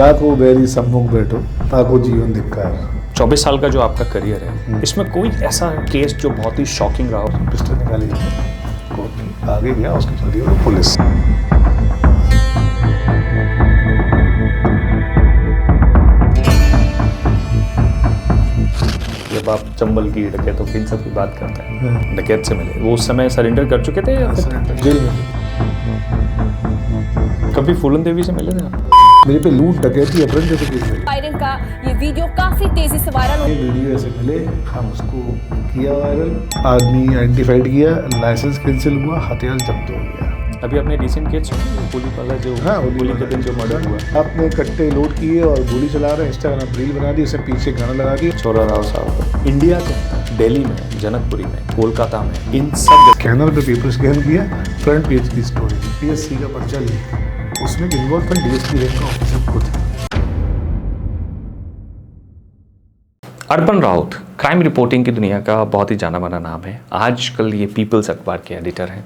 जाको बैरी सम्मुख बैठो ताको जीवन धिक्कार। 24 साल का जो आपका करियर है, इसमें कोई ऐसा केस जो बहुत ही शॉकिंग रहा हो? पिस्टल निकाली कोर्ट में आगे गया, उसके चलती वो पुलिस। जब आप चंबल की डकैतों की इन सब की बात करते हैं, डकैत से मिले, वो उस समय सरेंडर कर चुके थे या जेल में कभी फूलन देवी से मिले थे आप? मेरे पे लूट डकैती अपहरण जैसे केस है। बाइडेन का ये वीडियो काफी तेजी से वायरल हो। ये वीडियो ऐसे मिले, हम उसको किया वायरल, आदमी आइडेंटिफाइड किया, लाइसेंस कैंसिल हुआ, हथियार जब्त हो गया। अभी अपने रिसेंट केस होली वाला जो होली के दिन जो मर्डर हुआ, आपने कट्टे लोड किए और गोली चला रहे हैं, इंस्टाग्राम रील बना दी, उसे पीछे गाना लगा दिया। छोरा राव साहब इंडिया के अंदर, दिल्ली में, जनकपुरी में, कोलकाता में, इन सब स्कैनर पे पेपर स्कैन किया, फ्रंट पेज की स्टोरी, पीएससी का पर्चा लिखा, उसमें इन्वॉल्वमेंट डीएसपी रैंक का ऑफिसर खुद है। अर्पण राउत क्राइम रिपोर्टिंग की दुनिया का बहुत ही जाना माना नाम है। आजकल ये पीपल्स अखबार के एडिटर हैं।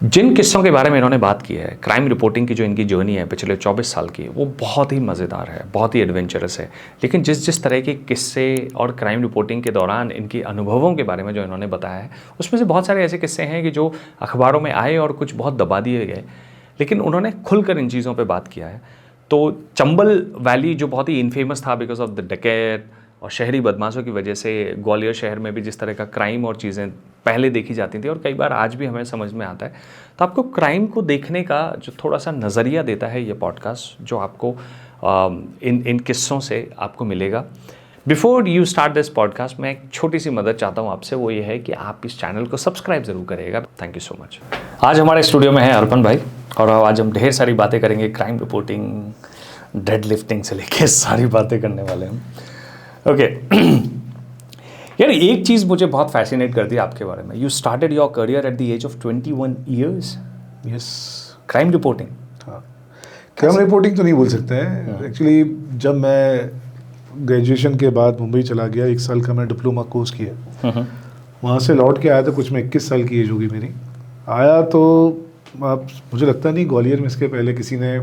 जिन किस्सों के बारे में इन्होंने बात की है, क्राइम रिपोर्टिंग की जो इनकी जर्नी है पिछले 24 साल की, वो बहुत ही मज़ेदार है, बहुत ही एडवेंचरस है। लेकिन जिस तरह के किस्से और क्राइम रिपोर्टिंग के दौरान इनके अनुभवों के बारे में जो इन्होंने बताया है, उसमें से बहुत सारे ऐसे किस्से हैं कि जो अखबारों में आए और कुछ बहुत दबा दिए गए, लेकिन उन्होंने खुलकर इन चीज़ों पर बात किया है। तो चंबल वैली जो बहुत ही इनफेमस था बिकॉज ऑफ द डकैत और शहरी बदमाशों की वजह से, ग्वालियर शहर में भी जिस तरह का क्राइम और चीज़ें पहले देखी जाती थी और कई बार आज भी हमें समझ में आता है, तो आपको क्राइम को देखने का जो थोड़ा सा नज़रिया देता है ये पॉडकास्ट, जो आपको इन किस्सों से आपको मिलेगा। Before you start this podcast, मैं एक छोटी सी मदद चाहता हूँ आपसे, वो ये है कि आप इस चैनल को सब्सक्राइब ज़रूर करिएगा। Thank you so much. आज हमारे स्टूडियो में है अर्पण भाई, और आज हम ढेर सारी बातें करेंगे, क्राइम रिपोर्टिंग, डेड लिफ्टिंग से लेके सारी बातें करने वाले हैं। ओके यार, एक चीज़ मुझे बहुत फैसिनेट कर दी आपके बारे में। You started your career at the age of 21 years. Yes. Crime reporting. हाँ, क्राइम रिपोर्टिंग तो नहीं बोल सकते हैं। एक्चुअली जब मैं ग्रेजुएशन के बाद मुंबई चला गया, 1 साल का मैं डिप्लोमा कोर्स किया, वहाँ से लौट के आया था, कुछ मैं 21 साल की एज होगी मेरी। आया तो आप, मुझे लगता नहीं ग्वालियर में इसके पहले किसी ने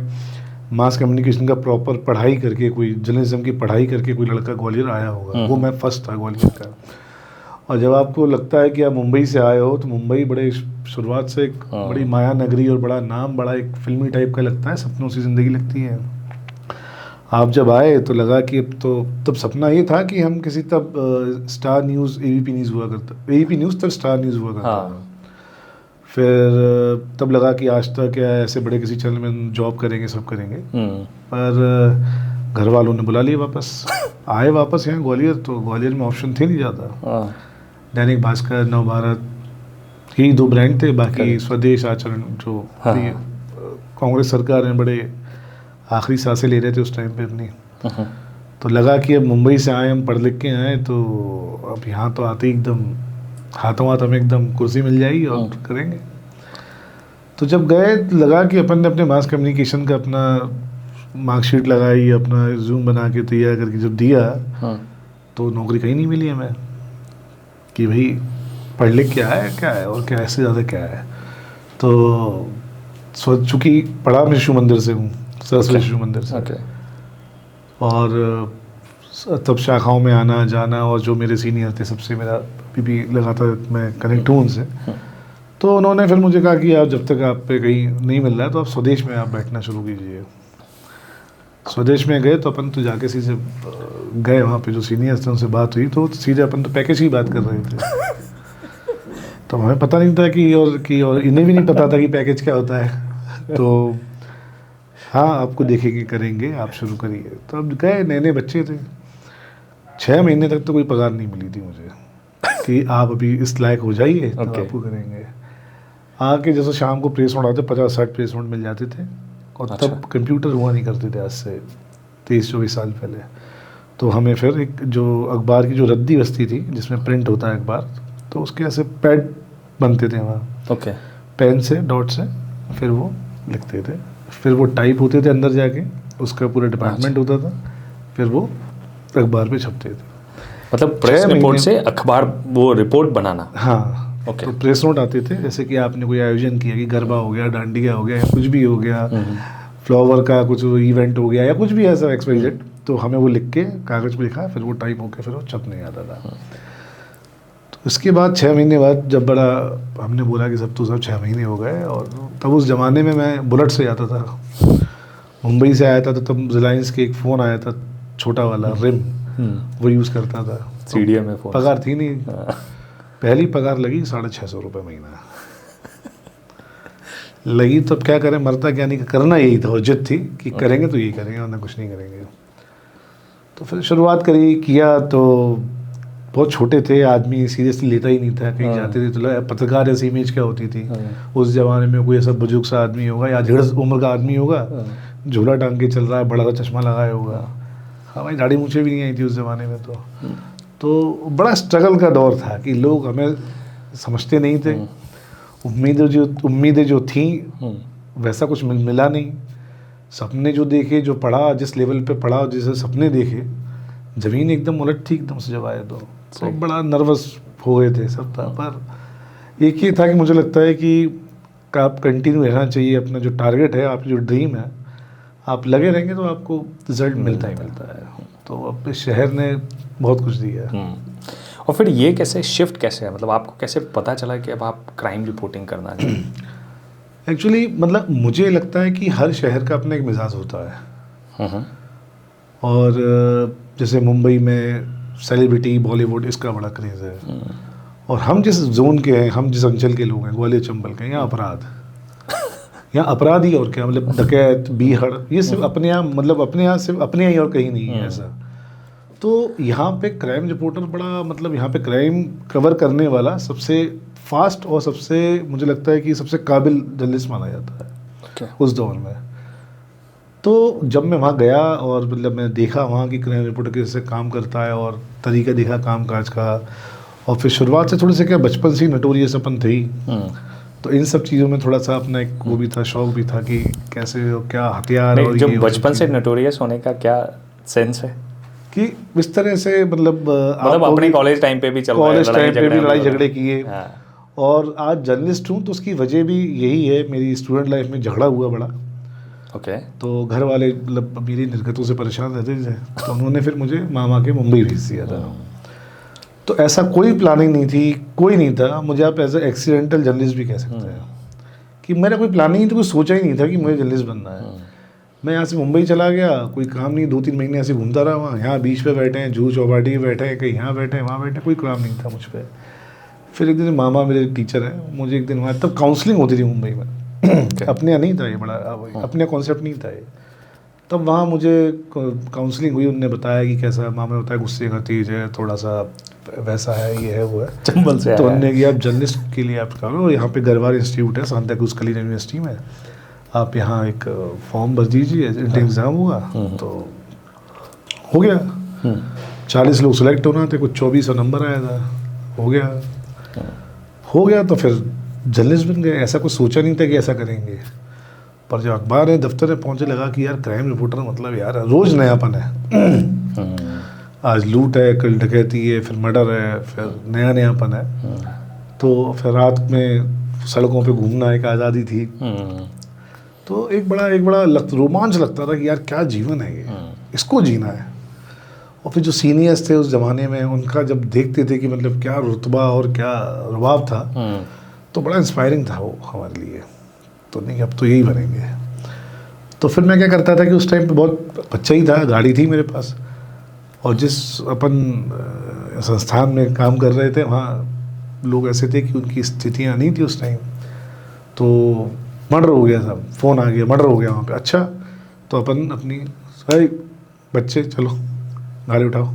मास कम्युनिकेशन का प्रॉपर पढ़ाई करके, कोई जर्नलिज्म की पढ़ाई करके कोई लड़का ग्वालियर आया होगा। वो मैं फर्स्ट था ग्वालियर का। और जब आपको लगता है कि आप मुंबई से आए हो, तो मुंबई बड़े शुरुआत से एक बड़ी माया नगरी और बड़ा नाम, बड़ा एक फिल्मी टाइप का लगता है, सपनों से ज़िंदगी लगती है। आप जब आए तो लगा कि अब तो, तब सपना ये था कि हम किसी, तब स्टार न्यूज़, एबीपी न्यूज़ हुआ करता, एबीपी न्यूज़ तब स्टार न्यूज़ हुआ करता। फिर तब लगा कि आज तक क्या ऐसे बड़े किसी चैनल में जॉब करेंगे, सब करेंगे। पर घर वालों ने बुला लिया वापस। आए वापस यहाँ ग्वालियर, तो ग्वालियर में ऑप्शन थे नहीं ज़्यादा। दैनिक भास्कर, नवभारत, यही 2 ब्रांड थे। बाकी स्वदेश, आचरण, जो कांग्रेस सरकार ने बड़े आखिरी सांसें ले रहे थे उस टाइम पे अपनी। तो लगा कि अब मुंबई से आए, हम पढ़ लिख के आए, तो अब यहाँ तो आते ही एकदम हाथों हाथ हमें एकदम कुर्सी मिल जाएगी और करेंगे। तो जब गए, लगा कि अपन ने अपने मास कम्युनिकेशन का अपना मार्कशीट लगाई, अपना रिज्यूम बना के तैयार करके जब दिया, तो नौकरी कहीं नहीं मिली हमें कि भाई पढ़ लिख क्या है और क्या, ऐसे ज़्यादा क्या है। तो चूँकि पढ़ा मैं शिशु मंदिर से हूँ, सरस्वती शिशु मंदिर से, और तब शाखाओं में आना जाना, और जो मेरे सीनियर थे सबसे मेरा भी लगातार मैं कनेक्ट हूँ उनसे। तो उन्होंने फिर मुझे कहा कि आप जब तक आप पे कहीं नहीं मिल रहा है, तो आप स्वदेश में आप बैठना शुरू कीजिए। स्वदेश में गए तो अपन तो जाके सीधे गए, वहाँ पे जो सीनियर्स थे उनसे बात हुई, तो सीधे अपन तो पैकेज की बात कर रहे थे। तो हमें पता नहीं था और इन्हें भी नहीं पता था कि पैकेज क्या होता है। तो हाँ, आपको देखेंगे, करेंगे, आप शुरू करिए। तो अब गए, नए बच्चे थे, 6 महीने तक तो कोई पगार नहीं मिली थी मुझे कि आप अभी इस लायक हो जाइए तो आपको करेंगे। आके जैसे शाम को प्रेस नोट आते, 50-60 प्रेस नोट मिल जाते थे। और तब कंप्यूटर हुआ नहीं करते थे, आज से 23-24 साल पहले। तो हमें फिर एक जो अखबार की जो रद्दी बस्ती थी, जिसमें प्रिंट होता है अखबार, तो उसके ऐसे पैड बनते थे वहाँ, पेन से, डॉट से, फिर वो लिखते थे, फिर वो टाइप होते थे अंदर जाके, उसका पूरा डिपार्टमेंट होता था, फिर वो अखबार पे छपते थे। मतलब प्रेस रिपोर्ट से अखबार, वो रिपोर्ट बनाना। हाँ, तो प्रेस नोट आते थे, जैसे कि आपने कोई आयोजन किया कि गरबा हो गया, डांडिया हो गया, कुछ भी हो गया, फ्लावर का कुछ इवेंट हो गया या कुछ भी ऐसा XYZ, तो हमें वो लिख के कागज़ पे लिखा, फिर वो टाइप होके फिर वो छपने आता था। तो इसके बाद 6 महीने बाद जब बड़ा हमने बोला कि सब 6 महीने हो गए, और तब उस ज़माने में मैं बुलेट से आता था, मुंबई से आया था, तो तब रिलायंस के एक फ़ोन आया था छोटा वाला रिम, वो यूज़ करता था। CDM में फ़ोन, पगार थी नहीं, पहली पगार लगी 650 रुपये महीना लगी। तो अब क्या करें, मरता क्या नहीं, करना यही था, और जिद थी कि करेंगे तो यही करेंगे वरना कुछ नहीं करेंगे। तो फिर शुरुआत किया तो बहुत छोटे थे, आदमी सीरियसली लेता ही नहीं था, कहीं जाते थे तो पत्रकार ऐसी इमेज क्या होती थी उस ज़माने में, कोई ऐसा बुजुर्ग सा आदमी होगा या 1.5 उम्र का आदमी होगा, झोला टांग के चल रहा है, बड़ा सा चश्मा लगाया होगा। हमारी दाढ़ी मूछें भी नहीं आई थी उस ज़माने में। तो बड़ा स्ट्रगल का दौर था कि लोग हमें समझते नहीं थे, उम्मीदें जो थी वैसा कुछ मिला नहीं, सपने जो देखे, जो पढ़ा, जिस लेवल पे पढ़ा, जैसे सपने देखे, ज़मीन एकदम उलट थी एकदम से जब आए तो बड़ा नर्वस हो गए थे सब था। पर एक ही था कि मुझे लगता है कि आप कंटिन्यू रहना चाहिए, अपना जो टारगेट है, आपकी जो ड्रीम है, आप लगे रहेंगे तो आपको रिजल्ट मिलता ही मिलता है। तो अब इस शहर ने बहुत कुछ दिया है। और फिर ये कैसे शिफ्ट कैसे है, मतलब आपको कैसे पता चला कि अब आप क्राइम रिपोर्टिंग करना चाहिए? एक्चुअली मतलब मुझे लगता है कि हर शहर का अपना एक मिजाज होता है, और जैसे मुंबई में सेलिब्रिटी बॉलीवुड इसका बड़ा क्रेज़ है, और हम जिस जोन के हैं, हम जिस अंचल के लोग हैं, ग्वालियर चंबल के, यहाँ अपराध यहाँ अपराध ही और क्या, मतलब डकैत बीहड़ ये सिर्फ अपने यहाँ, मतलब अपने यहाँ सिर्फ अपने यहाँ ही और कहीं नहीं है ऐसा। तो यहाँ पे क्राइम रिपोर्टर बड़ा, मतलब यहाँ पे क्राइम कवर करने वाला सबसे फास्ट और सबसे, मुझे लगता है कि सबसे काबिल जर्नलिस्ट माना जाता है उस दौर में। तो जब मैं वहाँ गया और मतलब मैं देखा वहाँ की क्राइम रिपोर्टर कैसे काम करता है और तरीका देखा काम काज का, और फिर शुरुआत से थोड़े से क्या बचपन से ही नटोरियस अपन थे ही, तो इन सब चीज़ों में थोड़ा सा अपना एक वो भी था, शौक भी था कि कैसे क्या हथियार, और जब बचपन से नटोरियस होने का क्या सेंस है कि इस तरह से मतलब अपने कॉलेज टाइम पे भी चल रहा है, कॉलेज टाइम पे भी लड़ाई झगड़े किए, और आज जर्नलिस्ट हूँ तो उसकी वजह भी यही है, मेरी स्टूडेंट लाइफ में झगड़ा हुआ बड़ा। तो घर वाले मतलब मेरी निर्गतों से परेशान रहते थे, तो उन्होंने फिर मुझे मामा के मुंबई भेज दिया था। तो ऐसा कोई प्लानिंग नहीं थी, कोई नहीं था, मुझे आप एज ए एक्सीडेंटल जर्नलिस्ट भी कह सकते हैं कि मेरा कोई प्लानिंग नहीं था, कोई सोचा ही नहीं था कि मुझे जर्नलिस्ट बनना है। मैं यहाँ से मुंबई चला गया, कोई काम नहीं, 2-3 महीने ऐसे घूमता रहा वहाँ, यहाँ बीच पे बैठे हैं, जूहू चौपाटी पे बैठे हैं, कहीं यहाँ बैठे हैं, वहाँ बैठे हैं, कोई काम नहीं था मुझ पर। फिर एक दिन मामा मेरे टीचर हैं, मुझे एक दिन वहाँ, तब काउंसलिंग होती थी मुंबई में अपने यहाँ नहीं था ये, बड़ा अपने कॉन्सेप्ट नहीं था ये। तब वहाँ मुझे काउंसलिंग हुई, उनने बताया कि कैसा, मामा बताया गुस्से का तेज है, थोड़ा सा वैसा है, ये है वो है, चंबल से। तो उन्होंने कि आप जर्नलिस्ट के लिए आप करो, यहाँ पे गरवार इंस्टीट्यूट है सांता क्रूज कलीन यूनिवर्सिटी में, आप यहाँ एक फॉर्म भर दीजिए, इंटर एग्ज़ाम होगा। तो हो गया, 40 लोग सेलेक्ट होना थे, कुछ 2400 नंबर आया था, हो गया। तो फिर जर्नलिस्ट बन गए। ऐसा कुछ सोचा नहीं था कि ऐसा करेंगे, पर जब अखबार है दफ्तर में पहुँचे लगा कि यार क्राइम रिपोर्टर मतलब यार रोज़ नयापन है। आज लूट है, कल डकैती है, फिर मर्डर है, फिर नयापन है। तो फिर रात में सड़कों पे घूमना एक आज़ादी थी। तो एक बड़ा रोमांच लगता था कि यार क्या जीवन है ये, इसको जीना है। और फिर जो सीनियर्स थे उस ज़माने में, उनका जब देखते थे कि मतलब क्या रुतबा और क्या रुबाब था, तो बड़ा इंस्पायरिंग था वो हमारे लिए। तो नहीं अब तो यही बनेंगे। तो फिर मैं क्या करता था कि उस टाइम पे बहुत बच्चा ही था, गाड़ी थी मेरे पास, और जिस अपन संस्थान में काम कर रहे थे वहाँ लोग ऐसे थे कि उनकी स्थितियाँ नहीं थी उस टाइम। तो मर्डर हो गया था, फ़ोन आ गया मर्डर हो गया वहाँ पे। अच्छा, तो अपन अपनी अरे बच्चे चलो गाड़ी उठाओ,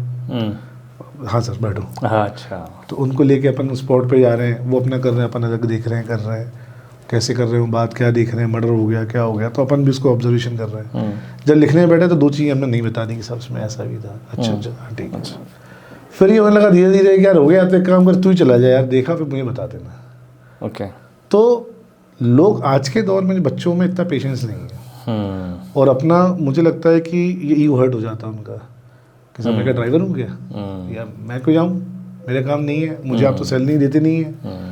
हाँ सर बैठो। अच्छा, तो उनको लेके अपन स्पॉट पे जा रहे हैं, वो अपना कर रहे हैं, अपन अलग देख रहे हैं, कर रहे हैं कैसे कर रहे हो, बात क्या देख रहे हैं, मर्डर हो गया क्या हो गया, तो अपन भी उसको ऑब्जर्वेशन कर रहे हैं। जब लिखने में बैठे तो 2 चीज़ें हमने नहीं बता दी कि सब उसमें ऐसा भी था। अच्छा ठीक है। फिर ये होने लगा धीरे धीरे यार हो गया, तो एक काम कर तू ही चला जाए यार, देखा फिर मुझे बता देना। ओके। तो लोग आज के दौर में बच्चों में इतना पेशेंस नहीं है, और अपना मुझे लगता है कि ये ईगो हर्ट हो जाता है उनका कि सब मैं क्या ड्राइवर हूँ क्या, या मैं क्यों जाऊँ, मेरा काम नहीं है, मुझे आप तो सैलरी देते नहीं है।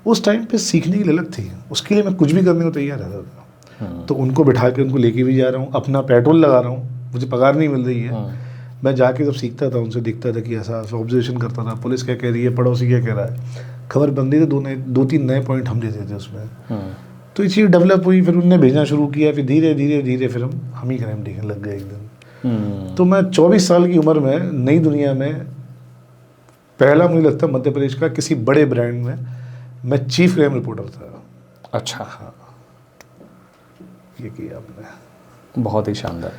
उस टाइम पे सीखने की ललक थी, उसके लिए मैं कुछ भी करने को तैयार रहता था। तो उनको बिठा के उनको लेके भी जा रहा हूँ, अपना पेट्रोल लगा रहा हूँ, मुझे पगार नहीं मिल रही है। मैं जाके जब सीखता था उनसे, देखता था कि ऐसा ऑब्जर्वेशन करता था, पुलिस क्या कह रही है, पड़ोसी क्या कह रहा है, खबर बनती थी, दो तीन नए पॉइंट हम देते थे उसमें। तो ये चीज़ डेवलप हुई, फिर उनने भेजना शुरू किया, फिर धीरे धीरे धीरे फिर हम ही क्राइम देखने लग गए एक दिन। तो मैं 24 साल की उम्र में नई दुनिया में पहला मुझे लगता है मध्य प्रदेश का किसी बड़े ब्रांड में मैं चीफ क्राइम रिपोर्टर था। अच्छा, हाँ, ये किया आपने। बहुत ही शानदार।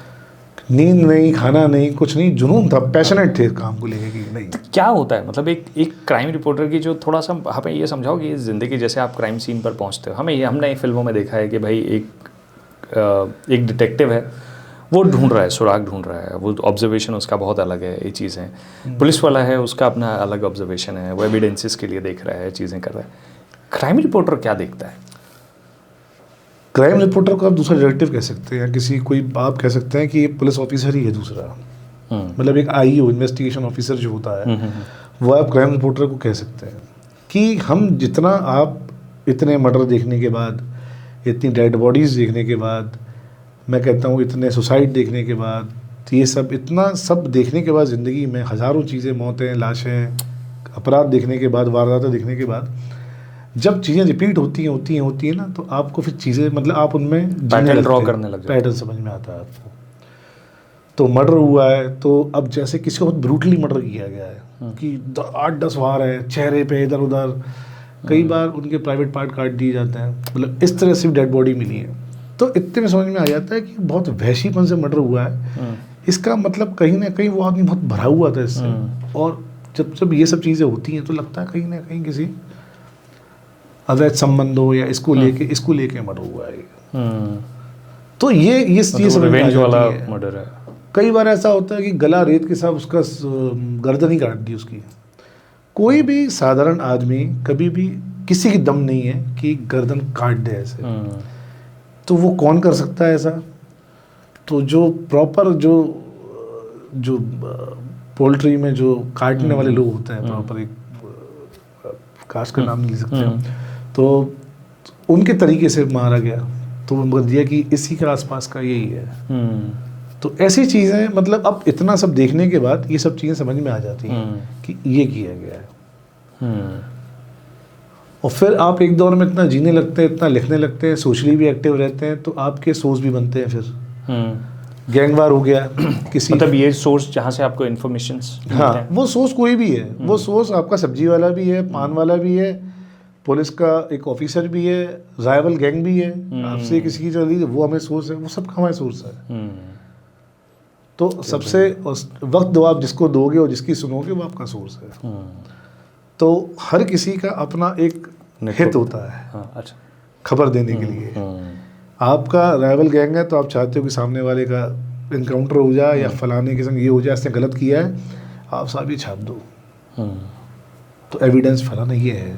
नींद नहीं, खाना नहीं, कुछ नहीं, जुनून था, पैशनेट थे काम को लेके कि नहीं। क्या होता है मतलब एक क्राइम रिपोर्टर की जो थोड़ा सा हमें ये समझाओ कि ज़िंदगी जैसे आप क्राइम सीन पर पहुंचते हो, हमने फिल्मों में देखा है कि भाई एक डिटेक्टिव है, वो ढूंढ रहा है, सुराग ढूंढ रहा है, वो ऑब्जर्वेशन उसका बहुत अलग है, ये चीज़ें। पुलिस वाला है, उसका अपना अलग ऑब्जर्वेशन है, वो एविडेंसेस के लिए देख रहा है, चीज़ें कर रहा है। क्राइम रिपोर्टर क्या देखता है? क्राइम रिपोर्टर को आप दूसरा डिटेक्टिव कह सकते हैं, किसी कोई आप कह सकते हैं कि ये पुलिस ऑफिसर ही है दूसरा। मतलब एक आईओ, इन्वेस्टिगेशन ऑफिसर जो होता है, वो आप क्राइम रिपोर्टर को कह सकते हैं। कि हम जितना आप इतने मर्डर देखने के बाद, इतनी डेड बॉडीज़ देखने के बाद, मैं कहता हूँ इतने सुसाइड देखने के बाद, ये सब इतना सब देखने के बाद, ज़िंदगी में हज़ारों चीज़ें, मौतें, लाशें, अपराध देखने के बाद, वारदातें देखने के बाद, जब चीज़ें रिपीट होती हैं ना, तो आपको फिर चीज़ें, मतलब आप उनमें पैटर्न ड्रॉ करने लग जाते हैं, पैटर्न समझ में आता है आपको। तो मर्डर हुआ है, तो अब जैसे किसी को बहुत ब्रूटली मर्डर किया गया है कि 8-10 वार है चेहरे पे, इधर उधर, कई बार उनके प्राइवेट पार्ट काट दिए जाते हैं, मतलब इस तरह से डेड बॉडी मिली है। तो इतने में समझ में आ जाता है कि बहुत वहशीपन से मर्डर हुआ है। इसका मतलब कहीं ना कहीं वो आदमी बहुत भरा हुआ था इससे। और जब ये सब चीज़ें होती हैं तो लगता है कहीं ना कहीं किसी अवैध संबंध हो या इसको लेके मर्डर हुआ है। तो ये समझ में आ जाती है। मर्डर है। कई बार ऐसा होता है कि गला रेत के साथ उसका गर्दन ही काट दी उसकी। कोई भी साधारण आदमी कभी भी, किसी की दम नहीं है कि गर्दन काट दे ऐसे। तो वो कौन कर सकता है ऐसा? तो जो प्रॉपर जो पोल्ट्री में जो काटने वाले लोग होते हैं, प्रॉपर एक कास्ट का नाम नहीं ले सकते हम, तो उनके तरीके से मारा गया। तो वो बोल दिया कि इसी के आसपास का यही है। तो ऐसी चीज़ें, मतलब अब इतना सब देखने के बाद ये सब चीज़ें समझ में आ जाती हैं कि ये किया गया है। और फिर आप एक दौर में इतना जीने लगते हैं, इतना लिखने लगते हैं, सोशली भी एक्टिव रहते हैं, तो आपके सोर्स भी बनते हैं। फिर गैंगवार हो गया किसी, मतलब ये सोर्स जहाँ से आपको इन्फॉर्मेशन, हाँ, वो सोर्स कोई भी है। वो सोर्स आपका सब्जी वाला भी है, पान वाला भी है, पुलिस का एक ऑफिसर भी है, राइवल गैंग भी है, आपसे किसी की चली वो हमें सोर्स है, वो सब हमारे सोर्स है। तो सबसे वक्त दो आप जिसको दोगे और जिसकी सुनोगे वो आपका सोर्स है। तो हर किसी का अपना एक हित होता है। हाँ, अच्छा, खबर देने के लिए। आपका राइवल गैंग है तो आप चाहते हो कि सामने वाले का इनकाउंटर हो जाए या फलाने के संग ये हो जाए, इसने गलत किया है, आप साहब ये छाप दो, तो एविडेंस फलाना ये है,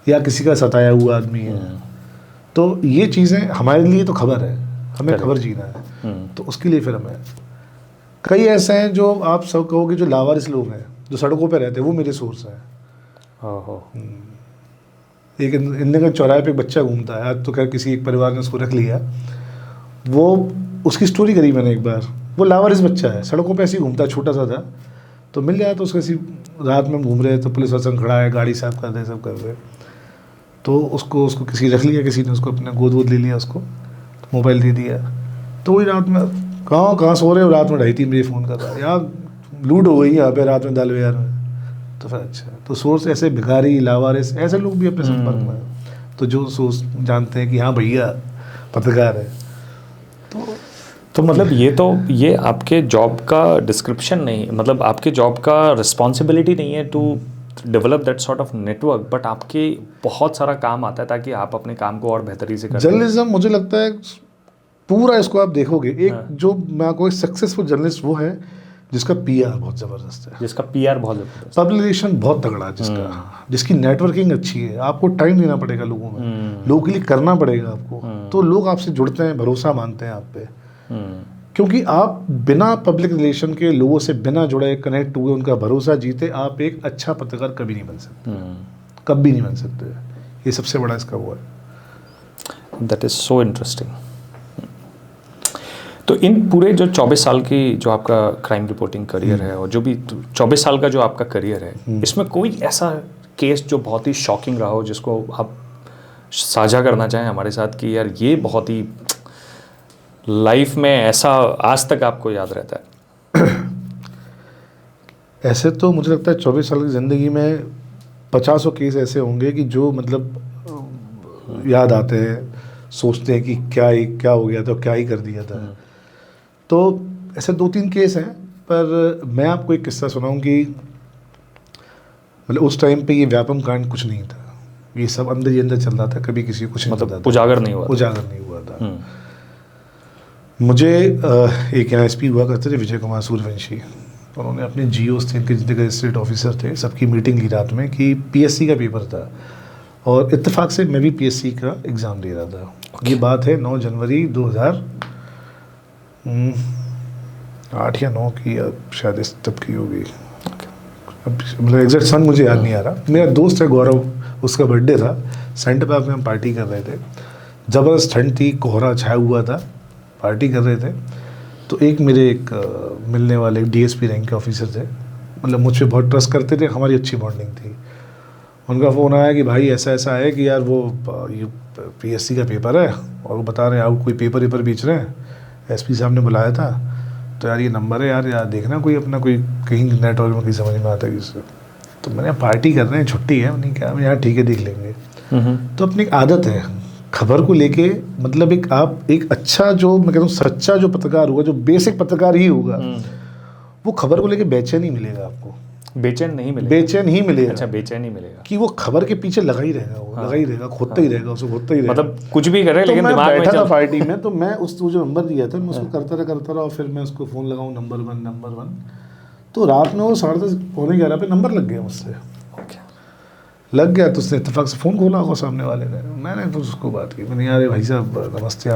या किसी का सताया हुआ आदमी है। तो ये चीज़ें हमारे लिए तो खबर है, हमें खबर जीना है। तो उसके लिए फिर हमें कई ऐसे हैं जो आप सब कहोगे जो लावारिस लोग हैं, जो सड़कों पे रहते हैं, वो मेरे सोर्स हैं। एक इंदिरा चौराहे पे एक बच्चा घूमता है, आज तो खैर किसी एक परिवार ने उसको रख लिया। वो उसकी स्टोरी करी मैंने एक बार। वो लावारिस बच्चा है, सड़कों पे ऐसे ही घूमता है, छोटा सा था, तो मिल जाए तो उसको ऐसी रात में घूम रहे, तो पुलिस वाला खड़ा है, गाड़ी साफ कर रहे, सब कर रहे, तो उसको किसी रख लिया, किसी ने उसको अपने गोद ले लिया, उसको मोबाइल दे दिया। तो वही रात में कहाँ सो रहे हो, रात में 2:30-3 बजे फ़ोन कर रहा है, यार लूट हो गई यहाँ पे रात में दाल बिहार में। तो फिर अच्छा, तो सोर्स ऐसे भिखारी, लावारिस, ऐसे लोग भी अपने संपर्क में हैं, तो जो सोर्स जानते हैं कि हाँ भैया पत्रकार है। तो मतलब ये आपके जॉब का डिस्क्रिप्शन नहीं, मतलब आपके जॉब का रिस्पॉन्सिबिलिटी नहीं है to develop that sort of network, but आपके बहुत सारा काम आता है ताकि आप अपने काम को और बेहतरी से करें। जर्नलिज्म मुझे लगता है पूरा, इसको आप देखोगे, एक जो मैं आपको सक्सेसफुल जर्नलिस्ट वो है जिसका पीआर बहुत ज़बरदस्त है, जिसका पीआर बहुत ज़बरदस्त, पब्लिकेशन बहुत तगड़ा है, जिसकी नेटवर्किंग अच्छी है। आपको टाइम देना पड़ेगा लोगों में, लोगों के लिए करना पड़ेगा आपको, तो लोग आपसे जुड़ते हैं, भरोसा मानते हैं आप पे। क्योंकि आप बिना पब्लिक रिलेशन के लोगों से बिना जुड़े, कनेक्ट हुए, उनका भरोसा जीते, आप एक अच्छा पत्रकार कभी नहीं बन सकते, कभी नहीं बन सकते। ये सबसे बड़ा इसका वो है। That is so interesting. तो इन पूरे जो 24 साल की जो आपका क्राइम रिपोर्टिंग करियर है और जो भी 24 साल का जो आपका करियर है, इसमें कोई ऐसा केस जो बहुत ही शॉकिंग रहा हो जिसको आप साझा करना चाहें हमारे साथ कि यार ये बहुत ही लाइफ में ऐसा आज तक आपको याद रहता है? ऐसे तो मुझे लगता है 24 साल की ज़िंदगी में 50 केस ऐसे होंगे कि जो मतलब याद आते हैं, सोचते हैं कि क्या हो गया था, क्या ही कर दिया था। तो ऐसे 2-3 केस हैं, पर मैं आपको एक किस्सा सुनाऊं कि मतलब उस टाइम पे ये व्यापम कांड कुछ नहीं था, ये सब अंदर ही अंदर चल रहा था, कभी किसी को कुछ नहीं पता था, उजागर नहीं हुआ था। मुझे एक यहाँ एसपी हुआ करते थे विजय कुमार सूर्यवंशी, उन्होंने अपने जीओस थे, इनके जितने रजिस्ट्रेट ऑफिसर थे, सबकी मीटिंग ली रात में कि पीएससी का पेपर था, और इत्तेफाक से मैं भी पीएससी का एग्ज़ाम दे रहा था। ये बात है 9 जनवरी 2008 या 9 की, अब शायद इस तब की होगी, अब मतलब एग्जैक्ट सन मुझे याद नहीं आ रहा। मेरा दोस्त है गौरव, उसका बर्थडे था, सेंटर पार्क में हम पार्टी कर रहे थे, ज़बरदस्त ठंड थी, कोहरा छाया हुआ था, पार्टी कर रहे थे। तो एक मेरे मिलने वाले डीएसपी रैंक के ऑफिसर थे, मतलब मुझ पर बहुत ट्रस्ट करते थे, हमारी अच्छी बॉन्डिंग थी। उनका फ़ोन आया कि भाई ऐसा ऐसा है कि यार वो पीएससी का पेपर है, और वो बता रहे हैं आप कोई पेपर बेच रहे हैं, एसपी साहब ने बुलाया था, तो यार ये नंबर है यार देखना कोई अपना कोई कहीं नेटवर्क में कहीं समझ में आता है किसी। तो मैंने पार्टी कर रहे हैं, छुट्टी है, मैंने कहा यार ठीक है देख लेंगे। तो अपनी एक आदत है खबर को लेके, मतलब एक अच्छा जो मैं कहता हूँ सच्चा जो पत्रकार होगा, जो बेसिक पत्रकार ही होगा, वो खबर को लेके बेचैन ही मिलेगा आपको, बेचैन ही मिलेगा। अच्छा, बेचैन ही मिलेगा कि वो खबर के पीछे लगा ही रहेगा, वो लगा ही रहेगा, खोदता ही रहेगा, उसको खोदता ही रहेगा, मतलब कुछ भी करे तो लेकिन मैं दिमाग में बैठा था पार्टी में, तो मैं उसको जो नंबर दिया था मैं उसको करता रहा, और फिर मैं उसको फ़ोन लगाऊँ नंबर वन, तो रात में वो 10:30 पौने 11 पे नंबर लग गया मुझसे, लग गया। तो उसने इत्तेफाक से फ़ोन खोला होगा सामने वाले ने, मैंने तो उसको बात की, मैंने यार भाई साहब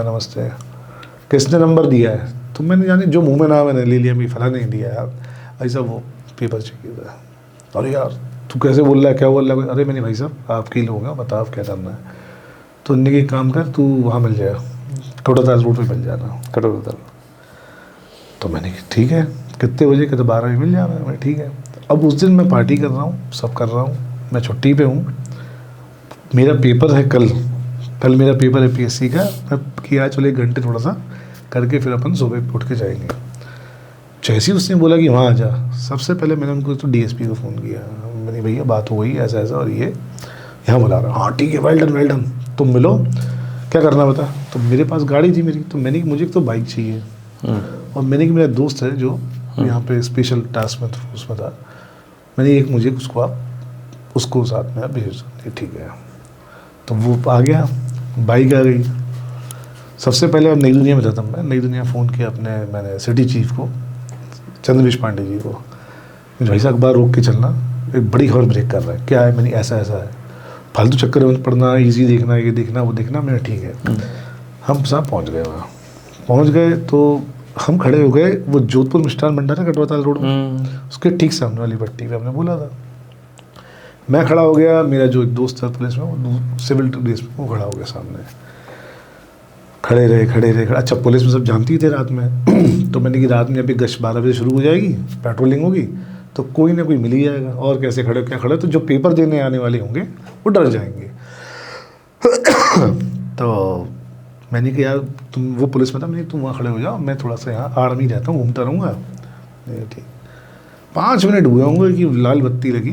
नमस्ते, किसने नंबर दिया है? तो मैंने जानी जो मुँह में ना मैंने ले लिया, फला नहीं दिया यार, भाई साहब वो पेपर चाहिए था। अरे यार तू कैसे बोल रहा है, क्या बोल रहा है? अरे मैंने भाई साहब आपके ही लोग हैं, बता आप क्या करना है। तो उनने एक काम कर, तू वहाँ मिल जाएगा, कटोताल रोड पे मिल जाना, कटोताल। तो मैंने कहा ठीक है, कितने बजे? कहते 12 बजे मिल जाना। मैं ठीक है। अब उस दिन मैं पार्टी कर रहा हूँ, सब कर रहा हूँ, मैं छुट्टी पे हूँ, मेरा पेपर है कल मेरा पेपर है पीएससी का। मैं किया चलो 1 घंटे थोड़ा सा करके फिर अपन सुबह उठ के जाएंगे। जैसे ही उसने बोला कि वहाँ आ जा, सबसे पहले मैंने उनको तो डीएसपी को फ़ोन किया, मैंने भैया बात हो गई ऐसा और ये यहाँ बुला रहा, हाँ ठीक है, वेल डन, तुम मिलो, क्या करना बता। तो मेरे पास गाड़ी थी मेरी, तो मैंने मुझे तो बाइक चाहिए, और मैंने कि मेरा दोस्त है जो यहाँ पे स्पेशल टास्क में उसमें था, मैंने एक मुझे उसको साथ में भेज दो। ठीक है। तो वो आ गया, बाइक आ गई। सबसे पहले अब नई दुनिया में था, मैं नई दुनिया फ़ोन किया मैंने सिटी चीफ को, चंद्रवेश पांडे जी को, भाई साहब अखबार रोक के चलना, एक बड़ी खबर ब्रेक कर रहा है। क्या है? मैंने ऐसा है, फालतू चक्कर में पड़ना, इजी देखना, ये देखना वो देखना। मैंने ठीक है। हम साहब पहुंच गए, वहाँ पहुंच गए तो हम खड़े हो गए, वो जोधपुर मिष्ठान भंडार है कटवाताल रोड में, उसके ठीक सामने वाली पट्टी पे हमने बोला था। मैं खड़ा हो गया, मेरा जो एक दोस्त था पुलिस में, वो सिविल ड्रेस में, वो खड़ा हो गया सामने। खड़े रहे। अच्छा, पुलिस में सब जानती थे रात में तो मैंने कि रात में अभी गश्त 12 बजे शुरू हो जाएगी, पेट्रोलिंग होगी, तो कोई ना कोई मिल ही जाएगा, और कैसे खड़े तो जो पेपर देने आने वाले होंगे वो डर जाएंगे तो मैंने कहा यार तुम, वो पुलिस में था, मैंने तुम वहाँ खड़े हो जाओ, मैं थोड़ा सा यहाँ आड़ में रहता हूँ, घूमता रहूँगा। ठीक, 5 मिनट हुए होंगे कि लाल बत्ती लगी,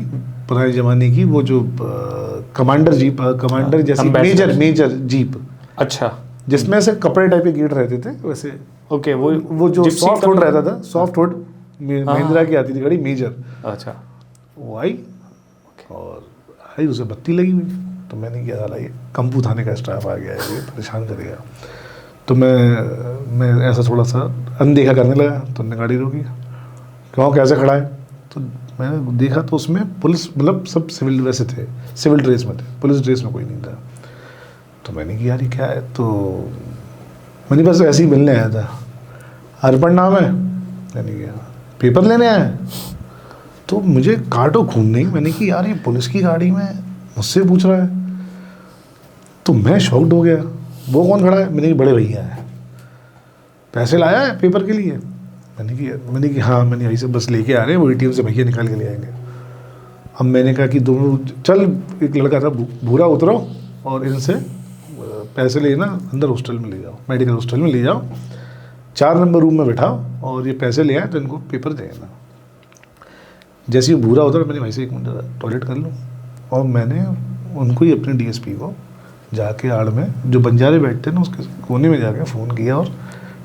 पुराने ज़माने की, वो जो कमांडर जीप, कमांडर जैसी मेजर जीप, अच्छा, जिसमें से कपड़े टाइप के गेट रहते थे वैसे। ओके, वो जो सॉफ्ट वुड रहता था, सॉफ्ट वुड महिंद्रा की आती थी गाड़ी मेजर। अच्छा, वो आई और उसे बत्ती लगी हुई। तो मैंने क्या साला ये कंपू थाने का स्टाफ आ गया है, ये परेशान करेगा। तो मैं ऐसा थोड़ा सा अनदेखा करने लगा, तो उन्होंने गाड़ी रोकी, क्यों कैसे खड़ा है? तो मैंने देखा तो उसमें पुलिस, मतलब सब सिविल वैसे थे, सिविल ड्रेस में थे, पुलिस ड्रेस में कोई नहीं था। तो मैंने कहा यार ये क्या है? तो मैंने बस ऐसे ही मिलने आया था, अर्पण नाम है। मैंने कहा पेपर लेने आया है? तो मुझे काटो खून नहीं। मैंने कहा यार ये पुलिस की गाड़ी में मुझसे पूछ रहा है। तो मैं शॉक्ड हो गया वो कौन खड़ा है? मैंने कि बड़े भैया है। पैसे लाया है पेपर के लिए? मैंने कि हाँ। मैंने यहीं से बस लेके आ रहे हैं, वो ATM से भैया निकाल के ले आएंगे। अब मैंने कहा कि दोनों चल, एक लड़का था भूरा, उतरो और इनसे पैसे लेना अंदर हॉस्टल में ले जाओ, मेडिकल हॉस्टल में ले जाओ, 4 नंबर रूम में बैठाओ और ये पैसे ले आए तो इनको पेपर देना। जैसे ही भूरा उतरा, मैंने वहीं से 1 मिनट टॉयलेट कर लूँ, और मैंने उनको ही अपने DSP को जाके आड़ में जो बंजारे बैठते हैं ना उसके कोने में जाके फ़ोन किया और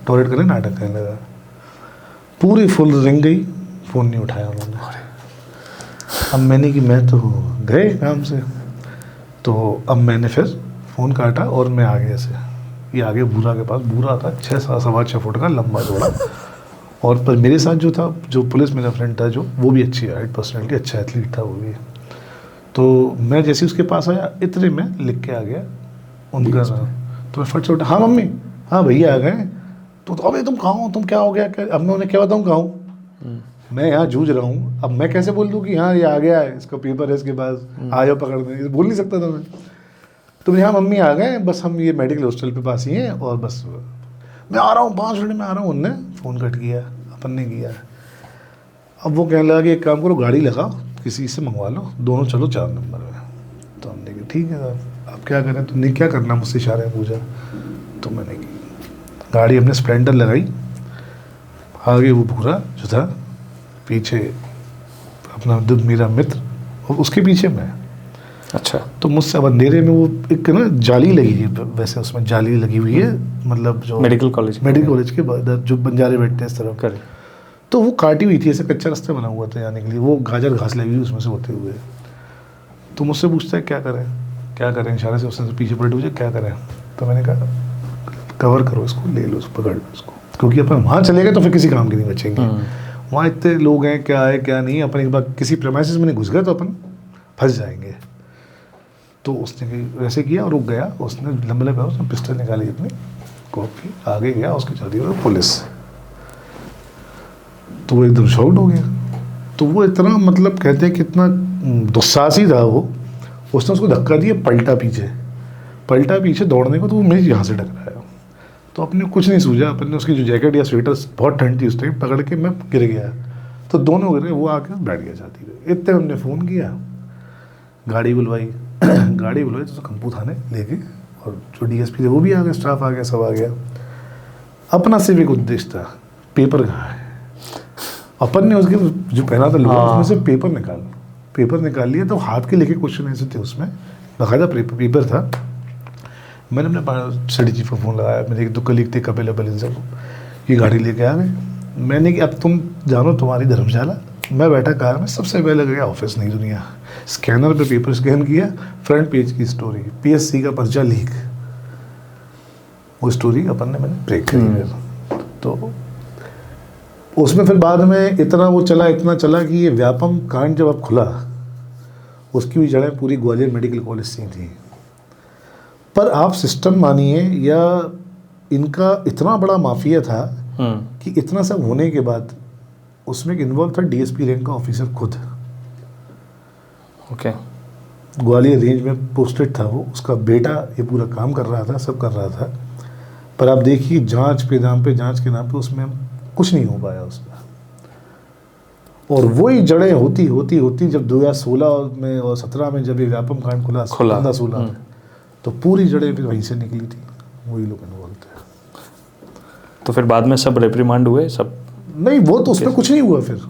टॉयलेट करने नाटक करने लगा। पूरी फुल रिंग गई, फ़ोन नहीं उठाया उन्होंने। अब मैंने कि मैं तो गए काम से, तो अब मैंने फिर फ़ोन काटा और मैं आगे से ये आगे भूरा के पास। भूरा था 6-6 फुट का लंबा जोड़ा, और पर मेरे साथ जो था, जो पुलिस मेरा फ्रेंड था, जो वो भी अच्छी हाइट पर्सनैलिटी, अच्छा एथलीट था वो भी। तो मैं जैसे उसके पास आया, इतने में लिख के आ गया उनका नाम। तो मैं फट से उठा, हाँ मम्मी, हाँ भैया आ गए। तो अबे तुम कहाँ हो, तुम क्या हो गया? अब मैं उन्हें क्या बताऊँ कहाँ हूँ? मैं यहाँ जूझ रहा हूँ। अब मैं कैसे बोल दूँ कि हाँ ये आ गया है, इसका पेपर है इसके पास, आ जाओ पकड़ने? बोल नहीं सकता था मैं। तो हाँ मम्मी आ गए, बस हम ये मेडिकल हॉस्टल पे पास ही हैं, और बस मैं आ रहा हूँ, 5 मिनट में आ रहा हूँ। उनने फ़ोन कट किया, अपन ने किया। अब वो कहने लगा कि एक काम करो, गाड़ी लगाओ, किसी से मंगवा लो, दोनों चलो 4 नंबर में। तो हमने कहा ठीक है साहब, अब क्या करें? तुमने क्या करना, मुझसे इशारे में पूछा। तो मैंने की गाड़ी, हमने स्प्लेंडर लगाई, आगे वो भूरा जो था, पीछे अपना मेरा मित्र, और उसके पीछे मैं। अच्छा। तो मुझसे अब अंधेरे में वो एक ना जाली लगी है, वैसे उसमें जाली लगी हुई है, मतलब जो मेडिकल कॉलेज के बाद जो बंजारे बैठते हैं इस तरफ। करें। तो वो काटी हुई थी, ऐसे कच्चा रास्ता बना हुआ था जाने के लिए, वो गाजर घास लगी हुई उसमें से होते हुए। तो मुझसे पूछता है क्या करें, इशारे से उसने पीछे पलट हुए, क्या करें? तो मैंने कहा कवर करो इसको, ले लो, पकड़ लो इसको, क्योंकि अपन वहाँ चले गए तो फिर किसी काम के नहीं बचेंगे। वहाँ इतने लोग हैं, क्या है क्या नहीं, अपन एक बार किसी प्रेमाइसिस में नहीं घुस गए तो अपन फंस जाएंगे। तो उसने वैसे किया और रुक गया। उसने लंबे उसने पिस्टल निकाली अपनी, कोप की, आगे गया, उसकी चल रही पुलिस। तो वो एकदम शॉक्ड हो गया। तो वो इतना, मतलब कहते हैं कितना दुस्साहसी था वो, उसने उसको धक्का दिया, पलटा पीछे दौड़ने को, तो वो मेरे यहाँ से टकराया। तो अपने कुछ नहीं सूझा, अपन ने उसकी जो जैकेट या स्वेटर, बहुत ठंड थी उस टाइम, पकड़ के मैं गिर गया। तो दोनों गिर गए, वो आके बैठ गया छाती पे। इतने हमने फ़ोन किया, गाड़ी बुलवाई तो कंपू थाने लेके, और जो DSP थे वो भी आ गए, स्टाफ आ गया, सब आ गया। अपना सिर्फ एक उद्देश्य था, पेपर कहाँ है। अपन ने उसके जो पहना था लोगों, उसमें से पेपर निकाल लिया। तो हाथ के लेके क्वेश्चन ऐसे थे उसमें, बाकायदा पेपर था। मैंने अपने सिटी चीफ को फ़ोन लगाया, मेरे 1-2 कलीग थे कपिल इन सब, ये गाड़ी लेके आ गए। मैंने कि अब तुम जानो तुम्हारी धर्मशाला। मैं बैठा कार में, सबसे पहले गया ऑफिस नई दुनिया, स्कैनर पे पेपर स्कैन किया, फ्रंट पेज की स्टोरी, PSC का पर्चा लीक, वो स्टोरी मैंने ब्रेक करी। तो उसमें फिर बाद में इतना चला कि ये व्यापम कांड जब अब खुला, उसकी भी जड़ें पूरी ग्वालियर मेडिकल कॉलेज से थी। पर आप सिस्टम मानिए या इनका इतना बड़ा माफिया था कि इतना सब होने के बाद उसमें इन्वॉल्व था DSP रैंक का ऑफिसर खुद। ओके। ग्वालियर रेंज में पोस्टेड था वो, उसका बेटा ये पूरा काम कर रहा था, सब कर रहा था। पर आप देखिए जांच के नाम पे उसमें कुछ नहीं हो पाया उसमें। और वही जड़ें होती जब 2016 में और 17 में जब ये व्यापम कांड खुला 15-16 में, तो पूरी जड़ें फिर वहीं से निकली थी, वही लोग इन्वॉल्व थे। तो फिर बाद में सब रिप्रीमांड हुए सब? नहीं, वो तो उसमें कुछ नहीं हुआ, फिर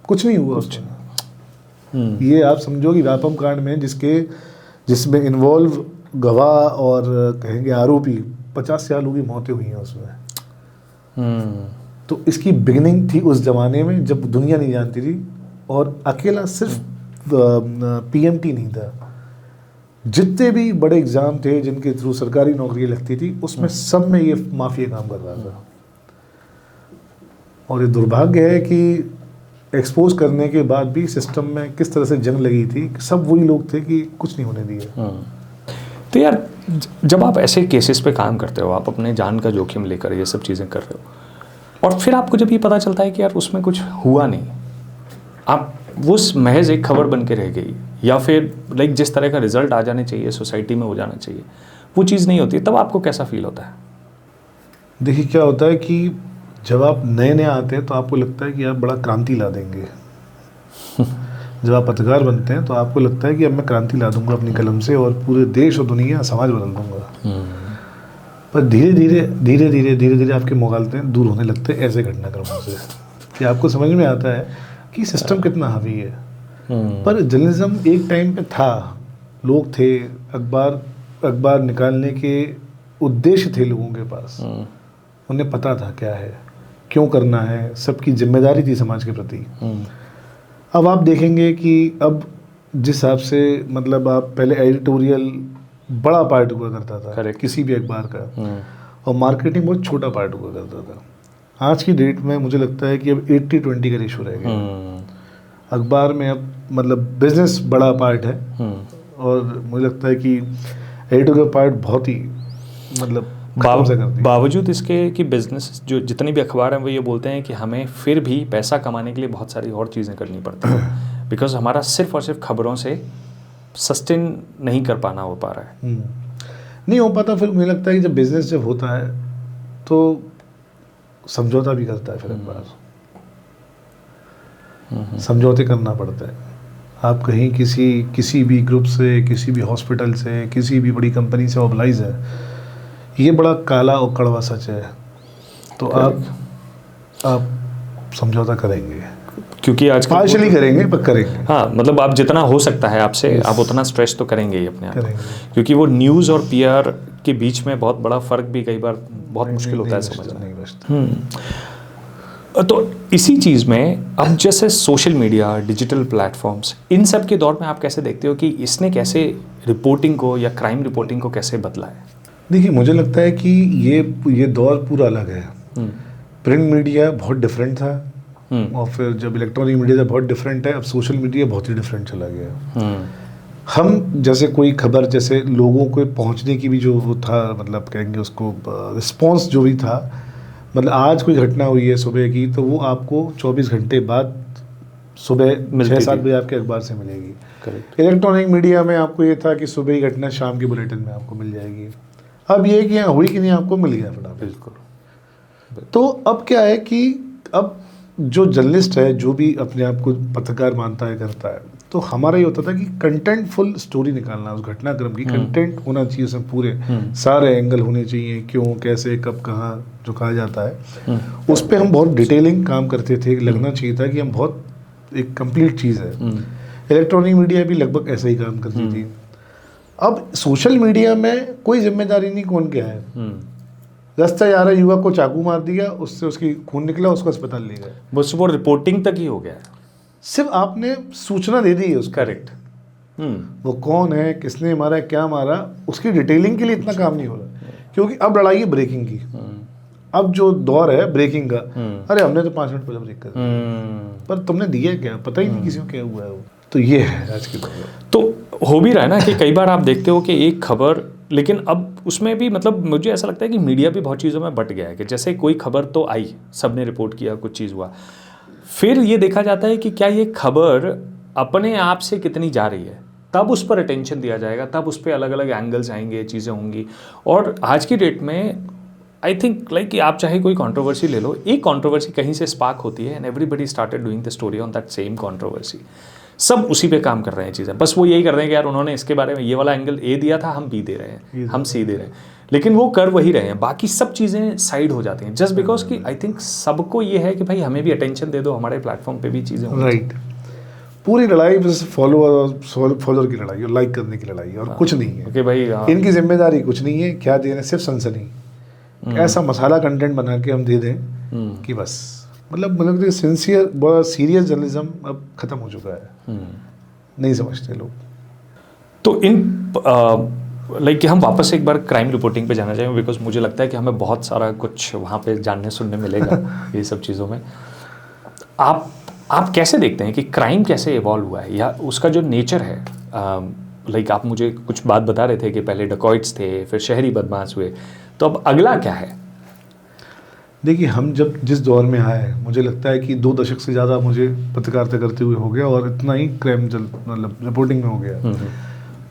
कुछ नहीं हुआ उसमें। ये आप समझो कि व्यापम कांड में जिसमें इन्वॉल्व गवाह और कहेंगे आरोपी 50 से लोगों की मौतें हुई हैं उसमें। तो इसकी बिगिनिंग थी उस जमाने में जब दुनिया नहीं जानती थी, और अकेला सिर्फ PMT नहीं था, जितने भी बड़े एग्जाम थे जिनके थ्रू सरकारी नौकरी लगती थी, उसमें सब में ये माफिया काम कर रहा था। और ये दुर्भाग्य है कि एक्सपोज करने के बाद भी सिस्टम में किस तरह से जंग लगी थी, सब वही लोग थे कि कुछ नहीं होने दिया। तो यार जब आप ऐसे केसेस पे काम करते हो, आप अपने जान का जोखिम लेकर ये सब चीज़ें कर रहे हो, और फिर आपको जब ये पता चलता है कि यार उसमें कुछ हुआ नहीं, आप वो महज एक खबर बन के रह गई, या फिर लाइक जिस तरह का रिजल्ट आ जाने चाहिए सोसाइटी में हो जाना चाहिए, वो चीज़ नहीं होती, तब आपको कैसा फील होता है? देखिए क्या होता है कि जब आप नए नए आते हैं तो आपको लगता है कि आप बड़ा क्रांति ला देंगे। जब आप पत्रकार बनते हैं तो आपको लगता है कि अब मैं क्रांति ला दूंगा अपनी कलम से और पूरे देश और दुनिया समाज बदल दूंगा। पर धीरे धीरे धीरे धीरे धीरे धीरे आपके मुगालते दूर होने लगते हैं ऐसे घटनाक्रमों से कि आपको समझ में आता है कि सिस्टम कितना हावी है। पर जर्नलिज्म एक टाइम पे था, लोग थे, अखबार निकालने के उद्देश्य थे लोगों के पास, उन्हें पता था क्या है, क्यों करना है, सबकी जिम्मेदारी थी समाज के प्रति। अब आप देखेंगे कि अब जिस हिसाब से मतलब आप पहले एडिटोरियल बड़ा पार्ट हुआ करता था किसी भी अखबार का, और मार्केटिंग बहुत छोटा पार्ट हुआ करता था। आज की डेट में मुझे लगता है कि अब 80-20 का रेशो रह गया। अखबार में अब मतलब बिजनेस बड़ा पार्ट है, और मुझे लगता है कि एडिटोरियल पार्ट बहुत ही मतलब बावजूद इसके कि बिजनेस जो जितने भी अखबार हैं वो ये बोलते हैं कि हमें फिर भी पैसा कमाने के लिए बहुत सारी और चीज़ें करनी पड़ती हैं, बिकॉज हमारा सिर्फ और सिर्फ खबरों से सस्टेन नहीं कर पाना हो पा रहा है। नहीं हो पाता। फिर मुझे लगता है कि जब बिजनेस जब होता है तो समझौता भी करता है, फिर अखबार समझौते करना पड़ता है। आप कहीं किसी भी ग्रुप से, किसी भी हॉस्पिटल से, किसी भी बड़ी कंपनी से ऑब्लाइज है, ये बड़ा काला और कड़वा सच है, तो आप समझौता करेंगे, क्योंकि आज पार्शली करेंगे पर करेंगे। हाँ, मतलब आप जितना हो सकता है आपसे आप उतना स्ट्रेस तो करेंगे ही अपने आप, क्योंकि वो न्यूज़ और पीआर के बीच में बहुत बड़ा फ़र्क भी कई बार बहुत मुश्किल होता है समझना। तो इसी चीज़ में अब जैसे सोशल मीडिया, डिजिटल प्लेटफॉर्म्स, इन सब के दौर में आप कैसे देखते हो कि इसने कैसे रिपोर्टिंग को या क्राइम रिपोर्टिंग को कैसे बदला है? देखिए मुझे लगता है कि ये दौर पूरा अलग है। प्रिंट मीडिया बहुत डिफरेंट था, और फिर जब इलेक्ट्रॉनिक मीडिया था बहुत डिफरेंट है, अब सोशल मीडिया बहुत ही डिफरेंट चला गया। हम जैसे कोई खबर, जैसे लोगों को पहुंचने की भी जो वो था, मतलब कहेंगे उसको रिस्पॉन्स जो भी था, मतलब आज कोई घटना हुई है सुबह की तो वो आपको 24 घंटे बाद सुबह 6-7 बजे आपके अखबार से मिलेगी। इलेक्ट्रॉनिक मीडिया में आपको ये था कि सुबह ही घटना शाम के बुलेटिन में आपको मिल जाएगी। अब ये कि यहाँ हुई कि नहीं आपको मिल गया फटाफट। बिल्कुल। तो अब क्या है कि अब जो जर्नलिस्ट है, जो भी अपने आप को पत्रकार मानता है, करता है, तो हमारा ये होता था कि कंटेंटफुल स्टोरी निकालना, उस घटनाक्रम की कंटेंट होना चाहिए, उसमें पूरे सारे एंगल होने चाहिए, क्यों, कैसे, कब, कहाँ, जो कहा जाता है उस पर हम बहुत डिटेलिंग काम करते थे। लगना चाहिए था कि हम बहुत एक कंप्लीट चीज़ है। इलेक्ट्रॉनिक मीडिया भी लगभग ऐसा ही काम करती थी। अब सोशल मीडिया में कोई जिम्मेदारी नहीं कौन क्या है, रास्ता जा रहा युवक को चाकू मार दिया, उससे उसकी खून निकला, उसको अस्पताल ले गए, बस वो रिपोर्टिंग तक ही हो गया, सिर्फ आपने सूचना दे दी है उसको। करेक्ट। वो कौन है, किसने मारा, क्या मारा, उसकी डिटेलिंग के लिए इतना काम नहीं हो रहा, क्योंकि अब लड़ाई है ब्रेकिंग की। अब जो दौर है ब्रेकिंग का, अरे हमने तो 5 मिनट पहले ब्रेक कर दिया, पर तुमने दिया क्या, पता ही नहीं किसी को क्या हुआ है वो। तो ये है आज की दौर। तो हो भी रहा है ना कि कई बार आप देखते हो कि एक खबर, लेकिन अब उसमें भी मतलब मुझे ऐसा लगता है कि मीडिया भी बहुत चीज़ों में बट गया है कि जैसे कोई खबर तो आई, सबने रिपोर्ट किया, कुछ चीज़ हुआ, फिर ये देखा जाता है कि क्या ये खबर अपने आप से कितनी जा रही है, तब उस पर अटेंशन दिया जाएगा, तब उस पर अलग अलग एंगल्स आएंगे, चीज़ें होंगी। और आज की डेट में आई थिंक लाइक कि आप चाहे कोई कंट्रोवर्सी ले लो, एक कंट्रोवर्सी कहीं से स्पार्क होती है and everybody started doing the story on that same controversy. सब उसी पे काम कर रहे हैं चीज़ें, बस वो यही कर रहे हैं कि यार उन्होंने इसके बारे में ये वाला एंगल ए दिया था, हम बी दे रहे हैं, हम सी दे रहे हैं, लेकिन वो कर वही रहे हैं, बाकी सब चीज़ें साइड हो जाती हैं जस्ट बिकॉज कि आई थिंक सबको ये है कि भाई हमें भी अटेंशन दे दो, हमारे प्लेटफॉर्म पे भी चीज़ें। राइट। पूरी लड़ाई बस फॉलोअर की लड़ाई और लाइक करने की लड़ाई, और कुछ नहीं है। ओके भाई, इनकी जिम्मेदारी कुछ नहीं है, क्या देना, सिर्फ सनसनी, ऐसा मसाला कंटेंट बना के हम दे दें कि बस, मतलब सिंसियर, बहुत सीरियस जर्नलिज्म अब खत्म हो चुका है, नहीं समझते लोग। तो इन लाइक कि हम वापस एक बार क्राइम रिपोर्टिंग पे जाना चाहेंगे, बिकॉज मुझे लगता है कि हमें बहुत सारा कुछ वहाँ पे जानने सुनने मिलेगा ये सब चीज़ों में। आप कैसे देखते हैं कि क्राइम कैसे इवॉल्व हुआ है, या उसका जो नेचर है? लाइक आप मुझे कुछ बात बता रहे थे कि पहले डकॉइट्स थे, फिर शहरी बदमाश हुए, तो अब अगला क्या है? देखिए, हम जब जिस दौर में आए, मुझे लगता है कि 2 दशक से ज़्यादा मुझे पत्रकारिता करते हुए हो गया, और इतना ही क्राइम मतलब रिपोर्टिंग में हो गया।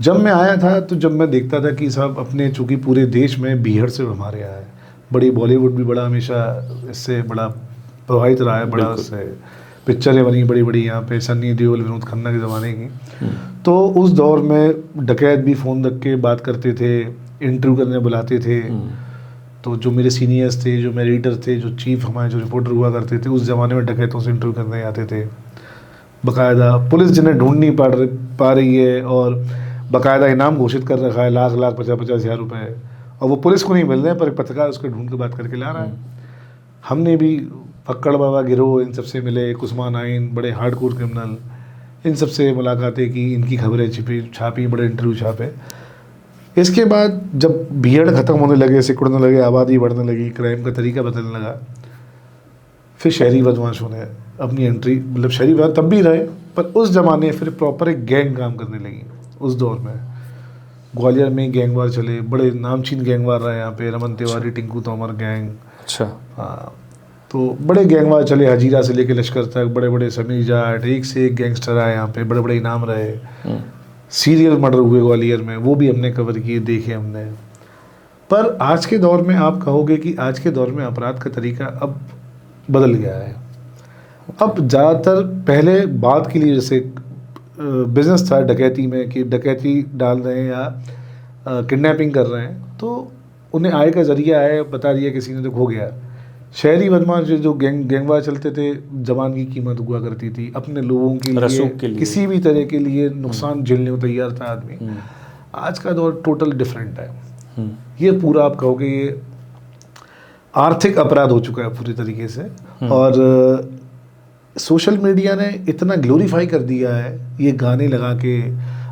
जब मैं आया था तो जब मैं देखता था कि साहब अपने चूँकि पूरे देश में बीहड़ से हमारे यहाँ है, बड़ी बॉलीवुड भी बड़ा हमेशा इससे बड़ा प्रभावित रहा है, बड़ा इससे पिक्चरें बनी बड़ी बड़ी यहाँ पे, सन्नी देओल विनोद खन्ना के ज़माने की। तो उस दौर में डकैत भी फ़ोन रख के बात करते थे, इंटरव्यू करने बुलाते थे। तो जो मेरे सीनियर्स थे, जो मेरे एडिटर थे, जो चीफ हमारे जो रिपोर्टर हुआ करते थे, उस ज़माने में डकैतों से इंटरव्यू करने आते थे। बाकायदा पुलिस जिन्हें ढूंढ नहीं पा रही है और बाकायदा इनाम घोषित कर रखा है, लाख 50-50 हज़ार रुपये, और वो पुलिस को नहीं मिल रहे हैं, पर एक पत्रकार उसको ढूंढ के बात करके ला रहा है। हमने भी फक्कड़ बाबा गिरोह इन सबसे मिले, उस्मान आइन, बड़े हार्डकोर क्रिमिनल, इन सबसे मुलाकातें की, इनकी खबरें छापी, बड़े इंटरव्यू छापे। इसके बाद जब भीड़ ख़त्म होने लगे, सिकुड़ने लगे, आबादी बढ़ने लगी, क्राइम का तरीका बदलने लगा, फिर शहरी बदमाशों ने अपनी एंट्री, मतलब शहरी बदमाश तब भी रहे, पर उस ज़माने फिर प्रॉपर एक गैंग काम करने लगी। उस दौर में ग्वालियर में गैंगवार चले, बड़े नामचीन गैंगवार रहे यहाँ पे, रमन तिवारी, टिंकू तोमर गैंग। अच्छा। हाँ, तो बड़े गैंगवार चले, हजीरा से लेके लश्कर तक, बड़े बड़े समीर जाट, एक से एक गैंगस्टर आए यहाँ पे, बड़े बड़े इनाम रहे। सीरियल मर्डर हुए ग्वालियर में, वो भी हमने कवर किए, देखे हमने। पर आज के दौर में आप कहोगे कि आज के दौर में अपराध का तरीका अब बदल गया है। अब ज़्यादातर पहले बात के लिए जैसे बिजनेस था डकैती में, कि डकैती डाल रहे हैं या किडनैपिंग कर रहे हैं, तो उन्हें आय का ज़रिया है, बता दिया किसी ने तो हो गया। शहरी बदमाश जो गैंगवार चलते थे, जवान की कीमत हुआ करती थी, अपने लोगों के लिए किसी भी तरह के लिए नुकसान झेलने को तैयार था आदमी। आज का दौर टोटल डिफरेंट है। ये पूरा आप कहोगे ये आर्थिक अपराध हो चुका है पूरी तरीके से। और सोशल मीडिया ने इतना ग्लोरीफाई कर दिया है, ये गाने लगा के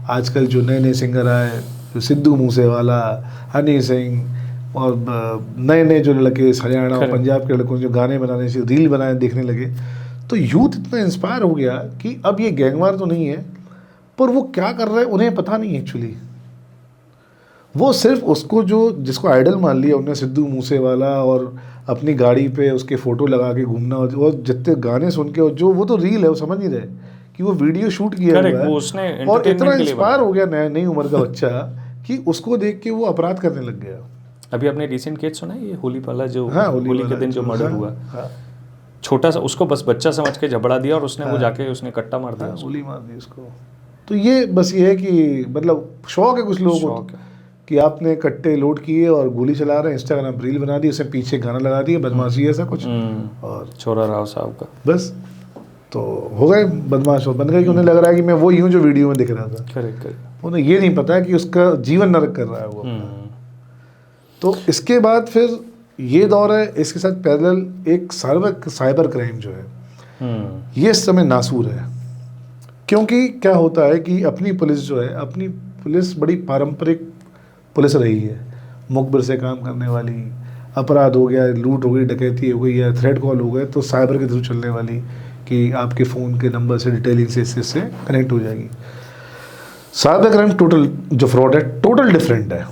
आजकल जो नए नए सिंगर आए, जो सिद्धू मूसेवाला, हनी सिंह, और नए नए जो लड़के हरियाणा और पंजाब के लड़कों जो गाने बनाने से रील बनाने देखने लगे, तो यूथ इतना इंस्पायर हो गया कि अब ये गैंगवार तो नहीं है, पर वो क्या कर रहे हैं उन्हें पता नहीं एक्चुअली। वो सिर्फ उसको जो जिसको आइडल मान लिया उन्हें, सिद्धू मूसेवाला, और अपनी गाड़ी पे उसके फ़ोटो लगा के घूमना, और जितने गाने सुन के, और जो वो तो रील है, वो समझ नहीं रहे कि वो वीडियो शूट किया हुआ है, और इतना इंस्पायर हो गया नई उम्र का बच्चा कि उसको देख के वो अपराध करने लग गया। अभी आपने रिसेंट केस सुना है ये होली वाला जो, हाँ, होली के दिन जो मर्डर हुआ, छोटा सा, उसको बस बच्चा समझ के झपड़ा दिया और उसने वो जाके उसने कट्टा मार दिया, गोली मार दी उसको। तो ये बस ये है कि मतलब शौक है कुछ लोगों को कि आपने कट्टे लोड किए और गोली चला रहे हैं, इंस्टाग्राम रील बना दी, उससे पीछे गाना लगा दिया, बदमाशी ऐसा कुछ, और छोरा राव साहब का बस तो हो गए बदमाश, बन गए कि उन्हें लग रहा है कि मैं वो ही हूँ जो वीडियो में दिख रहा था। करेक्ट। उन्हें ये नहीं पता कि उसका जीवन नरक कर रहा है वो। तो इसके बाद फिर ये दौर है, इसके साथ पैरेलल एक साइबर क्राइम जो है, ये इस समय नासूर है। क्योंकि क्या होता है कि अपनी पुलिस जो है, अपनी पुलिस बड़ी पारंपरिक पुलिस रही है, मुखबिर से काम करने वाली, अपराध हो गया, लूट हो गई, डकैती हो गई या थ्रेड कॉल हो गए तो साइबर के थ्रू चलने वाली, कि आपके फ़ोन के नंबर से डिटेलिंग से इससे कनेक्ट हो जाएगी। साइबर क्राइम टोटल जो फ्रॉड है, टोटल डिफरेंट है।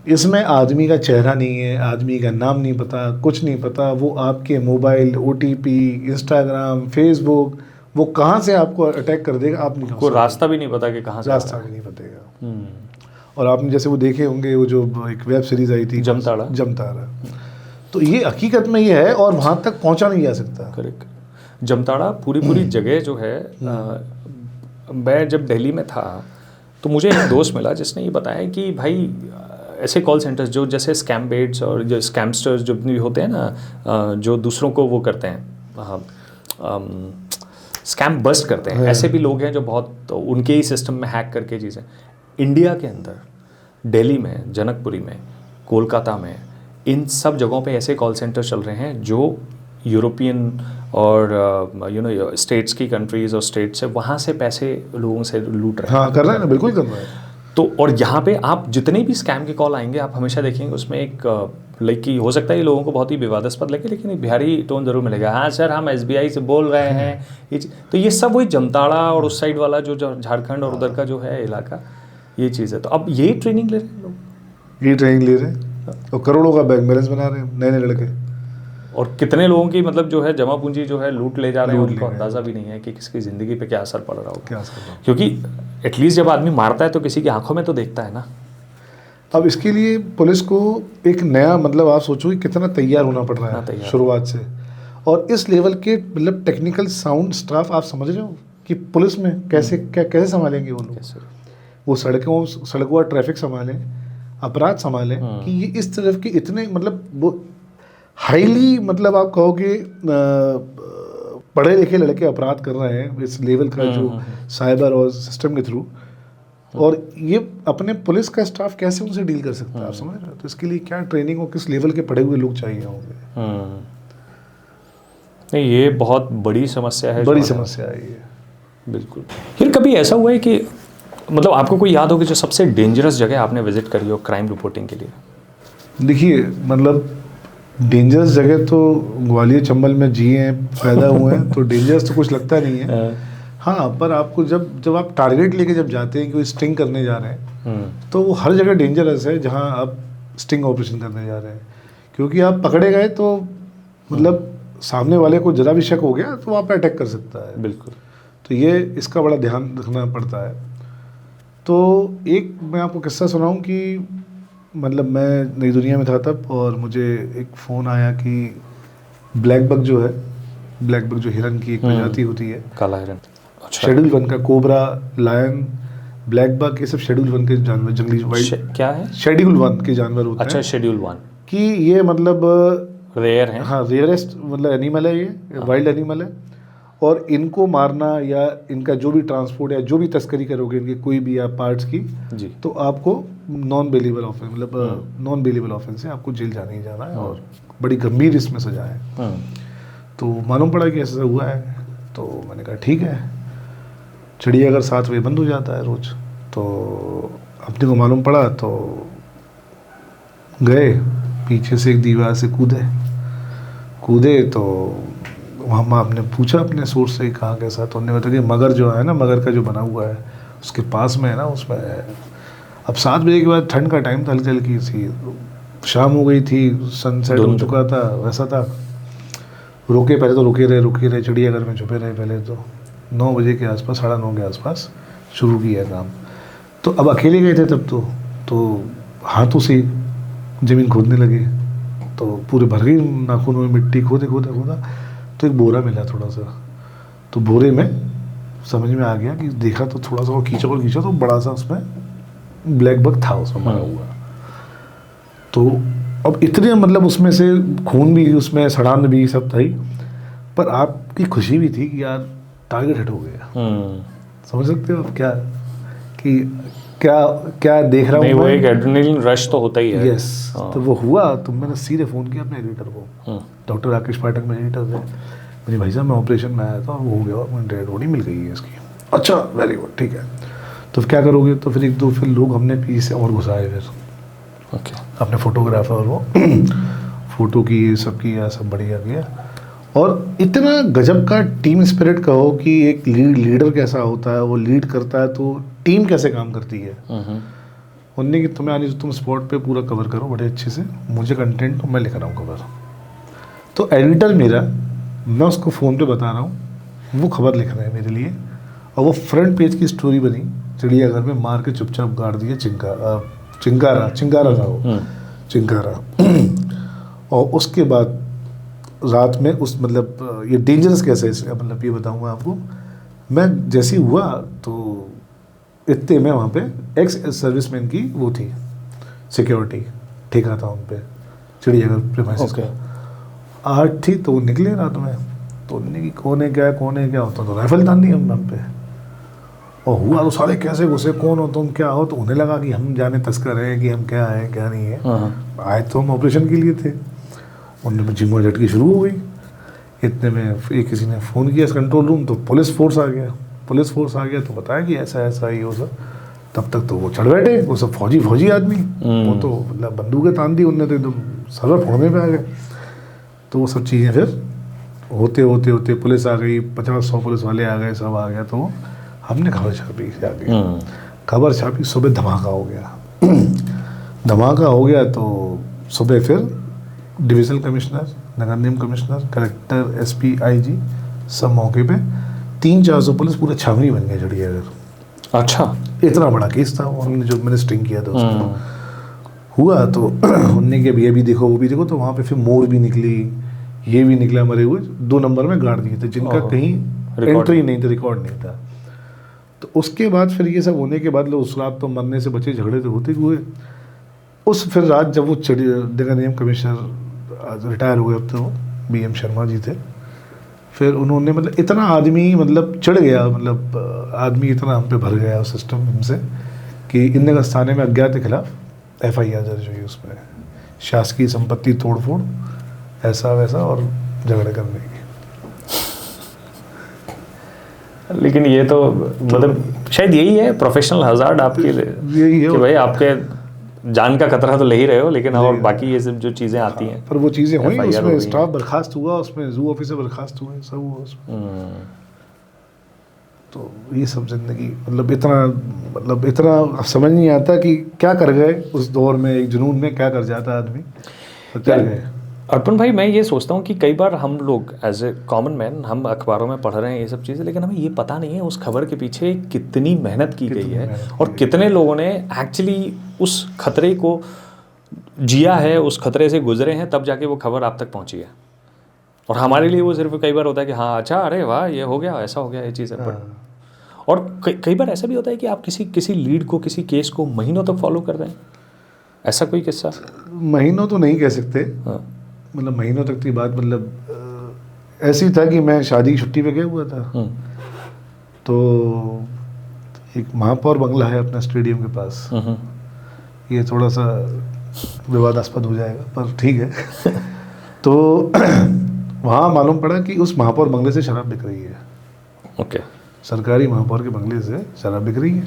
इसमें आदमी का चेहरा नहीं है, आदमी का नाम नहीं पता, कुछ नहीं पता, वो आपके मोबाइल, OTP, इंस्टाग्राम, फेसबुक, वो कहाँ से आपको अटैक कर देगा, आप नहीं, कोई रास्ता भी नहीं पता कि कहाँ से, रास्ता भी नहीं पतेगा। और आपने जैसे वो देखे होंगे वो जो एक वेब सीरीज़ आई थी जमताड़ा, तो ये हकीकत में ये है और वहाँ तक पहुँचा नहीं जा सकता। करेक्ट। जमताड़ा पूरी जगह जो है, मैं जब दिल्ली में था तो मुझे एक दोस्त मिला जिसने ये बताया कि भाई ऐसे कॉल सेंटर्स जो जैसे स्कैम बेट्स और जो स्कैमस्टर्स जो भी होते हैं ना, जो दूसरों को वो करते हैं, स्कैम बस्ट करते हैं, ऐसे भी लोग हैं जो बहुत तो उनके ही सिस्टम में हैक करके चीज़ें, इंडिया के अंदर दिल्ली में, जनकपुरी में, कोलकाता में, इन सब जगहों पे ऐसे कॉल सेंटर चल रहे हैं जो यूरोपियन और स्टेट्स की कंट्रीज़ और स्टेट से, वहाँ से पैसे लोगों से लूट रहे हैं। हाँ, कर रहे हैं ना, बिल्कुल कर रहे हैं। तो और यहाँ पे आप जितने भी स्कैम के कॉल आएंगे, आप हमेशा देखेंगे उसमें एक लाइक हो सकता है ये लोगों को बहुत ही विवादास्पद लगे, लेकिन एक बिहारी टोन जरूर मिलेगा। हाँ सर, हम SBI से बोल रहे हैं, तो ये सब वही जमताड़ा और उस साइड वाला जो झारखंड और उधर का जो है इलाका, ये चीज़ है। तो अब यही ट्रेनिंग ले रहे हैं लोग, यही ट्रेनिंग ले रहे हैं और करोड़ों का बैंक बैलेंस बना रहे हैं नए नए लड़के। और कितने लोगों की मतलब जो है जमा पूंजी जो है लूट ले जा रहे हैं, लूट ले उनको रहे हैं। अंदाज़ा भी नहीं है कि किसकी ज़िंदगी पे क्या असर पड़ रहा होगा। क्या असर पड़ रहा है। क्योंकि एटलीस्ट जब आदमी मारता है तो किसी की आंखों में तो देखता है ना। अब इसके लिए पुलिस को एक नया मतलब आप सोचो कि कितना तैयार होना पड़ रहा कितना है तैयार। शुरुआत से, और इस लेवल के मतलब टेक्निकल साउंड स्टाफ आप समझ रहे हो कि पुलिस में कैसे कैसे संभालेंगे वो लोग। कैसे? वो सड़कों और ट्रैफिक संभालें, अपराध संभालें, कि ये इस तरफ के इतने मतलब वो हाईली मतलब आप कहोगे पढ़े लिखे लड़के अपराध कर रहे हैं इस लेवल का जो साइबर और सिस्टम के थ्रू, और ये अपने पुलिस का स्टाफ कैसे उनसे डील कर सकता है, आप समझ रहे हो। तो इसके लिए क्या ट्रेनिंग और किस लेवल के पढ़े हुए लोग चाहिए होंगे। नहीं, ये बहुत बड़ी समस्या है। बड़ी समस्या है ये। बिल्कुल। फिर कभी ऐसा हुआ है कि मतलब आपको कोई याद हो कि जो सबसे डेंजरस जगह आपने विजिट करी हो क्राइम रिपोर्टिंग के लिए? देखिए मतलब डेंजरस जगह तो ग्वालियर चंबल में जिए हैं, पैदा हुए हैं, तो डेंजरस तो कुछ लगता नहीं है। हाँ, पर आपको जब आप टारगेट लेके जब जाते हैं कि वो स्टिंग करने जा रहे हैं, तो वो हर जगह डेंजरस है जहाँ आप स्टिंग ऑपरेशन करने जा रहे हैं, क्योंकि आप पकड़े गए तो मतलब सामने वाले को जरा भी शक हो गया तो आप पे अटैक कर सकता है। बिल्कुल। तो ये इसका बड़ा ध्यान रखना पड़ता है। तो एक मैं आपको किस्सा सुनाऊं कि मतलब मैं नई दुनिया में था तब, और मुझे एक फ़ोन आया कि ब्लैक बग जो है, ब्लैक बग जो हिरन की एक प्रजाति होती है, काला हिरन, शेड्यूल वन का, कोबरा, लायन, ब्लैक बग, ये सब शेड्यूल वन के जानवर, जंगली वाइल्ड क्या है? शेड्यूल वन के जानवर होते हैं। अच्छा, शेड्यूल 1 कि ये मतलब रेयर है। हाँ, रेयरेस्ट मतलब एनिमल है, ये वाइल्ड एनिमल है, और इनको मारना या इनका जो भी ट्रांसपोर्ट या जो भी तस्करी करोगे इनके कोई भी या पार्ट्स की जी, तो आपको नॉन बेलेबल ऑफेंस मतलब नॉन बेलेबल ऑफेंस है, आपको जेल जाने ही जाना है, और बड़ी गंभीर इसमें सजा है। तो मालूम पड़ा कि ऐसा हुआ है, तो मैंने कहा ठीक है, चिड़ियाघर 7 बजे बंद हो जाता है रोज़, तो अपने को मालूम पड़ा तो गए, पीछे से एक दीवार से कूदे तो वहाँ आपने पूछा अपने सोर्स से कहाँ कैसा, तो उन्होंने बताया कि मगर जो है ना, मगर का जो बना हुआ है उसके पास में है ना, उसमें अब 7 बजे के बाद ठंड का टाइम था, हल्की हल्की सी शाम हो गई थी, सनसेट हो चुका था, वैसा था। पहले तो रुके रहे चिड़ियाघर में छुपे रहे। पहले तो 9 बजे के आसपास, 9:30 के आसपास शुरू किया काम। तो अब अकेले गए थे तब तो हाथों से ज़मीन खोदने लगे, तो पूरे भर गई नाखूनों में मिट्टी, खोदा तो एक बोरा मिला थोड़ा सा, तो बोरे में समझ में आ गया कि देखा तो थोड़ा सा खींचा तो बड़ा सा उसमें ब्लैक बग था उसमें मरा हुआ। तो अब इतने मतलब उसमें से खून भी, उसमें सड़ान भी सब था ही, पर आपकी खुशी भी थी कि यार टारगेट हिट हो गया। समझ सकते हो आप क्या देख रहा हूँ, वो एक एड्रेनलिन रश तो होता ही है। यस। तो वो हुआ तो मैंने सीधे फ़ोन किया अपने एडिटर को, डॉक्टर राकेश पाठक मेरे एडिटर थे। मेरे भाई साहब मैं ऑपरेशन में आया था और वो हो गया और मुझे डेड बॉडी मिल गई है इसकी। अच्छा, वेरी गुड, ठीक है, तो क्या करोगे? तो फिर 1-2 फिर लोग हमने पीछे से और घुसाए, फिर ओके, अपने फोटोग्राफर और वो फ़ोटो की ये सब की, सब बढ़िया किया। और इतना गजब का टीम स्पिरिट कहो कि एक लीडर कैसा होता है, वो लीड करता है तो टीम कैसे काम करती है। उनने कि तुम्हें आने, तुम स्पॉट पे पूरा कवर करो बड़े अच्छे से, मुझे कंटेंट तो मैं लिख रहा हूँ कवर। तो एडिटर मेरा, मैं उसको फ़ोन पे बता रहा हूँ, वो खबर लिख रहे हैं मेरे लिए, और वो फ्रंट पेज की स्टोरी बनी, चिड़ियाघर में मार के चुपचाप गाड़ दिया चिंकारा था वो, चिंकारा। और उसके बाद रात में उस मतलब ये डेंजरस कैसे है, मतलब ये बताऊँगा आपको। मैं जैसे ही हुआ तो इतने में वहाँ पे एक्स सर्विसमैन की वो थी सिक्योरिटी, ठेका था उन पे चिड़ियाघर प्रीमाइसेस का। 8 थी तो वो निकले रात में, तो उन्होंने कि कौन है क्या होता, तो राइफल तान दी हम पे। और हुआ तो सारे कैसे घुसे, कौन हो तुम, क्या हो, तो उन्हें लगा कि हम जाने तस्कर हैं, कि हम क्या है क्या नहीं है। आए तो हम ऑपरेशन के लिए थे। उनमें जिम्मा झटकी शुरू हो गई। इतने में एक किसी ने फ़ोन किया कंट्रोल रूम, तो पुलिस फोर्स आ गया तो बताया कि ऐसा ही हो सब। तब तक तो वो चढ़ बैठे, वो सब फौजी आदमी, वो तो मतलब बंदूकें तान दी उनने, तो एकदम सर्वर फोड़ने पे आ गए। तो वो सब चीज़ें फिर होते पुलिस आ गई, 50-100 पुलिस वाले आ गए, सब आ गया। तो हमने खबर छापी जाके, खबर छापी, सुबह धमाका हो गया। तो सुबह फिर डिविजनल कमिश्नर, नगर निगम कमिश्नर, कलेक्टर, एसपी, आईजी, सब मौके पे, 300-400 पुलिस, पूरे छावनी बन गए चिड़ियाघर। अच्छा। इतना बड़ा केस था, उन्होंने जो मैंने स्टिंग किया था उसको हुआ तो उनने कि भैया भी देखो वो भी देखो, तो वहाँ पे फिर मोर भी निकली, ये भी निकला मरे हुए, 2 नंबर में गाड़ दिए थे जिनका कहीं एंट्री नहीं था, रिकॉर्ड नहीं था। तो उसके बाद फिर ये सब होने के बाद लोग उस रात तो मरने से बचे, झगड़े तो होते हुए। उस फिर रात जब वो नगर निगम कमिश्नर रिटायर हुए, अब तो BM शर्मा जी थे, फिर उन्होंने मतलब इतना आदमी मतलब चढ़ गया, मतलब आदमी इतना हम पे भर गया उस सिस्टम से कि इंदिरा थाने में अज्ञात के खिलाफ FIR दर्ज हुई, उसमें शासकीय संपत्ति तोड़फोड़ ऐसा वैसा और झगड़े करने की। लेकिन ये तो मतलब शायद यही है प्रोफेशनल हजार्ड आपके लिए, यही है कि भाई आपके जान का खतरा तो ले ही रहे हो, लेकिन और बाकी ये सब जो चीज़ें आती हैं। पर वो चीज़ें हुई, FIR उसमें हुई स्टाफ बर्खास्त हुआ, उसमें जू ऑफिसर बर्खास्त हुए, सब हुआ उसमें। तो ये सब जिंदगी मतलब इतना समझ नहीं आता कि क्या कर गए उस दौर में, एक जुनून में क्या कर जाता आदमी, तो क्या गए। अर्पण भाई, मैं ये सोचता हूँ कि कई बार हम लोग एज ए कॉमन मैन, हम अखबारों में पढ़ रहे हैं ये सब चीज़ें, लेकिन हमें ये पता नहीं है उस खबर के पीछे कितनी मेहनत की गई है और कितने लोगों ने एक्चुअली उस खतरे को जिया है, उस खतरे से गुजरे हैं, तब जाके वो खबर आप तक पहुँची है। और हमारे लिए वो सिर्फ कई बार होता है कि हाँ अच्छा, अरे वाह ये हो गया, ऐसा हो गया, ये चीज़ है। और कई बार ऐसा भी होता है कि आप किसी लीड को, किसी केस को महीनों तक फॉलो कर रहे हैं, ऐसा कोई किस्सा? महीनों तो नहीं कह सकते, मतलब महीनों तक की बात, मतलब ऐसी था कि मैं शादी की छुट्टी पे गया हुआ था, तो एक महापौर बंगला है अपना स्टेडियम के पास, ये थोड़ा सा विवादास्पद हो जाएगा पर ठीक है। तो वहाँ मालूम पड़ा कि उस महापौर बंगले से शराब बिक रही है। ओके। सरकारी महापौर के बंगले से शराब बिक रही है,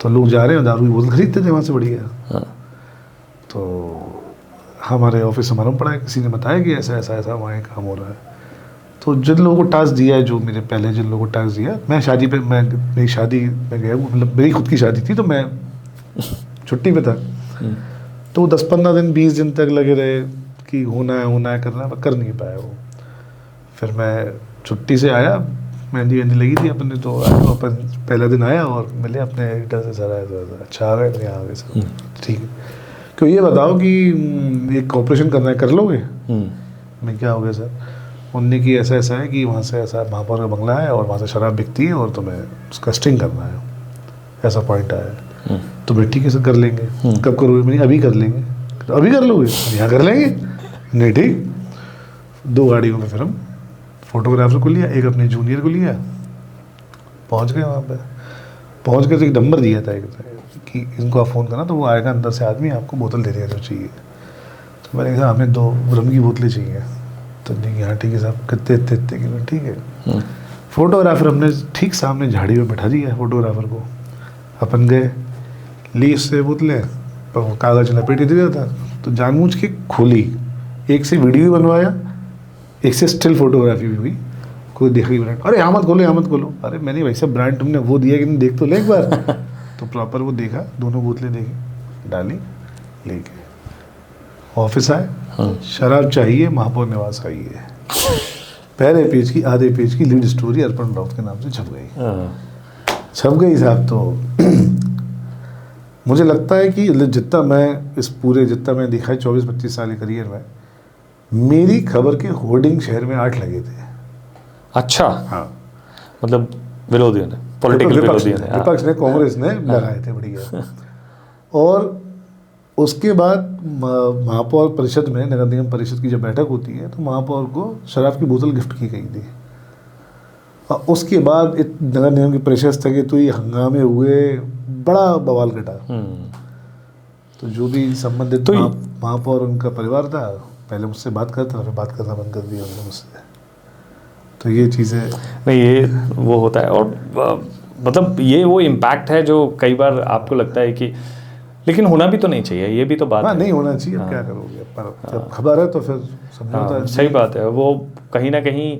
तो लोग जा रहे हैं, दारू की बोतल खरीदते थे वहाँ से बढ़िया। तो हमारे ऑफिस से मालूम पड़ा है, किसी ने बताया कि ऐसा ऐसा ऐसा वहाँ काम हो रहा है। तो जिन लोगों को टास्क दिया है, जो मेरे पहले जिन लोगों को टास्क दिया, मैं शादी पे, मेरी शादी में गया, मतलब मेरी खुद की शादी थी, तो मैं छुट्टी पे था। तो 10-15 दिन 20 दिन तक लगे रहे कि होना है करना है, कर नहीं पाया वो। फिर मैं छुट्टी से आया, मेहंदी लगी थी अपने, तो अपन पहला दिन आया और मिले अपने एडिटर से, सारा अच्छा आ गए, नहीं आ गए सर, ठीक है, क्यों ये बताओ कि एक ऑपरेशन करना है, कर लोगे? मैं क्या हो गया सर? उनने की ऐसा ऐसा है कि वहाँ से ऐसा महापौर का बंगला है और वहाँ से शराब बिकती है और तुम्हें उसका स्टिंग करना है, ऐसा पॉइंट आया है। तो भाई ठीक है सर, कर लेंगे। कब करोगे? मैंने अभी कर लेंगे। तो अभी कर लोगे? यहाँ कर लेंगे। नहीं ठीक। 2 गाड़ियों में फिर हम फोटोग्राफर को लिया, एक अपने जूनियर को लिया, पहुँच गए वहाँ पे। पहुँच के तो एक नंबर दिया था कि इनको आप फ़ोन करना, तो वो आएगा अंदर से आदमी, आपको बोतल दे देगा जो चाहिए। तो मैंने कहा हमें 2 रम की बोतलें चाहिए। तो नहीं, हाँ ठीक है साहब, कितने इतने की? ठीक है। फोटोग्राफर हमने ठीक सामने झाड़ी में बैठा दिया फोटोग्राफर को, अपन गए, ली उससे बोतलें, पर वो कागज़ लपेट दिया था, तो जानबूझ के खोली, एक से वीडियो बनवाया, एक से स्टिल फोटोग्राफी भी हुई, कोई देखा ही ब्रांड, अरे यहाँ मत खोलो। अरे मैंने भाई साहब ब्रांड तुमने वो दिया कि नहीं, देख तो ले एक बार। तो प्रॉपर वो देखा, दोनों बोतलें देखी, डाली, लेके ऑफिस आए। शराब चाहिए, महापौर निवास आई है। पहले पेज की, आधे पेज की लीड स्टोरी अर्पण राउत के नाम से छप गई साहब। तो मुझे लगता है कि जितना मैं देखा है 24-25 साल के करियर में, मेरी खबर के होर्डिंग शहर में 8 लगे थे। अच्छा। हाँ, मतलब विरोधियों ने, पॉलिटिकल विरोधियों ने, विपक्ष ने, कांग्रेस ने लगाए थे बढ़िया। और उसके बाद महापौर परिषद में, नगर निगम परिषद की जब बैठक होती है, तो महापौर को शराब की बोतल गिफ्ट की गई थी। और उसके बाद नगर निगम की परिषद स्थगित हुई, हंगामे हुए, बड़ा बवाल कटा। तो जो भी संबंधित तो महापौर, उनका परिवार था, पहले मुझसे बात करता था, फिर बात करना बंद कर दिया उन्होंने मुझसे। तो ये चीज़ें नहीं, ये वो होता है। और मतलब ये वो इम्पैक्ट है जो कई बार आपको लगता है कि, लेकिन होना भी तो नहीं चाहिए, ये भी तो बात है। नहीं होना चाहिए। अब क्या करोगे, पर जब खबर है तो फिर समझौता है। सही बात है। वो कहीं ना कहीं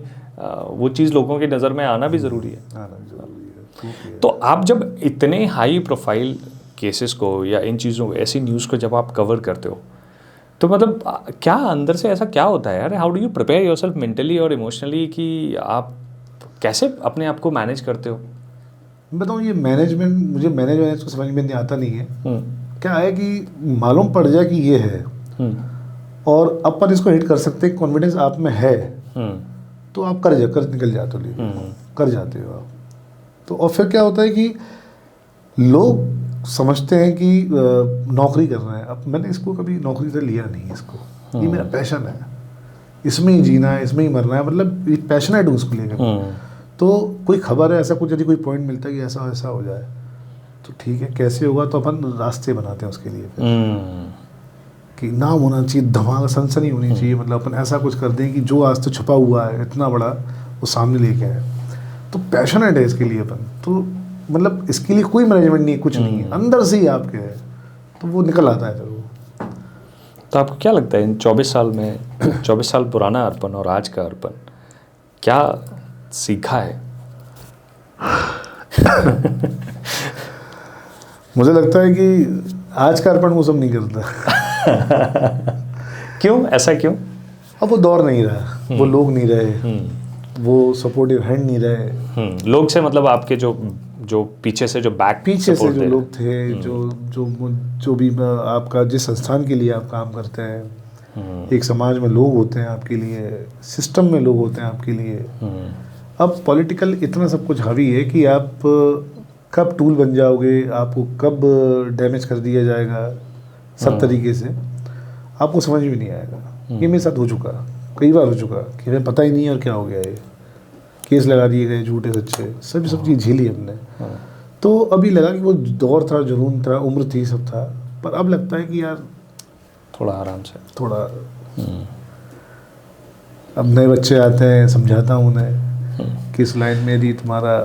वो चीज़ लोगों की नज़र में आना भी ज़रूरी है। तो आप जब इतने हाई प्रोफाइल केसेस को या इन चीज़ों को, ऐसी न्यूज़ को जब आप कवर करते हो, तो मतलब क्या अंदर से ऐसा क्या होता है यार, how do you prepare yourself mentally और इमोशनली कि आप कैसे अपने आप को मैनेज करते हो? मैं बताऊँ, ये मैनेजमेंट, मुझे मैनेज को समझ में नहीं आता नहीं है। क्या है कि मालूम पड़ जाए कि ये है और अपन इसको हिट कर सकते हैं, कॉन्फिडेंस आप में है तो आप कर निकल जाते हो, कर जाते हो आप। तो और फिर क्या होता है कि लोग समझते हैं कि नौकरी कर रहे हैं। अब मैंने इसको कभी नौकरी से लिया नहीं, इसको ये मेरा पैशन है, इसमें ही जीना है, इसमें ही मरना है, मतलब ये पैशनेट हूँ इसको लेकर। तो कोई खबर है ऐसा कुछ, यदि कोई पॉइंट मिलता है कि ऐसा ऐसा हो जाए तो ठीक है, कैसे होगा तो अपन रास्ते बनाते हैं उसके लिए कि नाम होना चाहिए, धमाका, सनसनी होनी चाहिए, मतलब अपन ऐसा कुछ कर दें कि जो आज तो छुपा हुआ है इतना बड़ा वो सामने लेके आए। तो पैशनेट है इसके लिए अपन, तो मतलब इसके लिए कोई मैनेजमेंट नहीं है, कुछ नहीं है, अंदर से ही आपके है, तो वो निकल आता है फिर वो। तो आपको क्या लगता है इन 24 साल में 24 साल पुराना अर्पण और आज का अर्पण क्या सीखा है? मुझे लगता है कि आज का अर्पण वो सब नहीं करता। क्यों, ऐसा क्यों? अब वो दौर नहीं रहा, वो लोग नहीं रहे, वो सपोर्टिव हैंड नहीं रहे। लोग से मतलब आपके जो पीछे से जो पीछे से जो लोग थे, जो भी आपका जिस संस्थान के लिए आप काम करते हैं, एक समाज में लोग होते हैं आपके लिए, सिस्टम में लोग होते हैं आपके लिए। अब पॉलिटिकल इतना सब कुछ हावी है कि आप कब टूल बन जाओगे, आपको कब डैमेज कर दिया जाएगा सब तरीके से, आपको समझ में नहीं आएगा। ये मेरे साथ हो चुका, कई बार हो चुका कि हमें पता ही नहीं है और क्या हो गया, ये केस लगा दिए गए झूठे सच्चे, सब चीज़ झेली हमने। तो अभी लगा कि वो दौर था, जुनून था, उम्र थी, सब था, पर अब लगता है कि यार थोड़ा आराम से, थोड़ा अब नए बच्चे आते हैं, समझाता हूँ उन्हें किस लाइन में यदि तुम्हारा।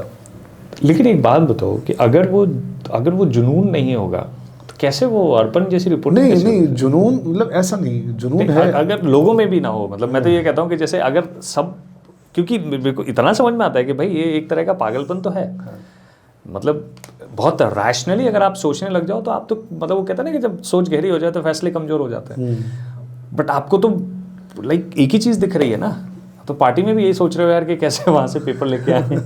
लेकिन एक बात बताओ कि अगर वो जुनून नहीं होगा तो कैसे वो अर्पण जैसी रिपोर्टिंग? नहीं जुनून मतलब ऐसा नहीं, जुनून है अगर लोगों में भी ना हो, मतलब मैं तो ये कहता हूँ कि जैसे अगर सब, क्योंकि मेरे को इतना समझ में आता है कि भाई ये एक तरह का पागलपन तो है, मतलब बहुत रैशनली अगर आप सोचने लग जाओ तो आप तो मतलब वो कहते हैं ना कि जब सोच गहरी हो जाए तो फैसले कमजोर हो जाते हैं। बट आपको तो लाइक एक ही चीज़ दिख रही है ना, तो पार्टी में भी यही सोच रहे हो यार कि कैसे वहाँ से पेपर लेके आए।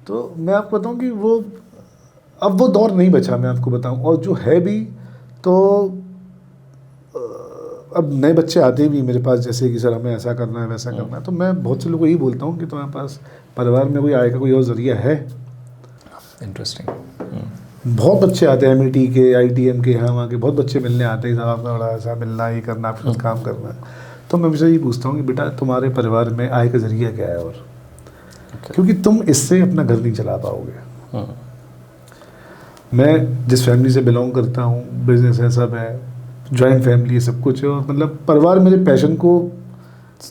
तो मैं आपको बताऊं कि वो अब वो दौर नहीं बचा, मैं आपको बताऊं, और जो है भी तो अब नए बच्चे आते भी मेरे पास, जैसे कि सर हमें ऐसा करना है वैसा करना है, तो मैं बहुत से लोगों को यही बोलता हूँ कि तुम्हारे पास परिवार में कोई आय का कोई और जरिया है। इंटरेस्टिंग। बहुत बच्चे आते हैं MIT के, ITM के, यहाँ वहाँ के बहुत बच्चे मिलने आते हैं, साहब आपका बड़ा ऐसा मिलना, ये करना, आपके साथ काम करना है। तो मैं हमेशा ये पूछता हूँ कि बेटा तुम्हारे परिवार में आय का जरिया क्या है, और क्योंकि तुम इससे अपना घर नहीं चला पाओगे। मैं जिस फैमिली से बिलोंग करता हूँ, बिजनेस है, सब है, जॉइंट फैमिली है, सब कुछ है, और मतलब परिवार मेरे पैशन को